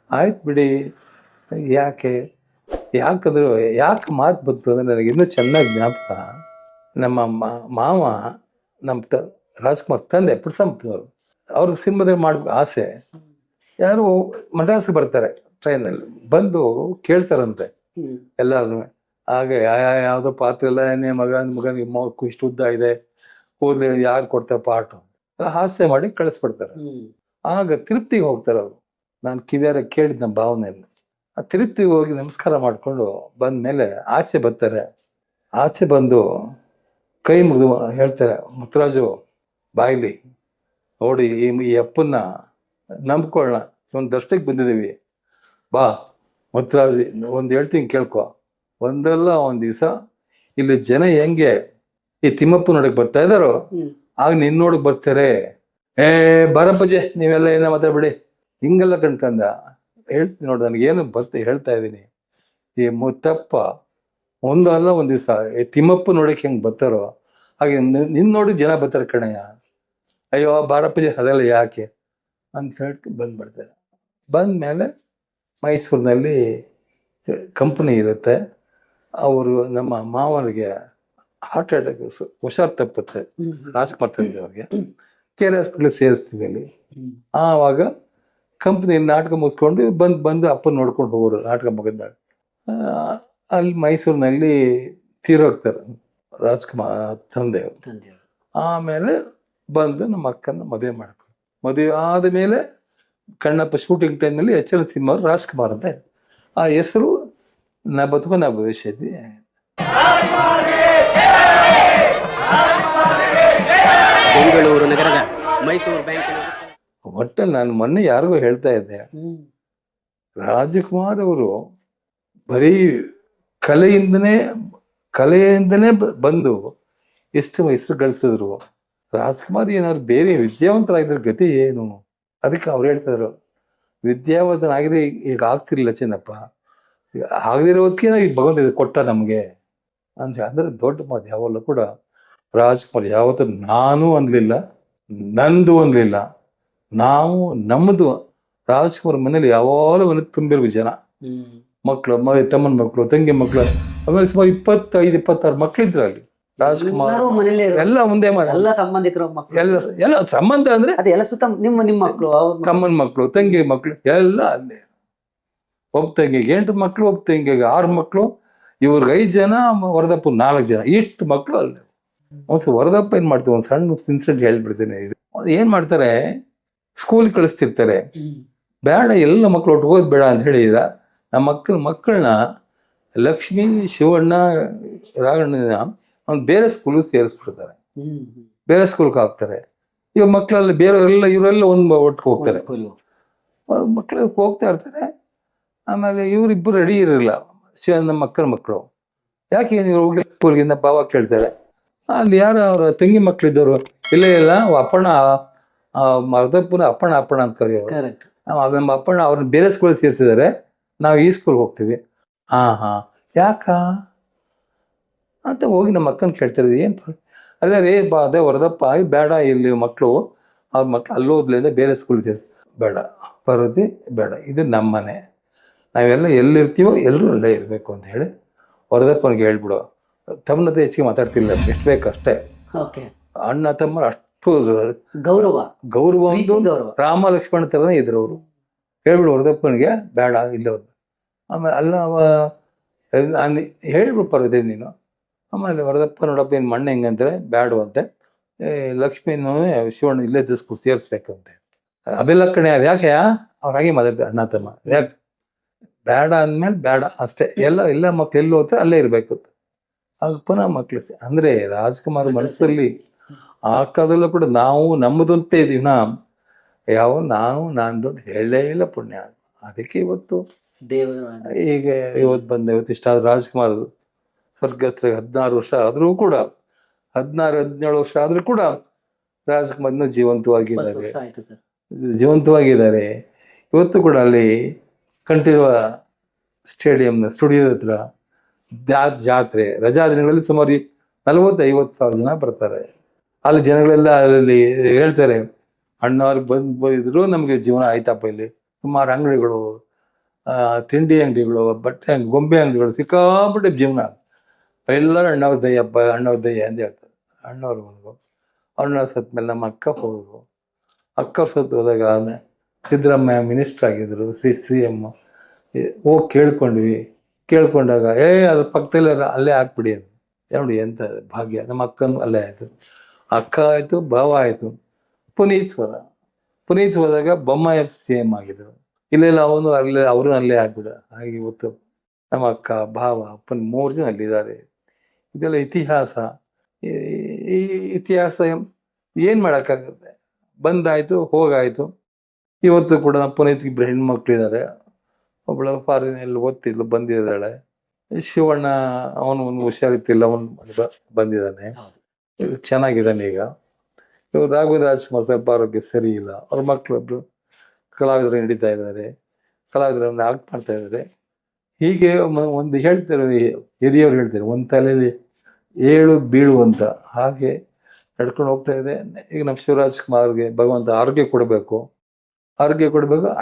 ಆಯ್ತು ಬಿಡಿ, ಯಾಕಂದ್ರೆ ಮಾತು ಬಂತು ಅಂದ್ರೆ ನನಗೆ ಇನ್ನೂ ಚೆನ್ನಾಗಿ ಜ್ಞಾಪಕ. ನಮ್ಮ ಮಾವ, ನಮ್ಮ ರಾಜ್ಕುಮಾರ್ ತಂದೆ ಪುಟ್ಸಂಪನವರು, ಅವ್ರಿಗೆ ಸಿನಿಮಾದಲ್ಲಿ ಮಾಡ್ಬೇಕು ಆಸೆ. ಯಾರು ಮದ್ರಾಸ್ಗೆ ಬರ್ತಾರೆ ಟ್ರೈನಲ್ಲಿ, ಬಂದು ಕೇಳ್ತಾರಂತೆ ಎಲ್ಲಾರು. ಹಾಗೆ ಯಾವುದೋ ಪಾತ್ರ ಎಲ್ಲ, ಮಗನಿಗೆ ಇಷ್ಟು ಉದ್ದ ಇದೆ, ಕೂದಲು ಯಾರು ಕೊಡ್ತಾರೆ ಪಾಠ, ಹಾಸ್ಯ ಮಾಡಿ ಕಳಿಸ್ಬಿಡ್ತಾರೆ. ಆಗ ತಿರುಪ್ತಿಗೆ ಹೋಗ್ತಾರೆ ಅವರು. ನಾನು ಕಿವಿಯಾರ ಕೇಳಿದ್ ನಮ್ಮ ಭಾವನೆಯಲ್ಲಿ. ಆ ತಿರುಪ್ತಿಗೆ ಹೋಗಿ ನಮಸ್ಕಾರ ಮಾಡಿಕೊಂಡು ಬಂದ್ಮೇಲೆ ಆಚೆ ಬರ್ತಾರೆ. ಆಚೆ ಬಂದು ಕೈ ಮುಗಿದು ಹೇಳ್ತಾರೆ, ಮುತ್ತರಾಜು ಬಾಯ್ಲಿ ನೋಡಿ, ಈ ಅಪ್ಪನ್ನ ನಂಬ್ಕೊಳ್ಳೋಣ, ಒಂದು ದರ್ಶನಕ್ಕೆ ಬಂದಿದ್ದೀವಿ, ಬಾ ಮುತ್ತರಾಜು, ಒಂದು ಹೇಳ್ತೀನಿ ಕೇಳ್ಕೊ. ಒಂದಲ್ಲ ಒಂದು ದಿವಸ ಇಲ್ಲಿ ಜನ ಹೆಂಗೆ ಈ ತಿಮ್ಮಪ್ಪ ನೋಡಕ್ ಬರ್ತಾ ಇದ್ದಾರೋ, ಆಗ ನಿನ್ನ ನೋಡಕ್ ಬರ್ತಾರೆ. ಬರಪ್ಪಜೆ, ನೀವೆಲ್ಲ ಏನ ಮಾತಾಡ್ಬಿಡಿ, ಹಿಂಗೆಲ್ಲ ಕಣ್ಕಂದ. ಹೇಳ್ತೀನಿ ನೋಡಿ, ನನಗೇನು ಹೇಳ್ತಾ ಇದ್ದೀನಿ. ಈ ಮುತ್ತಪ್ಪ ಒಂದಲ್ಲ ಒಂದು ದಿವಸ ಈ ತಿಮ್ಮಪ್ಪ ನೋಡಕ್ ಹೆಂಗ್ ಬರ್ತಾರೋ ಹಾಗೆ ನಿನ್ನ ನೋಡಿ ಜನ ಬರ್ತಾರೆ ಕಣಯ್ಯ. ಅಯ್ಯೋ ಬಾರಪ್ಪಜಿ, ಅದೆಲ್ಲ ಯಾಕೆ ಅಂತ ಹೇಳ್ಕೊಂಡು ಬಂದ್ಬಿಡ್ತಾರೆ. ಬಂದ್ಮೇಲೆ ಮೈಸೂರಿನಲ್ಲಿ ಕಂಪನಿ ಇರುತ್ತೆ. ಅವರು ನಮ್ಮ ಮಾವನಿಗೆ ಹಾರ್ಟ್ ಅಟ್ಯಾಕ್, ಹುಷಾರ್ ತಪ್ಪುತ್ತೆ ರಾಜ್ಕುಮಾರ್ ತಂದೆ ಅವ್ರಿಗೆ. KR ಹಾಸ್ಪಿಟ್ಲ್ ಸೇರಿಸ್ತೀವಿ ಅಲ್ಲಿ. ಆವಾಗ ಕಂಪ್ನಿಯಲ್ಲಿ ನಾಟಕ ಮುಗಿಸ್ಕೊಂಡು ಬಂದು ಅಪ್ಪನ ನೋಡ್ಕೊಂಡು ಹೋಗೋರು ನಾಟಕ ಮುಗಿದ್ಮೇಲೆ. ಅಲ್ಲಿ ಮೈಸೂರಿನಲ್ಲಿ ತೀರೋಗ್ತಾರೆ ರಾಜ್ಕುಮಾರ್ ತಂದೆಯವರು. ಆಮೇಲೆ ಬಂದು ನಮ್ಮ ಅಕ್ಕನ ಮದುವೆ ಮಾಡ್ಕೊಂಡು, ಮದುವೆ ಆದಮೇಲೆ ಕಣ್ಣಪ್ಪ ಶೂಟಿಂಗ್ ಟೈಮ್ನಲ್ಲಿ ಎಚ್ ಎಲ್ ಸಿಂಹ ಅವರು ರಾಜ್ಕುಮಾರ್ ಅಂತ ಇದ್ರು. ಆ ಹೆಸರು ನಾ ಬದುಕು ನಾ ಭವಿಷ್ಯ ಇದೆ. ಬೆಂಗಳೂರು ನಗರದ ಮೈಸೂರು ಬ್ಯಾಂಕಿನ ಒಟ್ಟಲ್ಲಿ ನಾನು ಮೊನ್ನೆ ಯಾರಿಗೂ ಹೇಳ್ತಾ ಇದ್ದೆ, ರಾಜಕುಮಾರ್ ಅವರು ಬರೀ ಕಲೆಯಿಂದನೇ ಬಂದು ಎಷ್ಟು ಹೆಸರು ಗಳಿಸಿದ್ರು. ರಾಜ್ಕುಮಾರ್ ಏನಾದ್ರು ಬೇರೆ ವಿದ್ಯಾವಂತರಾಗಿದ್ರ ಗತಿ ಏನು? ಅದಕ್ಕೆ ಅವ್ರು ಹೇಳ್ತಿದ್ರು, ವಿದ್ಯಾವಂತನಾಗಿದೆ ಈಗ ಆಗ್ತಿರ್ಲಿಲ್ಲ ಚಿನ್ನಪ್ಪ, ಆಗದಿರೋದಕ್ಕೆ ಈಗ ಭಗವಂತ ಇದು ಕೊಟ್ಟ ನಮಗೆ ಅಂತ. ಅಂದ್ರೆ ದೊಡ್ಡ ಮಾತು. ಯಾವಲ್ಲ ಕೂಡ ರಾಜ್ಕುಮಾರ್ ಯಾವತ್ತೂ ನಾನು ಅನ್ಲಿಲ್ಲ, ನಂದು ಅನ್ಲಿಲ್ಲ, ನಾವು ನಮ್ಮದು. ರಾಜ್ಕುಮಾರ್ ಮನೇಲಿ ಯಾವಾಗಲೂ ಮನೆ ತುಂಬಿರುವ ಜನ, ಮಕ್ಕಳು, ತಮ್ಮನ ಮಕ್ಕಳು, ತಂಗಿ ಮಕ್ಕಳು, ಆಮೇಲೆ ಸುಮಾರು 25-26 ಮಕ್ಕಳಿದ್ರು ಅಲ್ಲಿ. ರಾಜ್ಕುಮಾರ್ ಎಲ್ಲ ಮುಂದೆ ಎಲ್ಲ ಸಂಬಂಧಿಕರು ಎಲ್ಲ ಸಂಬಂಧ ಅಂದ್ರೆ ಅದೆಲ್ಲ ಸುತ್ತ ನಿಮ್ಮ ಮಕ್ಕಳು, ತಮ್ಮನ ಮಕ್ಕಳು, ತಂಗಿ ಮಕ್ಕಳು ಎಲ್ಲ ಅಲ್ಲೇ. ಒಬ್ಬ ತಂಗಿಗೆ 8 ಮಕ್ಕಳು, ಒಬ್ಬ ತಂಗಿಗೆ 6 ಮಕ್ಕಳು, ಇವ್ರಿಗೆ 5 ಜನ, ವರದಪ್ಪ 4 ಜನ, ಇಷ್ಟು ಮಕ್ಕಳು ಅಲ್ಲೇ. ಒಂದ್ಸಲ ವರದಪ್ಪ ಏನ್ ಮಾಡ್ತೀವಿ, ಒಂದು ಸಣ್ಣ ಇನ್ಸಿಡೆಂಟ್ ಹೇಳ್ಬಿಡ್ತೀನಿ. ಏನ್ ಮಾಡ್ತಾರೆ, ಸ್ಕೂಲ್ ಕಳಿಸ್ತಿರ್ತಾರೆ, ಬೇಡ ಎಲ್ಲ ಮಕ್ಕಳು ಒಟ್ಟು ಹೋದ್ ಬೇಡ ಅಂತ ಹೇಳಿದ್ರ ನಮ್ಮ ಮಕ್ಕಳನ್ನ ಲಕ್ಷ್ಮಿ, ಶಿವಣ್ಣ, ರಾಘಣ್ಣ ಅವ್ನು ಬೇರೆ ಸ್ಕೂಲ್ ಸೇರಿಸ್ಬಿಡ್ತಾರೆ, ಬೇರೆ ಸ್ಕೂಲ್ಗೆ ಹಾಕ್ತಾರೆ. ಇವಾಗ ಮಕ್ಕಳಲ್ಲಿ ಬೇರೆಯವರೆಲ್ಲ ಇವರೆಲ್ಲ ಒಂದು ಒಟ್ಟಿಗೆ ಹೋಗ್ತಾರೆ, ಮಕ್ಕಳು ಹೋಗ್ತಾ ಇರ್ತಾರೆ. ಆಮೇಲೆ ಇವರಿಬ್ಬರು ರೆಡಿ ಇರಲಿಲ್ಲ, ನಮ್ಮ ಅಕ್ಕನ ಮಕ್ಕಳು. ಯಾಕೆ ನೀವು ಹೋಗಿ ಸ್ಕೂಲ್ಗಿಂದ ಬಾವ ಕೇಳ್ತಾರೆ. ಅಲ್ಲಿ ಯಾರು ಅವ್ರ ತಂಗಿ ಮಕ್ಕಳಿದ್ದವರು, ಇಲ್ಲ ಅಪ್ಪಣ್ಣ, ಮರ್ದಪ್ಪನ ಅಪ್ಪಣ್ಣ ಅಂತ ಕರೆಯೋರು. ನಮ್ಮ ಅಪ್ಪಣ್ಣ ಅವ್ರನ್ನ ಬೇರೆ ಸ್ಕೂಲ್ ಸೇರಿಸಿದ್ದಾರೆ, ನಾವು ಈ ಸ್ಕೂಲ್ಗೆ ಹೋಗ್ತೀವಿ. ಯಾಕ ಅಂತ ಹೋಗಿ ನಮ್ಮ ಅಕ್ಕನ ಕೇಳ್ತಾರೆ. ಏನು ಅಲ್ಲೇ ರೀ ಅದೇ ವರದಪ್ಪ ಬೇಡ, ಇಲ್ಲಿ ಮಕ್ಕಳು ಅವ್ರ ಮಕ್ಳು ಅಲ್ಲೋದ್ಲಿಂದ ಬೇರೆ ಸ್ಕೂಲ್ ಸೇರಿಸಿ, ಬೇಡ ಪಾರ್ವತಿ ಬೇಡ, ಇದು ನಮ್ಮ ಮನೆ, ನಾವೆಲ್ಲ ಎಲ್ಲಿರ್ತೀವೋ ಎಲ್ಲರೂ ಅಲ್ಲೇ ಇರಬೇಕು ಅಂತ ಹೇಳಿ ವರದಪ್ಪನಿಗೆ ಹೇಳ್ಬಿಡು. ತಮ್ಮನತೆ ಹೆಚ್ಚಿಗೆ ಮಾತಾಡ್ತಿಲ್ಲ, ಎಷ್ಟು ಬೇಕಷ್ಟೇ. ಅಣ್ಣ ತಮ್ಮ ಅಷ್ಟು ಗೌರವ ಒಂದು ರಾಮ ಲಕ್ಷ್ಮಣ ಥರನೇ ಇದ್ರು ಅವರು. ಹೇಳ್ಬಿಡು ವರದಪ್ಪನಿಗೆ ಬೇಡ ಇಲ್ಲವ್ರು. ಆಮೇಲೆ ಅಲ್ಲ ನಾನು ಹೇಳ್ಬಿಡು ಪಾರ್ವತಿ ನೀನು. ಆಮೇಲೆ ವರದಪ್ಪ ನೋಡಪ್ಪ ಏನು ಮಣ್ಣು ಹೆಂಗಂತಾರೆ ಬೇಡವಂತೆ, ಲಕ್ಷ್ಮೀನೂ ಶಿವಣ್ಣ ಇಲ್ಲೇ ದಿಸ್ಬಿಟ್ಟು ಸೇರಿಸ್ಬೇಕಂತೆ. ಅವೆಲ್ಲ ಕಣೆ ಅದು ಯಾಕೆ ಅವ್ರು ಹಾಗೆ ಮಾತಾಡ್ತಾರೆ ಅಣ್ಣ ತಮ್ಮ. ಯಾಕೆ ಬೇಡ ಅಂದಮೇಲೆ ಬೇಡ ಅಷ್ಟೇ, ಎಲ್ಲ ಮಕ್ಳು ಎಲ್ಲಿ ಹೋಗ್ತಾರೆ ಅಲ್ಲೇ ಇರಬೇಕು. ಆಗ ಪುನಃ ಮಕ್ಳು ಅಂದ್ರೆ ರಾಜ್ಕುಮಾರ್ ಮನಸ್ಸಲ್ಲಿ ಆ ಕಾಲದಲ್ಲೂ ಕೂಡ ನಾವು ನಮ್ಮದಂತೆ ಇದೀವಿ, ನಾನು ನಂದು ಅಂತ ಹೇಳಲೇ ಇಲ್ಲ ಪುಣ್ಯ. ಅದಕ್ಕೆ ಇವತ್ತು ಈಗ ಇವತ್ತು ಇಷ್ಟ ಆದ ರಾಜ್ಕುಮಾರ್ ಸ್ವರ್ಗಸ್ಥರಿಗೆ 16 ವರ್ಷ ಆದರೂ ಕೂಡ 16-17 ವರ್ಷ ಆದ್ರೂ ಕೂಡ ರಾಜ್ಕುಮಾರ್ ಇನ್ನೂ ಜೀವಂತವಾಗಿದ್ದಾರೆ. ಇವತ್ತು ಕೂಡ ಅಲ್ಲಿ ಕಂಠೀರವ ಸ್ಟೇಡಿಯಂನ ಸ್ಟುಡಿಯೋ ಹತ್ರ ಜಾತ್ರೆ ರಜಾ ದಿನಗಳಲ್ಲಿ ಸುಮಾರು 40-50 ಸಾವಿರ ಜನ ಬರ್ತಾರೆ. ಅಲ್ಲಿ ಜನಗಳೆಲ್ಲ ಅಲ್ಲಿ ಹೇಳ್ತಾರೆ, ಅಣ್ಣವ್ರಿಗೆ ಬಂದಿದ್ರು ನಮಗೆ ಜೀವನ ಆಯ್ತಪ್ಪ. ಇಲ್ಲಿ ಸುಮಾರು ಅಂಗಡಿಗಳು, ತಿಂಡಿ ಅಂಗಡಿಗಳು, ಬಟ್ಟೆ ಗೊಂಬೆ ಅಂಗಡಿಗಳು, ಸಿಕ್ಕಾಪಟ್ಟೆ ಜೀವನ. ಎಲ್ಲರೂ ಅಣ್ಣವ್ರ ದಯ್ಯಪ್ಪ, ಅಣ್ಣವ್ರ ದಯ್ಯ ಅಂತ ಹೇಳ್ತಾರೆ. ಅಣ್ಣವ್ರು ಬಂದರು, ಅಣ್ಣ ಸತ್ತ ಮೇಲೆ ನಮ್ಮ ಅಕ್ಕ ಹೋದ್ರು. ಅಕ್ಕ ಸತ್ತು ಹೋದಾಗ ಸಿದ್ದರಾಮಯ್ಯ ಮಿನಿಸ್ಟರ್ ಆಗಿದ್ರು, CM. ಹೋಗಿ ಕೇಳ್ಕೊಂಡಾಗ ಅದ್ರ ಪಕ್ಕದಲ್ಲೇ ಅಲ್ಲೇ ಹಾಕ್ಬಿಡಿ ಅಂತ. ನೋಡಿ ಎಂತ ಭಾಗ್ಯ, ನಮ್ಮ ಅಕ್ಕನೂ ಅಲ್ಲೇ ಆಯಿತು, ಅಕ್ಕ ಆಯಿತು, ಭಾವ ಆಯಿತು. ಪುನೀತ್ ಹೋದಾಗ ಬೊಮ್ಮಾಯಿ CM ಆಗಿದ್ರು. ಇಲ್ಲೆಲ್ಲ ಅವರು ಅಲ್ಲೇ ಆಗ್ಬಿಡ. ಹಾಗೆ ಇವತ್ತು ನಮ್ಮ ಅಕ್ಕ, ಭಾವ, ಅಪ್ಪನ 3 ಜನ ಅಲ್ಲಿದ್ದಾರೆ. ಇದೆಲ್ಲ ಇತಿಹಾಸ. ಈ ಇತಿಹಾಸ ಏನು ಮಾಡೋಕ್ಕಾಗುತ್ತೆ, ಬಂದಾಯಿತು ಹೋಗಾಯಿತು. ಇವತ್ತು ಕೂಡ ನಮ್ಮ ಪುನೀತ್ಗೆ 2 ಹೆಣ್ಮಕ್ಳಿದ್ದಾರೆ. ಒಬ್ಬಳು ಫಾರಿನಲ್ಲಿ ಓದ್ತಿದ್ಲು, ಬಂದಿದ್ದಾಳೆ. ಶಿವಣ್ಣ ಅವನು ಒಂದು ಹುಷಾರಿತ್ತಿಲ್ಲ, ಅವನು ಬಂದಿದ್ದಾನೆ, ಚೆನ್ನಾಗಿದ್ದಾನೆ. ಈಗ ಇವರು ರಾಘವೇಂದ್ರ ರಾಜ್ಕುಮಾರ್ ಸ್ವಲ್ಪ ಆರೋಗ್ಯ ಸರಿ ಇಲ್ಲ. ಅವ್ರ ಮಕ್ಕಳೊಬ್ರು ಕಲಾವಿದರು ನಡೀತಾ ಇದ್ದಾರೆ, ಕಲಾವಿದರನ್ನು ಆಕ್ಟ್ ಮಾಡ್ತಾ ಇದ್ದಾರೆ. ಹೀಗೆ ಒಂದು ಹೇಳ್ತಾರೆ, ಹಿರಿಯವರು ಹೇಳ್ತಾರೆ, ಒಂದು ತಲೆಯಲ್ಲಿ 7 ಬೀಳು ಅಂತ. ಹಾಗೆ ನಡ್ಕೊಂಡು ಹೋಗ್ತಾ ಇದೆ. ಈಗ ನಮ್ಮ ಶಿವರಾಜ್ಕುಮಾರ್ಗೆ ಭಗವಂತ ಆರೋಗ್ಯ ಕೊಡಬೇಕು,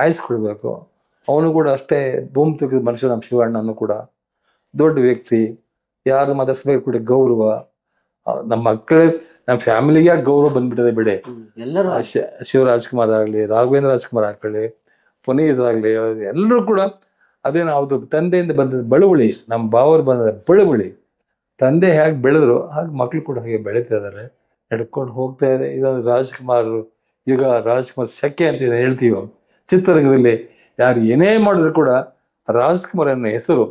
ಆಯುಸ್ ಕೊಡಬೇಕು. ಅವನು ಕೂಡ ಅಷ್ಟೇ ಭೂಮಿ ತೂಕಿದ ಮನುಷ್ಯ. ನಮ್ಮ ಶಿವಣ್ಣನು ಕೂಡ ದೊಡ್ಡ ವ್ಯಕ್ತಿ, ಯಾರು ಮಾತಾಡ್ಸ್ಬೇಕು ಕೂಡ ಗೌರವ. ನಮ್ಮ ಮಕ್ಕಳೇ, ನಮ್ಮ ಫ್ಯಾಮಿಲಿಗೆ ಗೌರವ ಬಂದ್ಬಿಟ್ಟಿದೆ ಬಿಡೆ. ಶಿವರಾಜ್ಕುಮಾರ್ ಆಗಲಿ, ರಾಘವೇಂದ್ರ ರಾಜ್ಕುಮಾರ್ ಆಗ್ಲಿ, ಪುನೀತ್ ಆಗಲಿ ಎಲ್ಲರೂ ಕೂಡ ಅದೇನು ಅದು ತಂದೆಯಿಂದ ಬಂದದ್ದು ಬಳುವಳಿ, ನಮ್ಮ ಬಾವರು ಬಂದ ಬಳುವಳಿ. ತಂದೆ ಹೇಗೆ ಬೆಳೆದ್ರು ಹಾಗೆ ಮಕ್ಕಳು ಕೂಡ ಹಾಗೆ ಬೆಳೀತಾ ಇದ್ದಾರೆ, ನಡ್ಕೊಂಡು ಹೋಗ್ತಾ ಇದೆ. ಇದೊಂದು ರಾಜ್ಕುಮಾರ್ ಈಗ ರಾಜ್ಕುಮಾರ್ ಸೆಕೆ ಅಂತ ಹೇಳ್ತೀವಿ ಚಿತ್ರರಂಗದಲ್ಲಿ. ಯಾರು ಏನೇ ಮಾಡಿದ್ರು ಕೂಡ ರಾಜ್ಕುಮಾರ್ ಅನ್ನೋ ಹೆಸರು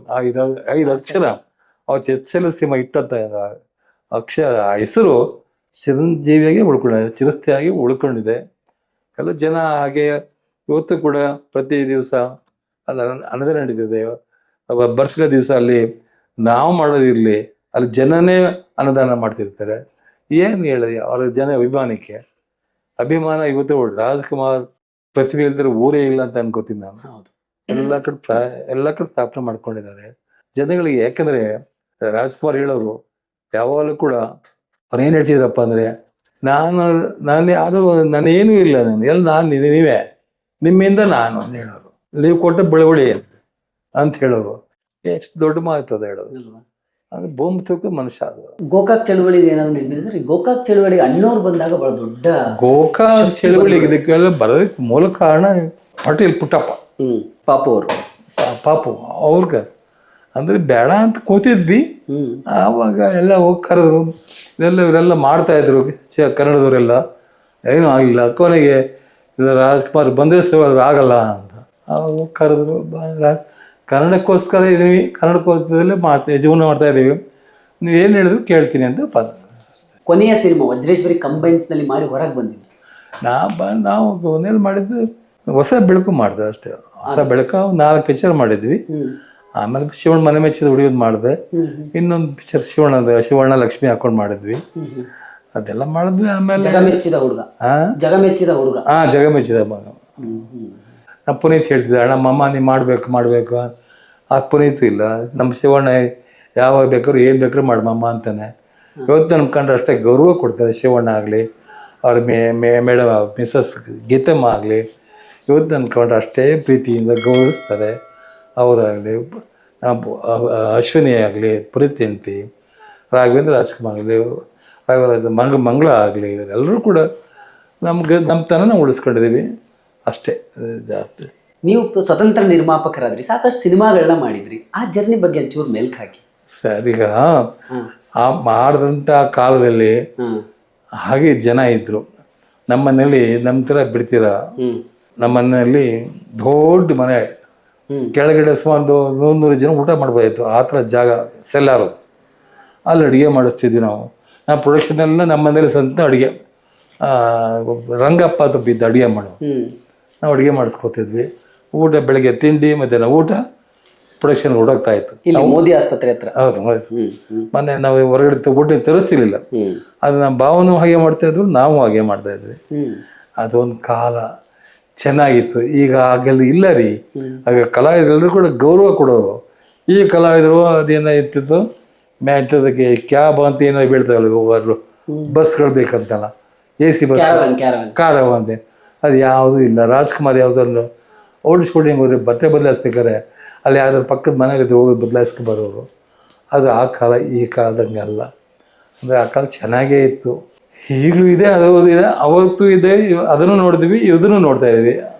ಐದು ಅಕ್ಷರ ಅವ್ರು SLC ಇಟ್ಟಂತ ಅಕ್ಷರ ಆ ಹೆಸರು ಚಿರಂಜೀವಿಯಾಗಿ ಉಳ್ಕೊಂಡಿದೆ, ಚಿರಸ್ಥಿಯಾಗಿ ಉಳ್ಕೊಂಡಿದೆ. ಎಲ್ಲ ಜನ ಹಾಗೆ ಇವತ್ತು ಕೂಡ ಪ್ರತಿ ದಿವಸ ಅಲ್ಲಿ ಅನ್ನದಾನ ನಡೀತಿದೆ. ಬರ್ಸ್ಡೇ ದಿವಸ ಅಲ್ಲಿ ನಾವು ಮಾಡೋದಿರಲಿ, ಅಲ್ಲಿ ಜನನೇ ಅನ್ನದಾನ ಮಾಡ್ತಿರ್ತಾರೆ. ಏನು ಹೇಳಿ ಅವ್ರ ಜನ ಅಭಿಮಾನ ಇವತ್ತು ರಾಜ್ಕುಮಾರ್ ಪ್ರತಿಭೆ ಇಲ್ದ್ರೆ ಊರೇ ಇಲ್ಲ ಅಂತ ಅನ್ಕೋತೀನಿ ನಾನು. ಎಲ್ಲ ಕಡೆ ಸ್ಥಾಪನೆ ಮಾಡ್ಕೊಂಡಿದ್ದಾರೆ ಜನಗಳಿಗೆ. ಯಾಕಂದ್ರೆ ರಾಜ್ಕುಮಾರ್ ಹೇಳೋರು ಯಾವಾಗಲೂ ಕೂಡ ಅವ್ರು ಏನ್ ಹೇಳ್ತಿದ್ರಪ್ಪ ಅಂದ್ರೆ, ನಾನು ಯಾರು ನಾನೇನೂ ಇಲ್ಲ, ನಾನು ನೀವೇ, ನಿಮ್ಮಿಂದ ನಾನು ಅಂತ ಹೇಳೋರು. ನೀವು ಕೊಟ್ಟ ಬಳುವಳಿ ಅಂತ ಹೇಳೋರು. ಎಷ್ಟು ದೊಡ್ಡ ಮಾತದ ಹೇಳೋದು. ಅದು ಭೂಮಿ ತೂಕ ಮನುಷ್ಯ. ಅದು ಗೋಕಾಕ್ ಚಳವಳಿಗೆ ಏನಾದ್ರು ನಿಲ್ದಿದೆ ಸರ್? ಗೋಕಾಕ್ ಚಳವಳಿಗೆ ಅಣ್ಣವ್ರು ಬಂದಾಗ ಬಹಳ ದೊಡ್ಡ ಗೋಕಾಕ್ ಚಳವಳಿಗೆ ಇದಕ್ಕೆಲ್ಲ ಬರೋದಕ್ಕೆ ಮೂಲ ಕಾರಣ ಪಾಟೀಲ್ ಪುಟ್ಟಪ್ಪ ಪಾಪು ಅವ್ರಿಗೆ ಅಂದ್ರೆ ಬೇಡ ಅಂತ ಕೂತಿದ್ವಿ. ಆವಾಗ ಎಲ್ಲ ಹೋಗಿ ಕರೆದ್ರು, ಇವರೆಲ್ಲ ಮಾಡ್ತಾ ಇದ್ರು ಕನ್ನಡದವರೆಲ್ಲ. ಏನೂ ಆಗಿಲ್ಲ, ಕೊನೆಗೆ ರಾಜ್ಕುಮಾರ್ ಬಂದರೆ ಆಗಲ್ಲ ಅಂತ ಹೋಗಿ ಕರೆದ್ರು. ಕನ್ನಡಕ್ಕೋಸ್ಕರ ಇದೀವಿ, ಕನ್ನಡಕ್ಕೋಸ್ಕರದಲ್ಲೇ ಜೀವನ ಮಾಡ್ತಾ ಇದೀವಿ, ನೀವೇನು ಹೇಳಿದ್ರು ಕೇಳ್ತೀನಿ ಅಂತ ಕೊನೆಯ ಸಿನಿಮಾ ವಜ್ರೇಶ್ವರಿ ಕಂಬೈನ್ಸ್ ನಲ್ಲಿ ಮಾಡಿ ಹೊರಗೆ ಬಂದಿದ್ವಿ. ನಾವು ಕೊನೆಯಲ್ಲಿ ಮಾಡಿದ್ದು ಹೊಸ ಬೆಳಕು ಮಾಡಿದೆ ಅಷ್ಟೇ. ಹೊಸ ಬೆಳಕು 4 ಪಿಕ್ಚರ್ ಮಾಡಿದ್ವಿ. ಆಮೇಲೆ ಶಿವಣ್ಣ ಮನೆ ಮೆಚ್ಚಿದ ಹುಡುಗಿದ್ ಮಾಡಿದೆ. ಇನ್ನೊಂದು ಪಿಕ್ಚರ್ ಶಿವಣ್ಣ ಲಕ್ಷ್ಮಿ ಹಾಕೊಂಡು ಮಾಡಿದ್ವಿ. ಅದೆಲ್ಲ ಮಾಡಿದ್ವಿ. ಆಮೇಲೆ ಜಗಮೆಚ್ಚಿದ ಮಗ ನಮ್ಮ ಪುನೀತ್ ಹೇಳ್ತಿದ್ದೆ, ಅಣ್ಣ ಮಮ್ಮ ನೀ ಮಾಡ್ಬೇಕು ಆ ಪುನೀತು ಇಲ್ಲ. ನಮ್ಮ ಶಿವಣ್ಣ ಯಾವಾಗ ಬೇಕಾದ್ರು ಏನು ಬೇಕಾದ್ರೂ ಮಾಡಿ ಮಮ್ಮ ಅಂತಾನೆ. ಇವತ್ತು ನಮ್ಮ ಕಂಡ್ರೆ ಅಷ್ಟೇ ಗೌರವ ಕೊಡ್ತಾರೆ. ಶಿವಣ್ಣ ಆಗಲಿ, ಅವ್ರ ಮೇಡಮ್ ಮಿಸ್ಸಸ್ ಗೀತಮ್ಮ ಆಗಲಿ, ಇವತ್ತು ನನ್ನ ಕಂಡ್ರೆ ಅಷ್ಟೇ ಪ್ರೀತಿಯಿಂದ ಗೌರವಿಸ್ತಾರೆ. ಅವರಾಗಲಿ, ಅಶ್ವಿನಿ ಆಗಲಿ, ಪುನೀತ್ ಹೆಂಡತಿ, ರಾಘವೇಂದ್ರ ರಾಜ್ಕುಮಾರ್ ಆಗಲಿ, ಮಂಗಳ ಆಗಲಿ, ಎಲ್ಲರೂ ಕೂಡ ನಮ್ಮ ತನನ ಉಳಿಸ್ಕೊಂಡಿದ್ದೀವಿ ಅಷ್ಟೇ. ಜಾಸ್ತಿ ನೀವು ಸ್ವತಂತ್ರ ನಿರ್ಮಾಪಕರಾದ್ರಿ, ಸಾಕಷ್ಟು ಸಿನಿಮಾಗಳನ್ನ ಮಾಡಿದ್ರಿ. ಆ ಜರ್ನಿ ಬಗ್ಗೆ ಒಂಚೂರು ಮೆಲ್ಕ್ ಹಾಕಿ ಸರ್. ಈಗ ಆ ಮಾಡಿದಂಥ ಕಾಲದಲ್ಲಿ ಹಾಗೆ ಜನ ಇದ್ರು. ನಮ್ಮನೇಲಿ ನಮ್ಮ ಥರ ಬಿಡ್ತೀರ, ನಮ್ಮನೆಯಲ್ಲಿ ದೊಡ್ಡ ಮನೆ, ಕೆಳಗಡೆ ಸುಮಾರು 100 ಜನ ಊಟ ಮಾಡ್ಬೋದಾಯಿತು. ಆ ಥರ ಜಾಗ ಸೆಲ್ಲಾರು, ಅಲ್ಲಿ ಅಡುಗೆ ಮಾಡಿಸ್ತಿದ್ವಿ ನಾವು. ಪ್ರೊಡಕ್ಷನ್ ನಮ್ಮ ಮನೇಲಿ ಸ್ವಂತ ಅಡುಗೆ, ರಂಗಪ್ಪ ಅಂತ ಬಿದ್ದು ಅಡುಗೆ ಮಾಡೋ, ನಾವು ಅಡುಗೆ ಮಾಡಿಸ್ಕೊತಿದ್ವಿ. ಊಟ ಬೆಳಗ್ಗೆ ತಿಂಡಿ, ಮಧ್ಯಾಹ್ನ ಊಟ, ಪ್ರೊಡಕ್ಷನ್ ಹುಡುಕ್ತಾ ಇತ್ತು. ಮೋದಿ ಆಸ್ಪತ್ರೆ ಹತ್ರ. ಹೌದು, ಮೊನ್ನೆ ನಾವು ಹೊರಗಡೆ ಊಟ ತರಿಸ್ತಿರ್ಲಿಲ್ಲ. ಅದು ನಮ್ಮ ಭಾವನೂ ಹಾಗೆ ಮಾಡ್ತಾ ಇದ್ರು, ನಾವು ಹಾಗೆ ಮಾಡ್ತಾ ಇದ್ವಿ. ಅದೊಂದು ಕಾಲ ಚೆನ್ನಾಗಿತ್ತು. ಈಗ ಹಾಗೆಲ್ಲ ಇಲ್ಲ ರೀ. ಆಗ ಕಲಾವಿದರೆಲ್ಲರೂ ಕೂಡ ಗೌರವ ಕೊಡೋರು. ಈ ಕಲಾವಿದರು ಅದೇನೋ ಇರ್ತಿತ್ತು, ಮ್ಯಾಚದಕ್ಕೆ ಕ್ಯಾಬ್ ಅಂತ ಏನೋ ಬೀಳ್ತಾವಲ್ಲ, ಹೋಗೋರು ಬಸ್ಗಳು ಬೇಕಂತಲ್ಲ, AC ಬಸ್, ಕಾರವ ಅಂತೆ, ಅದು ಯಾವುದೂ ಇಲ್ಲ. ರಾಜ್ಕುಮಾರ್ ಯಾವುದನ್ನು ಓಲ್ಡ್ ಸ್ಕೂಲಿಂಗ್ ಹೋದ್ರೆ ಬಟ್ಟೆ ಬದಲಾಯಿಸ್ಬೇಕಾರೆ ಅಲ್ಲಿ ಯಾವ್ದಾದ್ರು ಪಕ್ಕದ ಮನೆಗೆ ಹೋಗಿ ಬದಲಾಯಿಸ್ಕೊ ಬರೋರು. ಅದು ಆ ಕಾಲ ಈ ಕಾಲದಂಗೆ ಅಲ್ಲ. ಅಂದರೆ ಆ ಕಾಲ ಚೆನ್ನಾಗೇ ಇತ್ತು. ಈಗಲೂ ಇದೆ, ಅದು ಇದೆ, ಅವತ್ತು ಇದೆ. ಅದನ್ನು ನೋಡಿದ್ವಿ, ಇದನ್ನು ನೋಡ್ತಾ ಇದ್ವಿ.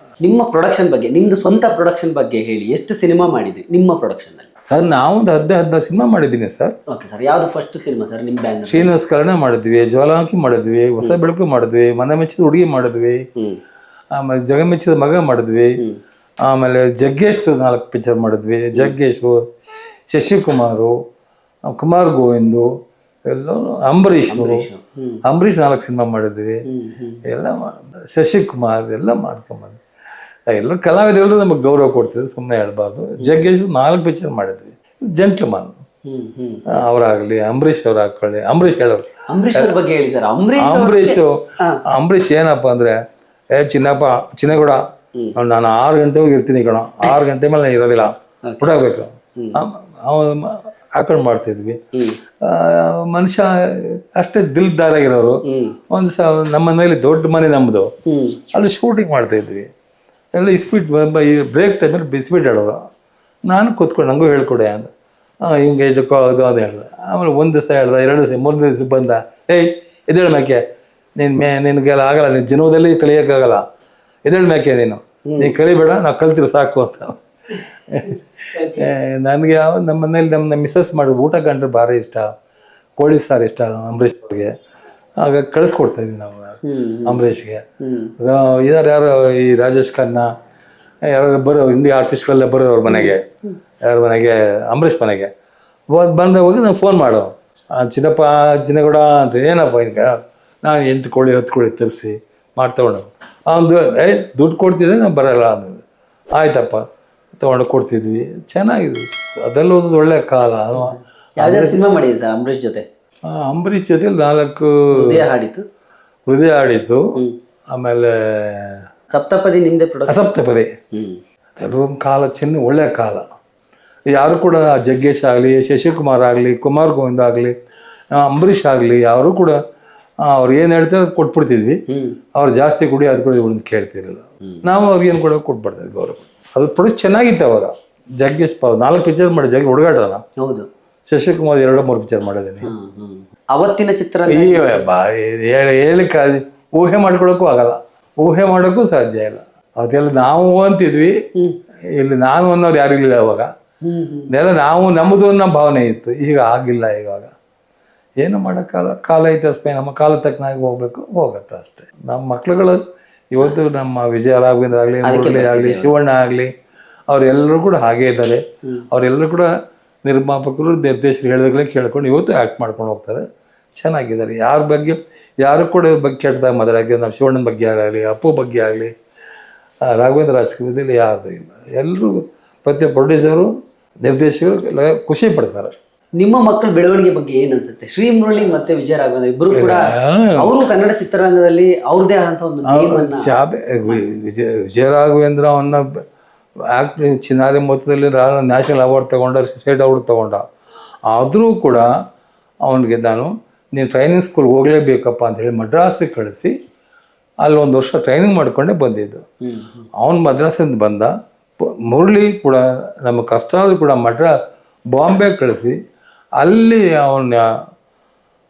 ನಿಮ್ಮ ಪ್ರೊಡಕ್ಷನ್ ಬಗ್ಗೆ, ನಿಮ್ದು ಸ್ವಂತ ಪ್ರೊಡಕ್ಷನ್ ಬಗ್ಗೆ ಹೇಳಿ. ಎಷ್ಟು ಸಿನಿಮಾ ಮಾಡಿದ್ರಿ ನಿಮ್ಮ ಪ್ರೊಡಕ್ಷನ್ ಅಲ್ಲಿ? ಸರ್ ನಾವು ಒಂದು 15 ಸಿನಿಮಾ ಮಾಡಿದ್ದೀನಿ ಸರ್. ಓಕೆ ಸರ್, ಯಾವುದು ಫಸ್ಟ್ ಸಿನಿಮಾ ಸರ್ ನಿಮ್ಮ ಬ್ಯಾನರ್? ಶ್ರೀನಿವಾಸ ಕರ್ಣ ಮಾಡಿದ್ವಿ, ಜ್ವಾಲಾಂಕಿ ಮಾಡಿದ್ವಿ, ಹೊಸ ಬೆಳಕು ಮಾಡಿದ್ವಿ, ಮನೆ ಮೆಚ್ಚಿದ ಹುಡುಗಿ ಮಾಡಿದ್ವಿ, ಆಮೇಲೆ ಜಗಮೆಚ್ಚಿದ ಮಗ ಮಾಡಿದ್ವಿ, ಆಮೇಲೆ ಜಗ್ಗೇಶ್ 4 ಪಿಕ್ಚರ್ ಮಾಡಿದ್ವಿ. ಜಗ್ಗೇಶು, ಶಶಿಕುಮಾರು, ಕುಮಾರ್ ಗೋವಿಂದು, ಎಲ್ಲ ಅಂಬರೀಷ್ 4 ಸಿನಿಮಾ ಮಾಡಿದ್ವಿ. ಎಲ್ಲ ಶಶಿಕುಮಾರ್ ಎಲ್ಲ ಮಾಡ್ಕೊಂಬಂದ್ವಿ. ಎಲ್ಲ ಕಲಾವಿದರೆಲ್ಲರೂ ನಮಗೆ ಗೌರವ ಕೊಡ್ತಿದ್ರು, ಸುಮ್ಮನೆ ಹೇಳ್ಬಾರ್ದು. ಜಗ್ಗೇಶ್ 4 ಪಿಕ್ಚರ್ ಮಾಡಿದ್ವಿ. ಜೆಂಟ್ಲ್ಮನ್ ಅವರಾಗಲಿ, ಅಂಬರೀಷ್ ಅವ್ರು ಹಾಕೊಳ್ಳಿ, ಅಂಬರೀಷ್ ಹೇಳೋರು. ಅಂಬರೀಷ್ ಅವ್ರ ಬಗ್ಗೆ ಹೇಳಿ ಸರ್. ಅಂಬರೀಷ್ ಏನಪ್ಪ ಅಂದ್ರೆ, ಚಿನ್ನಗೌಡ ನಾನು 6 ಗಂಟೆಗೆ ಇರ್ತೀನಿ ಕಣ, 6 ಗಂಟೆ ಮೇಲೆ ನಾನು ಇರೋದಿಲ್ಲ, ಬಿಡಬೇಕು ಹಾಕೊಂಡು ಮಾಡ್ತಿದ್ವಿ. ಮನುಷ್ಯ ಅಷ್ಟೇ ದಿಲ್ದಾರಾಗಿರೋರು. ಒಂದು ನಮ್ಮ ಮನೇಲಿ ದೊಡ್ಡ ಮನೆ ನಮ್ಮದು, ಅಲ್ಲಿ ಶೂಟಿಂಗ್ ಮಾಡ್ತಾ ಇದ್ವಿ. ಎಲ್ಲ ಇಸ್ಪೀಟ್ ಬ್ರೇಕ್ ಟೈಮಲ್ಲಿ ಇಸ್ಪೀಟ್ ಆಡೋರು. ನಾನು ಕೂತ್ಕೊಂಡು ನಂಗೂ ಹೇಳ್ಕೊಡೆ ಅಂತ ಹಿಂಗೆ ಅದು ಅದು ಹೇಳ್ದೆ. ಆಮೇಲೆ 1 ದಿವಸ ಹೇಳ್ದೆ, 2 ದಿವಸ, 3 ದಿವಸ ಬಂದ, ಎದ್ದೇಳು ಮ್ಯಾಕೆ, ನಿನಗೆಲ್ಲ ಆಗಲ್ಲ, ನೀನು ಜೀವನದಲ್ಲಿ ಕಳಿಯೋಕ್ಕಾಗಲ್ಲ, ಎದ್ದೇಳು ಮ್ಯಾಕೆ ನೀನು ನೀನು ಕಲಿಬೇಡ, ನಾವು ಕಲ್ತಿರೋ ಸಾಕು ಅಂತ. ನನಗೆ ನಮ್ಮ ಮನೇಲಿ ನಮ್ಮ ಮಿಸ್ಸಸ್ ಮಾಡಿ ಊಟ ಕಂಡ್ರೆ ಭಾರಿ ಇಷ್ಟ, ಕೋಳಿ ಸಾರು ಇಷ್ಟ ಅಂಬರೀಷ್ ಅವ್ರಿಗೆ. ಆಗ ಕಳಿಸ್ಕೊಡ್ತಾ ಇದ್ವಿ ನಾವು ಅಂಬರೀಷ್ಗೆ. ಇದಾರು ಯಾರು ಈ ರಾಜೇಶ್ ಖನ್ನಾ ಯಾರು ಬರೋ ಹಿಂದಿ ಆರ್ಟಿಸ್ಟ್ಗಳೆಲ್ಲ ಬರೋರು ಅವ್ರ ಮನೆಗೆ, ಯಾರ ಮನೆಗೆ, ಅಂಬರೀಷ್ ಮನೆಗೆ ಬಂದ ಹೋಗಿ ನಾನು ಫೋನ್ ಮಾಡೋ, ಚಿನ್ನಪ್ಪ ಚಿನ್ನಗೌಡ ಅಂತ, ಏನಪ್ಪ ಈಗ ನಾನು 8 ಕೋಳಿ 10 ಕೋಳಿ ತರಿಸಿ ಮಾಡಿ ಅವನು ದುಡ್ಡು ಕೊಡ್ತಿದ್ದೆ, ನಾನು ಬರೋಲ್ಲ ಅಂದ. ಆಯ್ತಪ್ಪ ತೊಗೊಂಡು ಕೊಡ್ತಿದ್ವಿ, ಚೆನ್ನಾಗಿದ್ವಿ. ಅದೆಲ್ಲ ಒಂದು ಒಳ್ಳೆ ಕಾಲ. ಯಾವ್ದಾದ್ರು ಸಿನಿಮಾ ಮಾಡಿದ್ರಿ ಸರ್ ಅಂಬರೀಷ್ ಜೊತೆ? ಅಂಬರೀಷ್ ಜೊತೆ 4 ಹೃದಯ ಆಡಿತು. ಆಮೇಲೆ ಸಪ್ತಪದಿ ನಿಮ್ದೇ ಪ್ರೊಡಕ್ಷನ್? ಸಪ್ತಪದಿ. ಅದೊಂದು ಕಾಲ ಒಳ್ಳೆ ಕಾಲ. ಯಾರು ಕೂಡ ಜಗ್ಗೇಶ್ ಆಗಲಿ, ಶಶಿಕುಮಾರ್ ಆಗಲಿ, ಕುಮಾರ್ ಗೋವಿಂದ ಆಗಲಿ, ಅಂಬರೀಷ್ ಆಗಲಿ, ಯಾರು ಕೂಡ ಅವ್ರು ಏನು ಹೇಳ್ತಾರೆ ಅದು ಕೊಟ್ಬಿಡ್ತಿದ್ವಿ. ಅವ್ರು ಜಾಸ್ತಿ ಕುಡಿ ಅದು ಕೂಡ ಇವ್ರನ್ನ ಕೇಳ್ತಿರಲಿಲ್ಲ. ನಾವು ಅವ್ರಿಗೇನು ಕೂಡ ಕೊಟ್ಬಿಡ್ತಿದ್ವಿ ಗೌರವ. ಅದು ಪ್ರೊಡಕ್ಟ್ ಚೆನ್ನಾಗಿತ್ತು ಅವಾಗ. ಜಗ್ಗೇಶ್ 4 ಪಿಕ್ಚರ್ ಮಾಡಿ ಹುಡುಗಾಟನ. ಹೌದು. ಶಶಿಕುಮಾರ್ 2-3 ಪಿಕ್ಚರ್ ಮಾಡಿದ್ದೀನಿ. ಅವತ್ತಿನ ಚಿತ್ರ ಹೇಳಿಕ್ಕೆ ಊಹೆ ಮಾಡ್ಕೊಳಕ್ಕೂ ಆಗಲ್ಲ, ಊಹೆ ಮಾಡೋಕ್ಕೂ ಸಾಧ್ಯ ಇಲ್ಲ. ಅದೆಲ್ಲ ನಾವು ಅಂತಿದ್ವಿ, ಇಲ್ಲಿ ನಾನು ಅನ್ನೋರು ಯಾರು ಇರಲಿಲ್ಲ ಅವಾಗ. ಇದೆಲ್ಲ ನಾವು ನಮ್ಮದು ಅನ್ನೋ ಭಾವನೆ ಇತ್ತು. ಈಗ ಆಗಿಲ್ಲ. ಇವಾಗ ಏನು ಮಾಡೋಕ್ಕಾಗಲ್ಲ. ಕಾಲ ಐತೆ ಅಷ್ಟೇ, ನಮ್ಮ ಕಾಲ ತಕ್ಕನಾಗಿ ಹೋಗತ್ತೆ ಅಷ್ಟೇ. ನಮ್ಮ ಮಕ್ಳುಗಳು ಇವತ್ತು ನಮ್ಮ ವಿಜಯ ರಾಘವೇಂದ್ರ ಆಗಲಿ, ಮುರಳಿ ಆಗಲಿ, ಶಿವಣ್ಣ ಆಗಲಿ, ಅವರೆಲ್ಲರೂ ಕೂಡ ಹಾಗೇ ಇದ್ದಾರೆ. ಅವರೆಲ್ಲರೂ ಕೂಡ ನಿರ್ಮಾಪಕರು, ನಿರ್ದೇಶಕರು ಹೇಳಿದಾಗಲೇ ಕೇಳ್ಕೊಂಡು ಇವತ್ತು ಆ್ಯಕ್ಟ್ ಮಾಡ್ಕೊಂಡು ಹೋಗ್ತಾರೆ, ಚೆನ್ನಾಗಿದ್ದಾರೆ. ಯಾರ ಬಗ್ಗೆ ಯಾರು ಕೂಡ ಇವ್ರ ಬಗ್ಗೆ ಕೆಟ್ಟದಾಗ ಮಾತಾಡೋಕ್ಕೆ, ನಮ್ಮ ಶಿವಣ್ಣನ ಬಗ್ಗೆ ಆಗಲಿ, ಅಪ್ಪು ಬಗ್ಗೆ ಆಗಲಿ, ರಾಘವೇಂದ್ರ ರಾಜಕೀಯದಲ್ಲಿ ಯಾರ್ದು ಇಲ್ಲ. ಎಲ್ಲರೂ ಪ್ರತಿ ಪ್ರೊಡ್ಯೂಸರು, ನಿರ್ದೇಶಕರು ಎಲ್ಲ ಖುಷಿ ಪಡ್ತಾರೆ. ನಿಮ್ಮ ಮಕ್ಕಳ ಬೆಳವಣಿಗೆ ಬಗ್ಗೆ ಏನ್ ಅನ್ಸುತ್ತೆ? ಶ್ರೀ ಮುರಳಿ ಮತ್ತೆ ವಿಜಯ ರಾಘವೇಂದ್ರ ಇಬ್ಬರು ಕೂಡ ಅವರು ಕನ್ನಡ ಚಿತ್ರರಂಗದಲ್ಲಿ ಅವ್ರದೇ ಆದಂತ ಒಂದು ವಿಜಯ ರಾಘವೇಂದ್ರ ಅವನ್ನ ಆಕ್ಟಿಂಗ್ ಚಿನ್ನಾರಿ ಮೊತ್ತದಲ್ಲಿ ನ್ಯಾಷನಲ್ ಅವಾರ್ಡ್ ತಗೊಂಡ, ಸ್ಟೇಟ್ ಅವಾರ್ಡ್ ತಗೊಂಡ. ಆದರೂ ಕೂಡ ಅವನಿಗೆ ನೀನು ಟ್ರೈನಿಂಗ್ ಸ್ಕೂಲ್ಗೆ ಹೋಗಲೇಬೇಕಪ್ಪ ಅಂತ ಹೇಳಿ ಮಡ್ರಾಸಿಗೆ ಕಳಿಸಿ ಅಲ್ಲಿ 1 ವರ್ಷ ಟ್ರೈನಿಂಗ್ ಮಾಡ್ಕೊಂಡೇ ಬಂದಿದ್ದು. ಅವನು ಮದ್ರಾಸಿಂದ ಬಂದ. ಮುರಳಿ ಕೂಡ ನಮಗೆ ಕಷ್ಟ ಆದರೂ ಕೂಡ ಬಾಂಬೆ ಕಳಿಸಿ ಅಲ್ಲಿ ಅವನ್ನ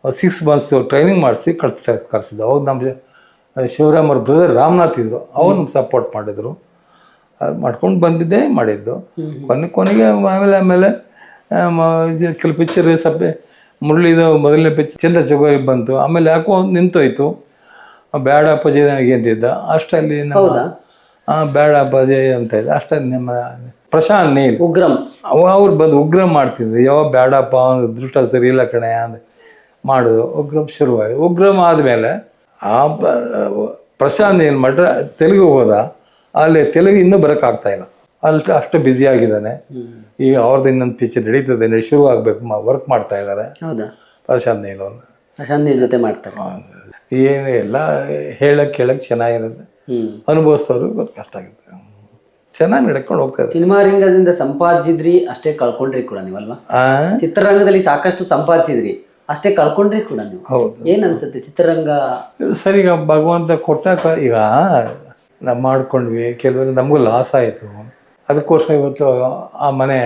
6 ಮಂತ್ಸ್ ಟ್ರೈನಿಂಗ್ ಮಾಡಿಸಿ ಕಳಿಸಿದ್ದು. ಅವಾಗ ನಮ್ಮ ಶಿವರಾಮ್ ಅವ್ರ ಬ್ರದರ್ ರಾಮನಾಥ್ ಇದ್ರು, ಅವ್ರು ನಮ್ಗೆ ಸಪೋರ್ಟ್ ಮಾಡಿದರು. ಅದು ಮಾಡ್ಕೊಂಡು ಬಂದಿದ್ದೇ ಮಾಡಿದ್ದು. ಕೊನೆಗೆ ಆಮೇಲೆ ಕೆಲವು ಪಿಕ್ಚರ್ ಮುರಳಿದು ಮೊದಲನೇ ಪಿಕ್ಚರ್ ಚಂದ ಚಗೋರಿ ಬಂತು. ಆಮೇಲೆ ಯಾಕೋ ನಿಂತೋಯ್ತು. ಬೇಡ ಅಪ್ಪಾಜಿ ನನಗೆ ಅಂತಿದ್ದ. ಅಷ್ಟಲ್ಲಿ ಬೇಡ ಅಪ್ಪಾಜಿ ಅಂತ ಇದ್ದ. ಅಷ್ಟಲ್ಲಿ ನಮ್ಮ ಪ್ರಶಾಂತ್ ನೀಲ್ ಉಗ್ರಂ ಅವ್ರು ಬಂದು ಉಗ್ರಂ ಮಾಡ್ತಿದ್ರು. ಯಾವ ಬೇಡಪ್ಪ ಅವನು ದೃಷ್ಟ ಸರಿ ಇಲ್ಲ ಕಣೆ ಅಂತ ಮಾಡಿದ್ರು. ಉಗ್ರಂ ಶುರುವಾಯಿತು. ಉಗ್ರಂ ಆದಮೇಲೆ ಪ್ರಶಾಂತ್ ನೀಲ್ ತೆಲುಗು ಹೋದ. ಅಲ್ಲಿ ತೆಲುಗು ಇನ್ನೂ ಬರೋಕ್ಕಾಗ್ತಾ ಇಲ್ಲ, ಅಷ್ಟು ಬ್ಯುಸಿ ಆಗಿದ್ದಾನೆ. ಈಗ ಅವ್ರದ್ದು ಇನ್ನೊಂದು ಪಿಕ್ಚರ್ ನಡೀತದೆ, ಶುರು ಆಗಬೇಕು, ವರ್ಕ್ ಮಾಡ್ತಾ ಇದ್ದಾರೆ. ಪ್ರಶಾಂತ್ ನೀಲ್ ಅವರು ಪ್ರಶಾಂತ್ ನೀಲ್ ಜೊತೆ ಮಾಡ್ತಾರೆ. ಏನು ಎಲ್ಲ ಕೇಳಕ್ಕೆ ಚೆನ್ನಾಗಿರುತ್ತೆ. ಅನುಭವಿಸೋರು ಕಷ್ಟ ಆಗುತ್ತೆ. ಚೆನ್ನಾಗಿ ನಡ್ಕೊಂಡು ಹೋಗ್ತಾರೆ. ಸಿನಿಮಾ ರಂಗದಿಂದ ಸಂಪಾದಿಸಿದ್ರಿ, ಅಷ್ಟೇ ಕಳ್ಕೊಂಡ್ರಿ ಕೂಡ ನೀವಲ್ವಾ? ಚಿತ್ರರಂಗದಲ್ಲಿ ಸಾಕಷ್ಟು ಸಂಪಾದಿಸಿದ್ರಿ, ಅಷ್ಟೇ ಕಳ್ಕೊಂಡ್ರಿ ಕೂಡ ನೀವು. ಹೌದು. ಏನ್ ಅನ್ಸುತ್ತೆ ಚಿತ್ರರಂಗ? ಸರಿ, ಈಗ ಭಗವಂತ ಕೊಟ್ಟಾಕ ಈಗ ನಾವು ಮಾಡ್ಕೊಂಡ್ವಿ. ಕೆಲವರು ನಮಗೂ ಲಾಸ್ ಆಯಿತು. ಅದಕ್ಕೋಸ್ಕರ ಇವತ್ತು ಆ ಮನೆ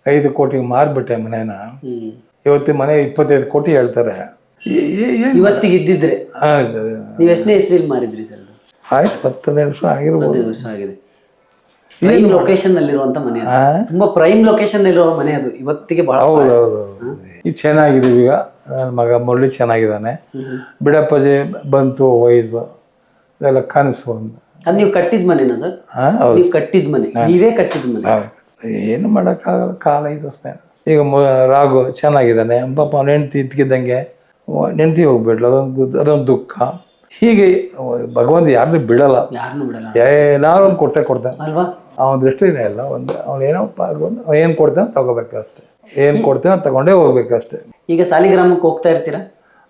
5 ಕೋಟಿಗೆ ಮಾರ್ಬಿಟ್ಟೆ ಮನೇನ. ಇವತ್ತು ಮನೆ 25 ಕೋಟಿ ಹೇಳ್ತಾರೆ. ಇವತ್ತಿಗೆ ಇದ್ದಿದ್ರೆ ನೀವು ಎಷ್ಟನೇ ಇಸ್ವಿಲಿ ಮಾರಿದ್ರಿ ಸರ್? ಆಯ್ತು 15 ವರ್ಷ ಆಗಿರ್ಬೋದು. 15 ವರ್ಷ ಆಗಿದೆ. ಪ್ರೈಮ್ ಲೊಕೇಶನ್ ನಲ್ಲಿರುವಂತ ಮನೆ, ತುಂಬಾ ಪ್ರೈಮ್ ಲೊಕೇಶನ್ ಇರೋ ಮನೆ ಅದು. ಇವತ್ತಿಗೆ ಬಹಳ ಹೌದೌದು. ಈಗ ಚೆನ್ನಾಗಿದ್ದೀವಿ. ಈಗ ನನ್ನ ಮಗ ಮುರಳಿ ಚೆನ್ನಾಗಿದ್ದಾನೆ. ಬಿಡಪ್ಪಾಜಿ ಬಂತು, ಒಯ್ದು ಇದೆಲ್ಲ ಕನಸು ಅಂತ. ಅದು ನೀವು ಕಟ್ಟಿದ ಮನೆನಾ ಸರ್? ನೀವು ಕಟ್ಟಿದ ಮನೆ, ನೀವೇ ಕಟ್ಟಿದ ಮನೆ. ಏನು ಮಾಡೋಕ್ಕಾಗಲ್ಲ, ಕಾಲ ಇದು ಅಷ್ಟೇ. ಈಗ ರಾಘು ಚೆನ್ನಾಗಿದ್ದಾನೆ. ಪಾಪ ಅವ್ನ ಹೆಂಡ್ತಿ ಇದ್ಕಿದ್ದಂಗೆ ನೆನ್ತಿ ಹೋಗ್ಬಿಡ್ಲು, ಅದೊಂದು ದುಃಖ. ಹೀಗೆ ಭಗವಂತ ಯಾರನ್ನೂ ಬಿಡಲ್ಲ, ಏನಾದ್ರು ಒಂದು ಕೊಡ್ತಾನೆ ಅಲ್ವಾ? ಅವನ ದೃಷ್ಟಿನೇ ಇಲ್ಲ. ಅವನೇನಪ್ಪ ಏನು ಕೊಡ್ತಾನೆ ತಗೋಬೇಕು ಅಷ್ಟೇ. ಏನು ಕೊಡ್ತಾನೆ ತಗೊಂಡೇ ಹೋಗ್ಬೇಕಷ್ಟೇ. ಈಗ ಸಾಲಿಗ್ರಾಮಕ್ಕೆ ಹೋಗ್ತಾ ಇರ್ತೀರಾ?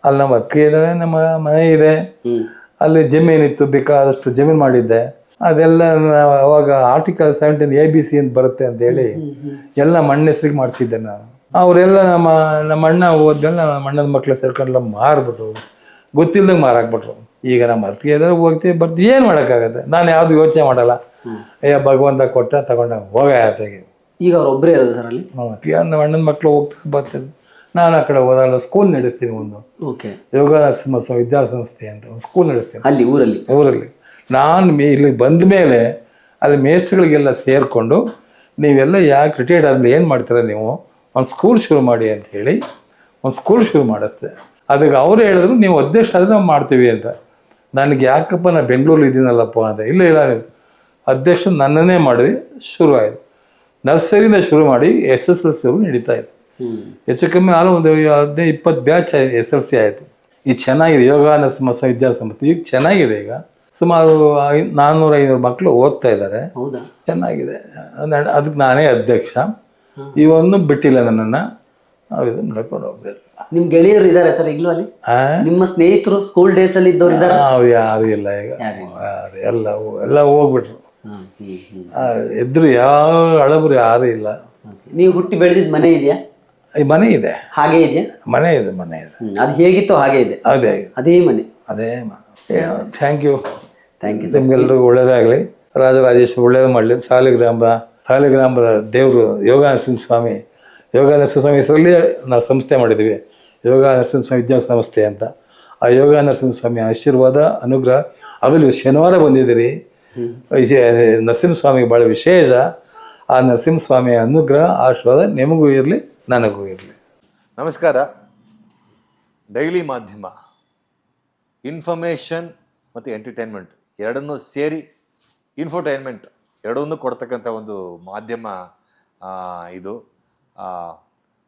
ಅಲ್ಲಿ ನಮ್ಮ ಅತ್ತಿಗೆ ಇದ್ದಾನೆ, ನಮ್ಮ ಮನೆ ಇದೆ. ಅಲ್ಲಿ ಜಮೀನಿತ್ತು, ಬೇಕಾದಷ್ಟು ಜಮೀನು ಮಾಡಿದ್ದೆ. ಅದೆಲ್ಲ ಅವಾಗ ಆರ್ಟಿಕಲ್ 17 ABC ಅಂತ ಬರುತ್ತೆ ಅಂತ ಹೇಳಿ ಎಲ್ಲ ಮಣ್ಣ ಹೆಸರಿಗೆ ಮಾಡಿಸಿದ್ದೆ ನಾನು. ಅವರೆಲ್ಲ ನಮ್ಮ ಅಣ್ಣ ಹೋದ್ಮೇಲೆ ನಮ್ಮ ಅಣ್ಣನ ಮಕ್ಳು ಸೇರ್ಕೊಂಡೆಲ್ಲ ಮಾರ್ಬಿಟ್ರು, ಗೊತ್ತಿಲ್ದಂಗೆ ಮಾರಾಕ್ಬಿಟ್ರು. ಈಗ ನಮ್ಮ ಅತ್ತಿಗೆ ಇದ್ದಾರೆ, ಹೋಗ್ತೀವಿ ಬರ್ತೀವಿ, ಏನು ಮಾಡೋಕ್ಕಾಗತ್ತೆ. ನಾನು ಯಾವುದು ಯೋಚನೆ ಮಾಡಲ್ಲ. ಭಗವಂತ ಕೊಟ್ಟ ತಗೊಂಡ ಹೋಗ ಆತೆಗೆ. ಈಗ ಅವ್ರು ಒಬ್ಬರೇ ಇರೋದು ಸರ್ ಅಲ್ಲಿ? ನಮ್ಮ ಅಣ್ಣನ ಮಕ್ಳು ಹೋಗ್ತಾ ಬರ್ತಿದ್ದೆ. ನಾನು ಆ ಕಡೆ ಹೋದಾಗ ಸ್ಕೂಲ್ ನಡೆಸ್ತೀನಿ. ಒಂದು ಯೋಗ ವಿದ್ಯಾಸಂಸ್ಥೆ ಅಂತ ಒಂದು ಸ್ಕೂಲ್ ನಡೆಸ್ತೀನಿ ಅಲ್ಲಿ ಊರಲ್ಲಿ. ನಾನು ಇಲ್ಲಿ ಬಂದ ಮೇಲೆ ಅಲ್ಲಿ ಮೇಸ್ಟ್ರುಗಳಿಗೆಲ್ಲ ಸೇರಿಕೊಂಡು ನೀವೆಲ್ಲ ಯಾಕೆ ರಿಟೈರ್ಡ್ ಆದ್ಮೇಲೆ ಏನು ಮಾಡ್ತೀರ ನೀವು, ಒಂದು ಸ್ಕೂಲ್ ಶುರು ಮಾಡಿ ಅಂತ ಹೇಳಿ ಒಂದು ಸ್ಕೂಲ್ ಶುರು ಮಾಡಿಸ್ದೆ. ಅದಕ್ಕೆ ಅವ್ರು ಹೇಳಿದ್ರು ನೀವು ಅಧ್ಯಕ್ಷ ಆದರೆ ನಾವು ಮಾಡ್ತೀವಿ ಅಂತ. ನನಗೆ ಯಾಕಪ್ಪ ನಾನು ಬೆಂಗಳೂರಲ್ಲಿ ಇದ್ದೀನಲ್ಲಪ್ಪ ಅಂತ, ಇಲ್ಲ ಇಲ್ಲ ಅಧ್ಯಕ್ಷ ನನ್ನನ್ನೇ ಮಾಡಿದ್ವಿ. ಶುರು ಆಯಿತು. ನರ್ಸರಿಯಿಂದ ಶುರು ಮಾಡಿ SSLC ನಡೀತಾ ಇತ್ತು. ಹೆಚ್ಚು ಕಮ್ಮಿ ಆಲು ಒಂದು 15-20 ಬ್ಯಾಚ್ SLC ಆಯಿತು. ಈಗ ಚೆನ್ನಾಗಿದೆ ಯೋಗ ನರಸಿಂಹ ವಿದ್ಯಾಸಂಸ್ಥೆ, ಈಗ ಚೆನ್ನಾಗಿದೆ. ಈಗ ಸುಮಾರು 400-500 ಮಕ್ಕಳು ಓದ್ತಾ ಇದ್ದಾರೆ. ಹೌದಾ? ಚೆನ್ನಾಗಿದೆ. ಅದಕ್ಕೆ ನಾನೇ ಅಧ್ಯಕ್ಷ. ಇವನ್ನು ಬಿಟ್ಟಿಲ್ಲ ನನ್ನನ್ನು, ನಾವು ಇದನ್ನು ನಡ್ಕೊಂಡು ಹೋಗ್ಬೇಕು. ನಿಮ್ ಗೆಳೆಯರು ಇದಾರೆ ಸರ್ ಈಗಲೂ ಅಲ್ಲಿ? ನಿಮ್ಮ ಸ್ನೇಹಿತರು ಸ್ಕೂಲ್ ಡೇಸ್ ಅಲ್ಲಿ ಇದ್ದವ್ರು ಇದ್ದಾರೆ? ನಾವು ಯಾರು ಇಲ್ಲ ಈಗ, ಎಲ್ಲ ಹೋಗ್ಬಿಟ್ರು. ಇದ್ರು ಯಾವ ಹಳಬರು ಯಾರು ಇಲ್ಲ. ನೀವು ಹುಟ್ಟಿ ಬೆಳೆದಿದ್ದ ಮನೆ ಇದೆಯಾ? ಈ ಮನೆ ಇದೆ, ಹಾಗೆ ಇದೆಯಾ? ಮನೆ ಇದೆ. ಅದು ಹೇಗಿತ್ತು ಹಾಗೆ ಇದೆ, ಅದೇ ಮನೆ. Thank you. Thank you. ನಿಮ್ಗೆಲ್ರಿಗೂ ಒಳ್ಳೇದಾಗಲಿ. ರಾಜರಾಜೇಶ್ವರಿ ಒಳ್ಳೇದು ಮಾಡಲಿ. ಸಾಲಿಗ್ರಾಮದ ದೇವರು ಯೋಗ ನರಸಿಂಹಸ್ವಾಮಿ ಹೆಸರಲ್ಲಿ ನಾವು ಸಂಸ್ಥೆ ಮಾಡಿದ್ದೀವಿ, ಯೋಗ ನರಸಿಂಹಸ್ವಾಮಿ ವಿದ್ಯಾಸಂಸ್ಥೆ ಅಂತ. ಆ ಯೋಗ ನರಸಿಂಹಸ್ವಾಮಿ ಆಶೀರ್ವಾದ ಅನುಗ್ರಹ. ಆಮೇಲೆ ಶನಿವಾರ ಬಂದಿದ್ದೀರಿ. ನರಸಿಂಹಸ್ವಾಮಿಗೆ ಭಾಳ ವಿಶೇಷ. ಆ ನರಸಿಂಹಸ್ವಾಮಿಯ ಅನುಗ್ರಹ ಆಶೀರ್ವಾದ ನಿಮಗೂ ಇರಲಿ, ನನಗೂ ಇರಲಿ. ನಮಸ್ಕಾರ. ಡೈಲಿ ಮಾಧ್ಯಮ ಇನ್ಫಾರ್ಮೇಷನ್ ಮತ್ತು ಎಂಟರ್ಟೈನ್ಮೆಂಟ್ ಎರಡನ್ನೂ ಸೇರಿ, ಇನ್ಫೋಟೈನ್ಮೆಂಟ್ ಎರಡನ್ನೂ ಕೊಡ್ತಕ್ಕಂಥ ಒಂದು ಮಾಧ್ಯಮ ಇದು.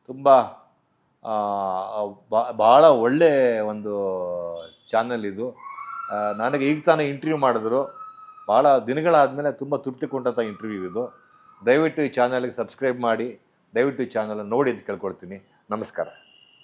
ತುಂಬ ಭಾಳ ಒಳ್ಳೆ ಒಂದು ಚಾನಲ್ ಇದು. ನನಗೆ ಈಗ ತಾನೇ ಇಂಟರ್ವ್ಯೂ ಮಾಡಿದ್ರು, ಭಾಳ ದಿನಗಳಾದಮೇಲೆ ತುಂಬ ತೃಪ್ತಿ ಕೊಂಡಂಥ ಇಂಟರ್ವ್ಯೂ ಇದು. ದಯವಿಟ್ಟು ಈ ಚಾನಲ್ಗೆ ಸಬ್ಸ್ಕ್ರೈಬ್ ಮಾಡಿ, ದಯವಿಟ್ಟು ಈ ಚಾನಲ್ ನೋಡಿ ಅಂತ ಕೇಳ್ಕೊಳ್ತೀನಿ. ನಮಸ್ಕಾರ.